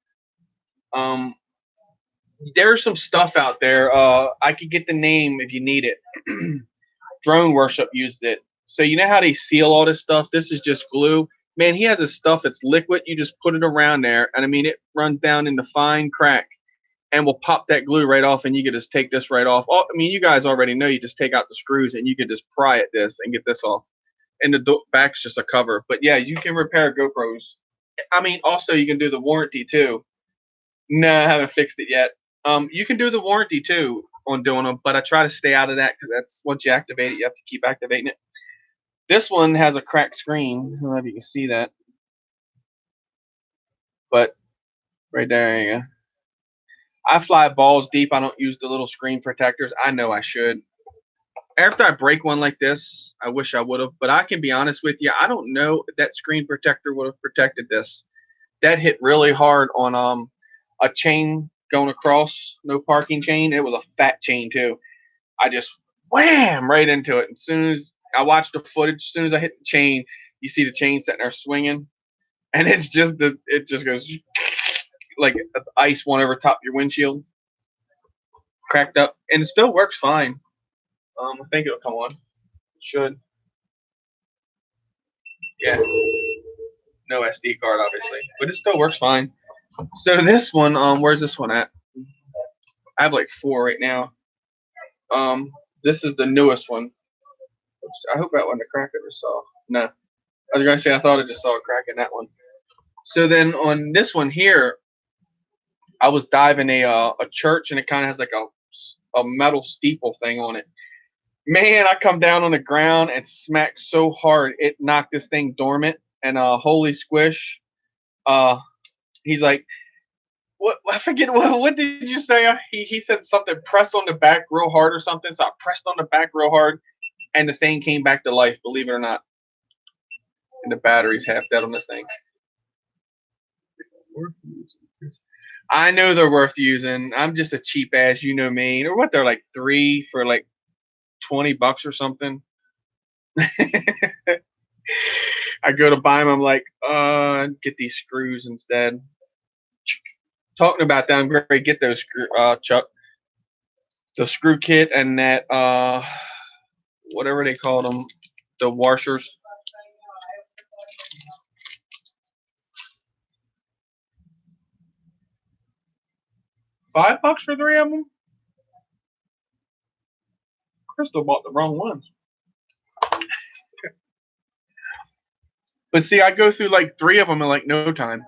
There's some stuff out there. I could get the name if you need it. Drone Worship used it. So you know how they seal all this stuff? This is just glue. Man, he has his stuff. It's liquid. You just put it around there, and I mean, it runs down into fine crack, and will pop that glue right off, and you can just take this right off. Oh, I mean, you guys already know. You just take out the screws, and you can just pry at this and get this off. And the back's just a cover. But yeah, you can repair GoPros. I mean, also you can do the warranty too. No, I haven't fixed it yet. You can do the warranty too on doing them, but I try to stay out of that because that's once you activate it, you have to keep activating it. This one has a cracked screen. I don't know if you can see that, but right there you go. I fly balls deep. I don't use the little screen protectors. I know I should. After I break one like this, I wish I would have, but I can be honest with you. I don't know if that screen protector would have protected this. That hit really hard on a chain going across, no parking chain. It was a fat chain too. I just wham right into it. As soon as I watched the footage, as soon as I hit the chain, you see the chain sitting there swinging, and it just goes like ice went over top of your windshield, cracked up, and it still works fine. I think it'll come on. It should. Yeah. No SD card, obviously, but it still works fine. So this one, where's this one at? I have like 4 right now. This is the newest one. I hope that wasn't a crack I just saw. No. I was gonna say I thought I just saw a crack in that one. So then on this one here, I was diving a church, and it kind of has like a metal steeple thing on it. Man, I come down on the ground and smacked so hard it knocked this thing dormant. And holy squish, he's like, what? I forget what did you say? He said something. Press on the back real hard or something. So I pressed on the back real hard, and the thing came back to life. Believe it or not. And the battery's half dead on this thing. I know they're worth using. I'm just a cheap ass, you know me. Or what? They're like 3 for like $20 or something. I go to buy them. I'm like, get these screws instead. Talking about that, I'm great. Get those Chuck. The screw kit and that whatever they call them, the washers. $5 for 3 of them. Crystal bought the wrong ones. But see, I go through like 3 of them in like no time.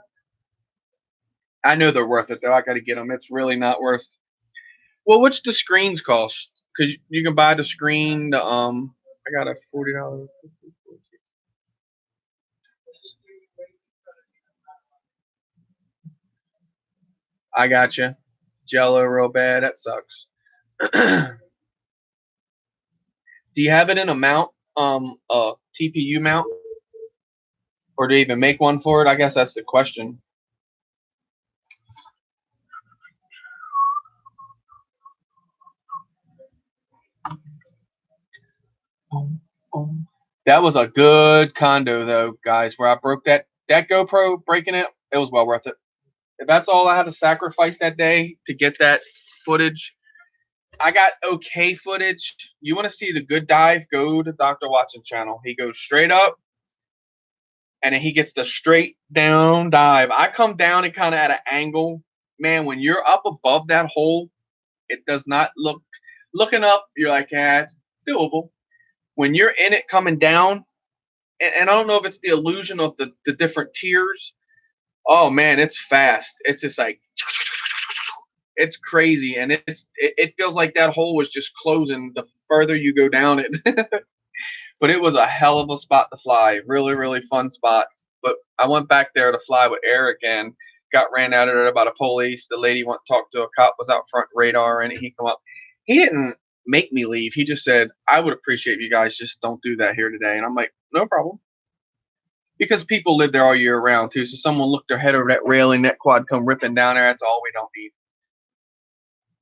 I know they're worth it though. I got to get them. It's really not worth. Well, what's the screens cost? Because you can buy the screen. The I got a $40. I got you. Jello real bad. That sucks. Do you have it in a mount? A TPU mount? Or do you even make one for it? I guess that's the question. That was a good condo though, guys, where I broke that GoPro, breaking it, it was well worth it. If that's all I had to sacrifice that day to get that footage, I got okay footage. You want to see the good dive, go to Dr. Watson's channel. He goes straight up, and then he gets the straight down dive. I come down and kind of at an angle. Man, when you're up above that hole, it does not look, looking up, you're like, yeah, it's doable. When you're in it coming down, and I don't know if it's the illusion of the different tiers. Oh man, it's fast. It's just like, it's crazy, and it feels like that hole was just closing the further you go down it. But it was a hell of a spot to fly. Really, really fun spot. But I went back there to fly with Eric and got ran out of there by the police. The lady went to talk to a cop, was out front radar, and he come up. He didn't make me leave. He just said, I would appreciate if you guys just don't do that here today. And I'm like, no problem. Because people live there all year round too. So someone looked their head over that railing, that quad come ripping down there. That's all we don't need.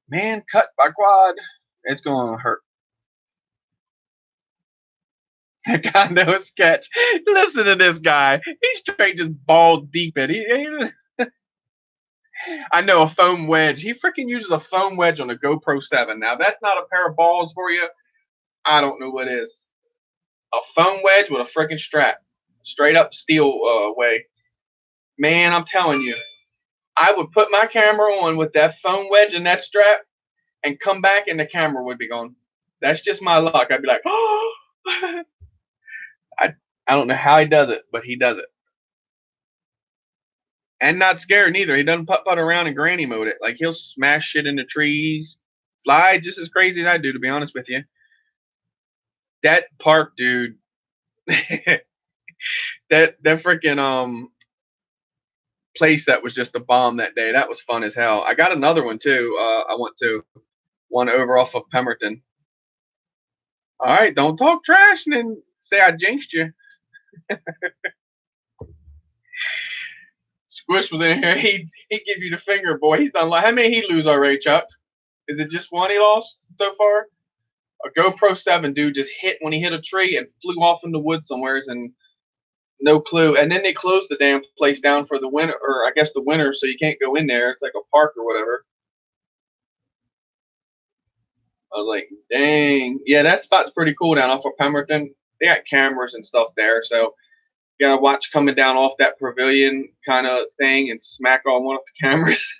Man, cut by quad. It's going to hurt. That guy knows sketch. Listen to this guy. He's straight just ball deep in. I know a foam wedge. He freaking uses a foam wedge on a GoPro 7. Now, that's not a pair of balls for you. I don't know what is. A foam wedge with a freaking strap. Straight up steel way. Man, I'm telling you. I would put my camera on with that foam wedge and that strap and come back and the camera would be gone. That's just my luck. I'd be like, oh. I don't know how he does it, but he does it. And not scared neither. He doesn't putt around and granny mode it. Like, he'll smash shit into trees, fly just as crazy as I do, to be honest with you. That park, dude. that freaking place that was just a bomb that day. That was fun as hell. I got another one too. I went to one over off of Pemberton. All right, don't talk trash and then say I jinxed you. Squish was in here. He give you the finger, boy. He's done. How many he lose already, Chuck? Is it just one he lost so far? A GoPro 7 dude just hit when he hit a tree and flew off in the woods somewheres and no clue. And then they closed the damn place down for the winter, or I guess the winter, so you can't go in there. It's like a park or whatever. I was like, dang. Yeah, that spot's pretty cool down off of Pemberton. They got cameras and stuff there, so you gotta watch coming down off that pavilion kind of thing and smack on one of the cameras.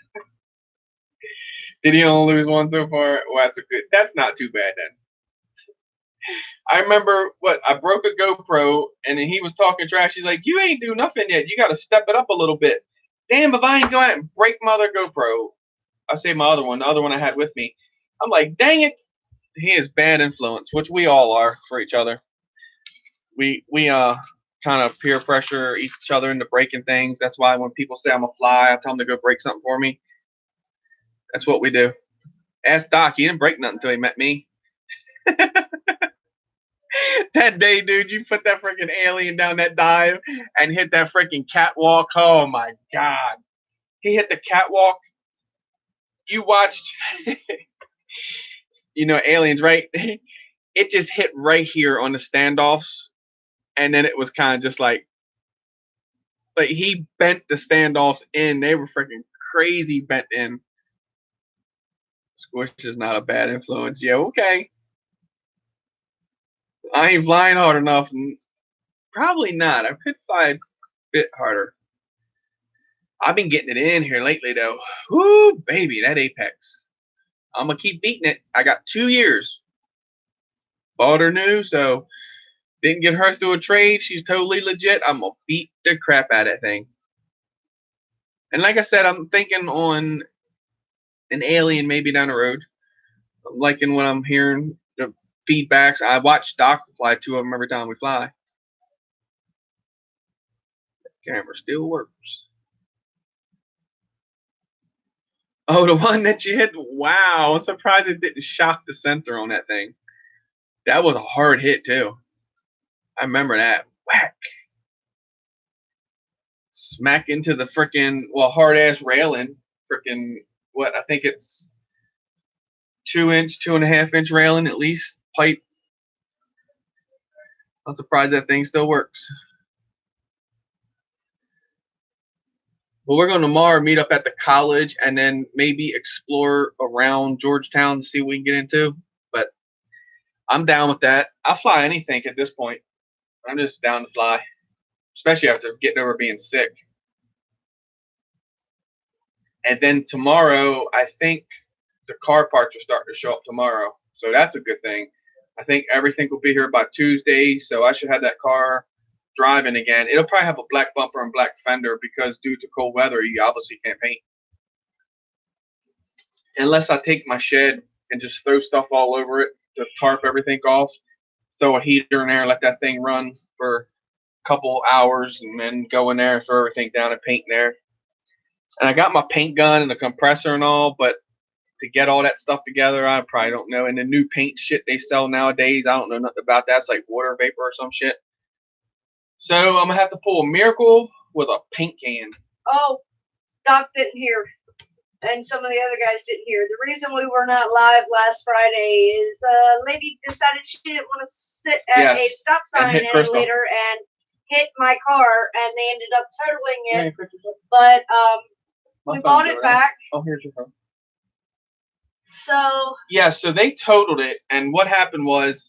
Did he only lose one so far? Well, that's not too bad then. I remember I broke a GoPro and then he was talking trash. He's like, you ain't do nothing yet. You got to step it up a little bit. Damn, if I ain't go out and break my other GoPro. I say my other one, the other one I had with me. I'm like, dang it. He is bad influence, which we all are for each other. We kind of peer pressure each other into breaking things. That's why when people say I'm a fly, I tell them to go break something for me. That's what we do. Ask Doc. He didn't break nothing until he met me. That day, dude, you put that freaking alien down that dive and hit that freaking catwalk. Oh, my God. He hit the catwalk. You watched, aliens, right? It just hit right here on the standoffs. And then it was kind of just like he bent the standoffs in. They were freaking crazy bent in. Squish is not a bad influence. Yeah, okay. I ain't flying hard enough. Probably not. I could fly a bit harder. I've been getting it in here lately, though. Woo, baby, that Apex. I'm going to keep beating it. I got 2 years. Bought her new, so didn't get her through a trade. She's totally legit. I'm going to beat the crap out of that thing. And like I said, I'm thinking on an alien maybe down the road. I'm liking what I'm hearing. The feedbacks. I watch Doc fly 2 of them every time we fly. The camera still works. Oh, the one that you hit? Wow. I'm surprised it didn't shock the sensor on that thing. That was a hard hit, too. I remember that. Whack. Smack into the freaking, hard-ass railing. Freaking, I think it's 2-inch, 2.5-inch railing at least. Pipe. I'm surprised that thing still works. Well, we're going to tomorrow meet up at the college and then maybe explore around Georgetown to see what we can get into. But I'm down with that. I'll fly anything at this point. I'm just down to fly, especially after getting over being sick. And then tomorrow, I think the car parts are starting to show up tomorrow. So that's a good thing. I think everything will be here by Tuesday. So I should have that car driving again. It'll probably have a black bumper and black fender because due to cold weather, you obviously can't paint. Unless I take my shed and just throw stuff all over it to tarp everything off, throw a heater in there, let that thing run for a couple hours, and then go in there and throw everything down and paint in there. And I got my paint gun and the compressor and all, but to get all that stuff together, I probably don't know. And the new paint shit they sell nowadays, I don't know nothing about that. It's like water vapor or some shit. So I'm going to have to pull a Miracle with a paint can. Oh, Doc didn't hear. and some of the other guys didn't hear. The reason we were not live last Friday is a lady decided she didn't want to sit at a stop sign any later and hit my car, and they ended up totaling it. But we bought it back. Oh, here's your phone. So yeah, so they totaled it, and what happened was,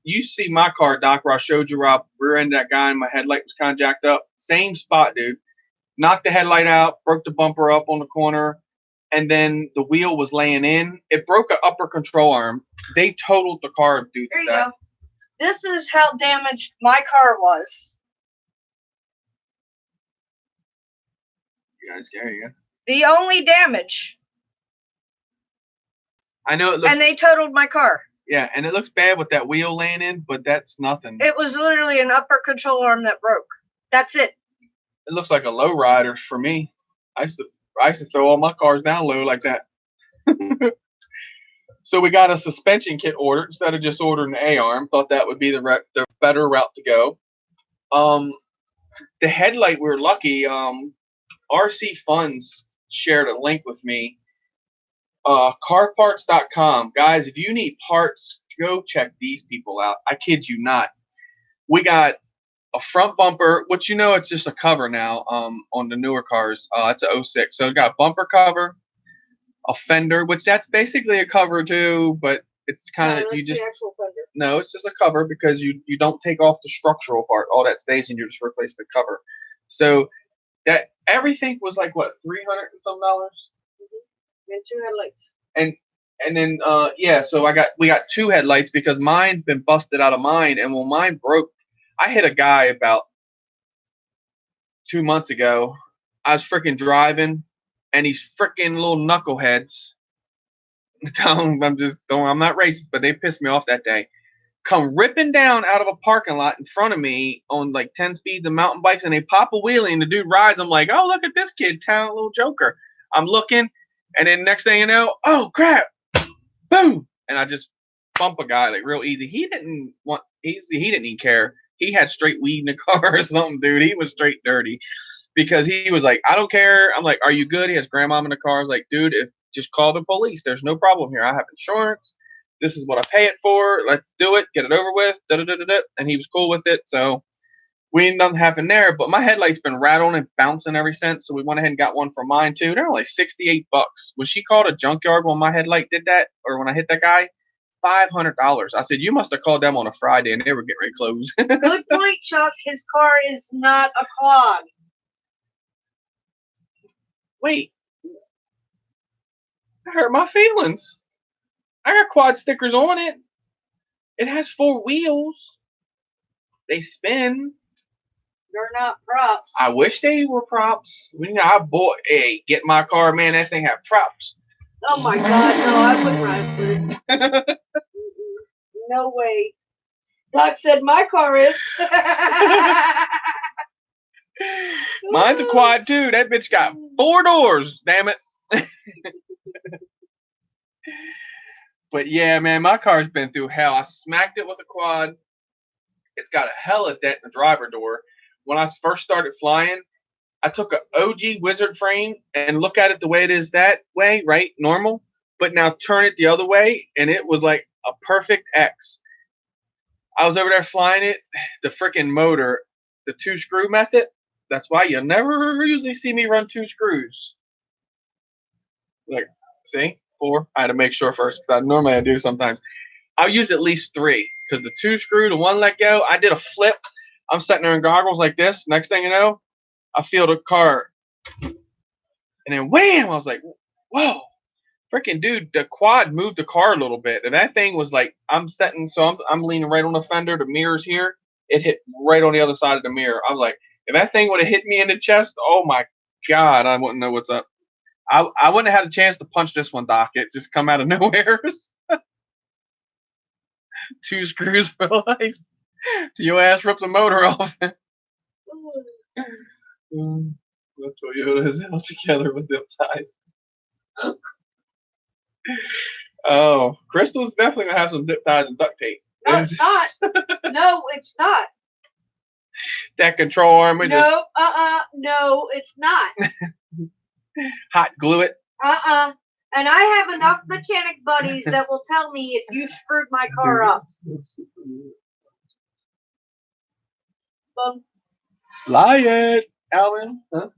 you see my car, Doc, where I showed you Rob, rear-ended that guy, and my headlight was kind of jacked up. Same spot, dude. Knocked the headlight out, broke the bumper up on the corner, and then the wheel was laying in. It broke an upper control arm. They totaled the car due to there you that. go. This is how damaged my car was. You guys, there you go. The only damage. I know it looks. And they totaled my car. Yeah, and it looks bad with that wheel laying in, but that's nothing. It was literally an upper control arm that broke. That's it. It looks like a low rider for me. I used to throw all my cars down low like that. So we got a suspension kit ordered instead of just ordering the A-arm. Thought that would be the better route to go. The headlight, we were lucky. RC Funds shared a link with me. Carparts.com. Guys, if you need parts, go check these people out. I kid you not. We got a front bumper, which it's just a cover now on the newer cars. It's a 06. So we got a bumper cover, a fender, which that's basically a cover too, but it's kind of the actual fender. No, it's just a cover because you don't take off the structural part. All that stays and you just replace the cover. So that everything was like what, $300 and some dollars? And 2 headlights. And then so we got 2 headlights because mine's been busted out of mine, and when mine broke, I hit a guy about 2 months ago. I was freaking driving, and these freaking little knuckleheads I'm not racist, but they pissed me off that day. Come ripping down out of a parking lot in front of me on like 10 speeds of mountain bikes, and they pop a wheelie, and the dude rides. I'm like, oh, look at this kid, talent little joker. I'm looking, and then next thing you know, oh crap, boom, and I just bump a guy like real easy. He didn't even care. He had straight weed in the car or something, dude. He was straight dirty because he was like, I don't care. I'm like, are you good? He has grandmom in the car. I was like, dude, just call the police. There's no problem here. I have insurance. This is what I pay it for. Let's do it. Get it over with. And he was cool with it. So we ain't nothing happened there. But my headlight's been rattling and bouncing ever since. So we went ahead and got one for mine too. They're only $68. Was she called a junkyard when my headlight did that, or when I hit that guy? $500. I said, you must have called them on a Friday and they were getting ready to close. Good point, Chuck. His car is not a quad. Wait. I hurt my feelings. I got quad stickers on it. It has 4 wheels. They spin. They're not props. I wish they were props. Get my car, man. That thing have props. Oh my God, no, I wouldn't ride with it. No way. Doc said my car is. Mine's a quad too. That bitch got 4 doors. Damn it. But yeah, man, my car's been through hell. I smacked it with a quad. It's got a hella dent in the driver door. When I first started flying, I took an OG Wizard frame and look at it the way it is that way, right? Normal. But now turn it the other way, and it was like a perfect X. I was over there flying it. The freaking motor, the 2-screw method. That's why you never usually see me run 2 screws. Like, see? 4. I had to make sure first, because normally I do sometimes. I'll use at least 3, because the 2-screw, the 1 let go, I did a flip. I'm sitting there in goggles like this. Next thing you know, I feel the car. And then wham! I was like, whoa. Freaking dude, the quad moved the car a little bit. And that thing was like, I'm leaning right on the fender. The mirror's here. It hit right on the other side of the mirror. I was like, if that thing would have hit me in the chest, oh my God, I wouldn't know what's up. I wouldn't have had a chance to punch this one, Doc. It just come out of nowhere. 2 screws for life. Your ass ripped the motor off. The Toyota is held together with zip ties. Oh, Crystal's definitely gonna have some zip ties and duct tape. No, it's not. No, it's not. That control arm. No, no, it's not. Hot glue it. And I have enough mechanic buddies that will tell me if you screwed my car up. Lie it, Alvin. Huh?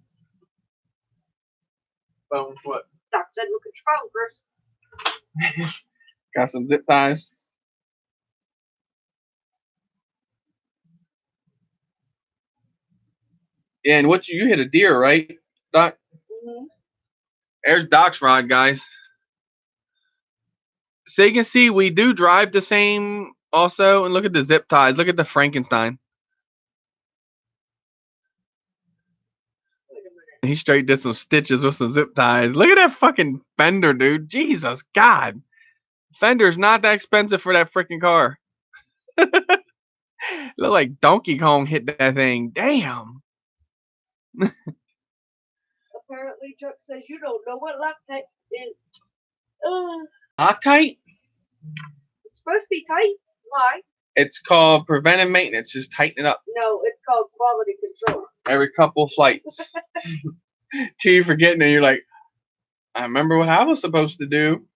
What? Doc said look at your phone, Chris. Got some zip ties. Yeah, and what you hit a deer, right, Doc? Mm-hmm. There's Doc's rod, guys. So you can see we do drive the same also. And look at the zip ties. Look at the Frankenstein. He straight did some stitches with some zip ties. Look at that fucking fender, dude. Jesus God. Fender's not that expensive for that freaking car. Look like Donkey Kong hit that thing. Damn. Apparently, Chuck says you don't know what Loctite is. Loctite? It's supposed to be tight. Why? It's called preventive maintenance. Just tighten it up. No, it's called quality control. Every couple flights. Till you forgetting it, you're like, I remember what I was supposed to do.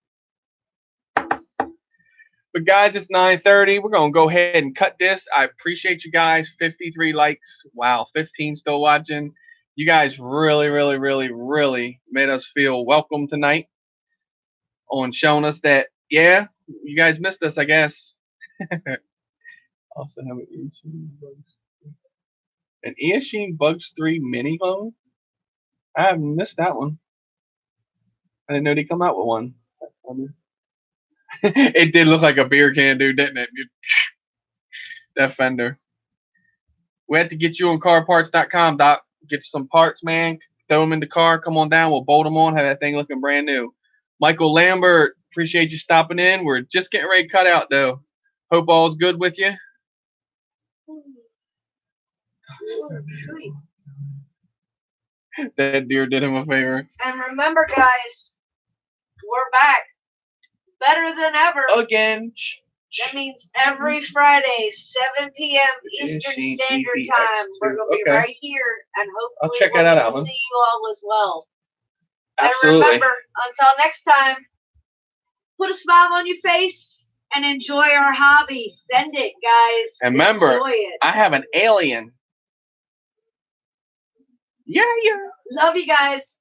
But guys, it's 9:30. We're gonna go ahead and cut this. I appreciate you guys. 53 likes. Wow, 15 still watching. You guys really, really, really, really made us feel welcome tonight on showing us that, yeah, you guys missed us, I guess. Also have an Eachine Bugs 3 mini clone. I haven't missed that one. I didn't know they come out with one. It did look like a beer can, dude, didn't it? That fender. We had to get you on carparts.com, Doc. Get some parts, man. Throw them in the car. Come on down. We'll bolt them on. Have that thing looking brand new. Michael Lambert, appreciate you stopping in. We're just getting ready to cut out, though. Hope all's good with you. That deer did him a favor. And remember, guys, we're back. Better than ever. Again. That means every Friday, 7 p.m. Eastern Standard Time. We're going to be right here, and hopefully I'll check that out, Alvin. See you all as well. Absolutely. And remember, until next time, put a smile on your face and enjoy our hobby. Send it, guys. And remember, enjoy it. I have an alien. Yeah. Love you guys.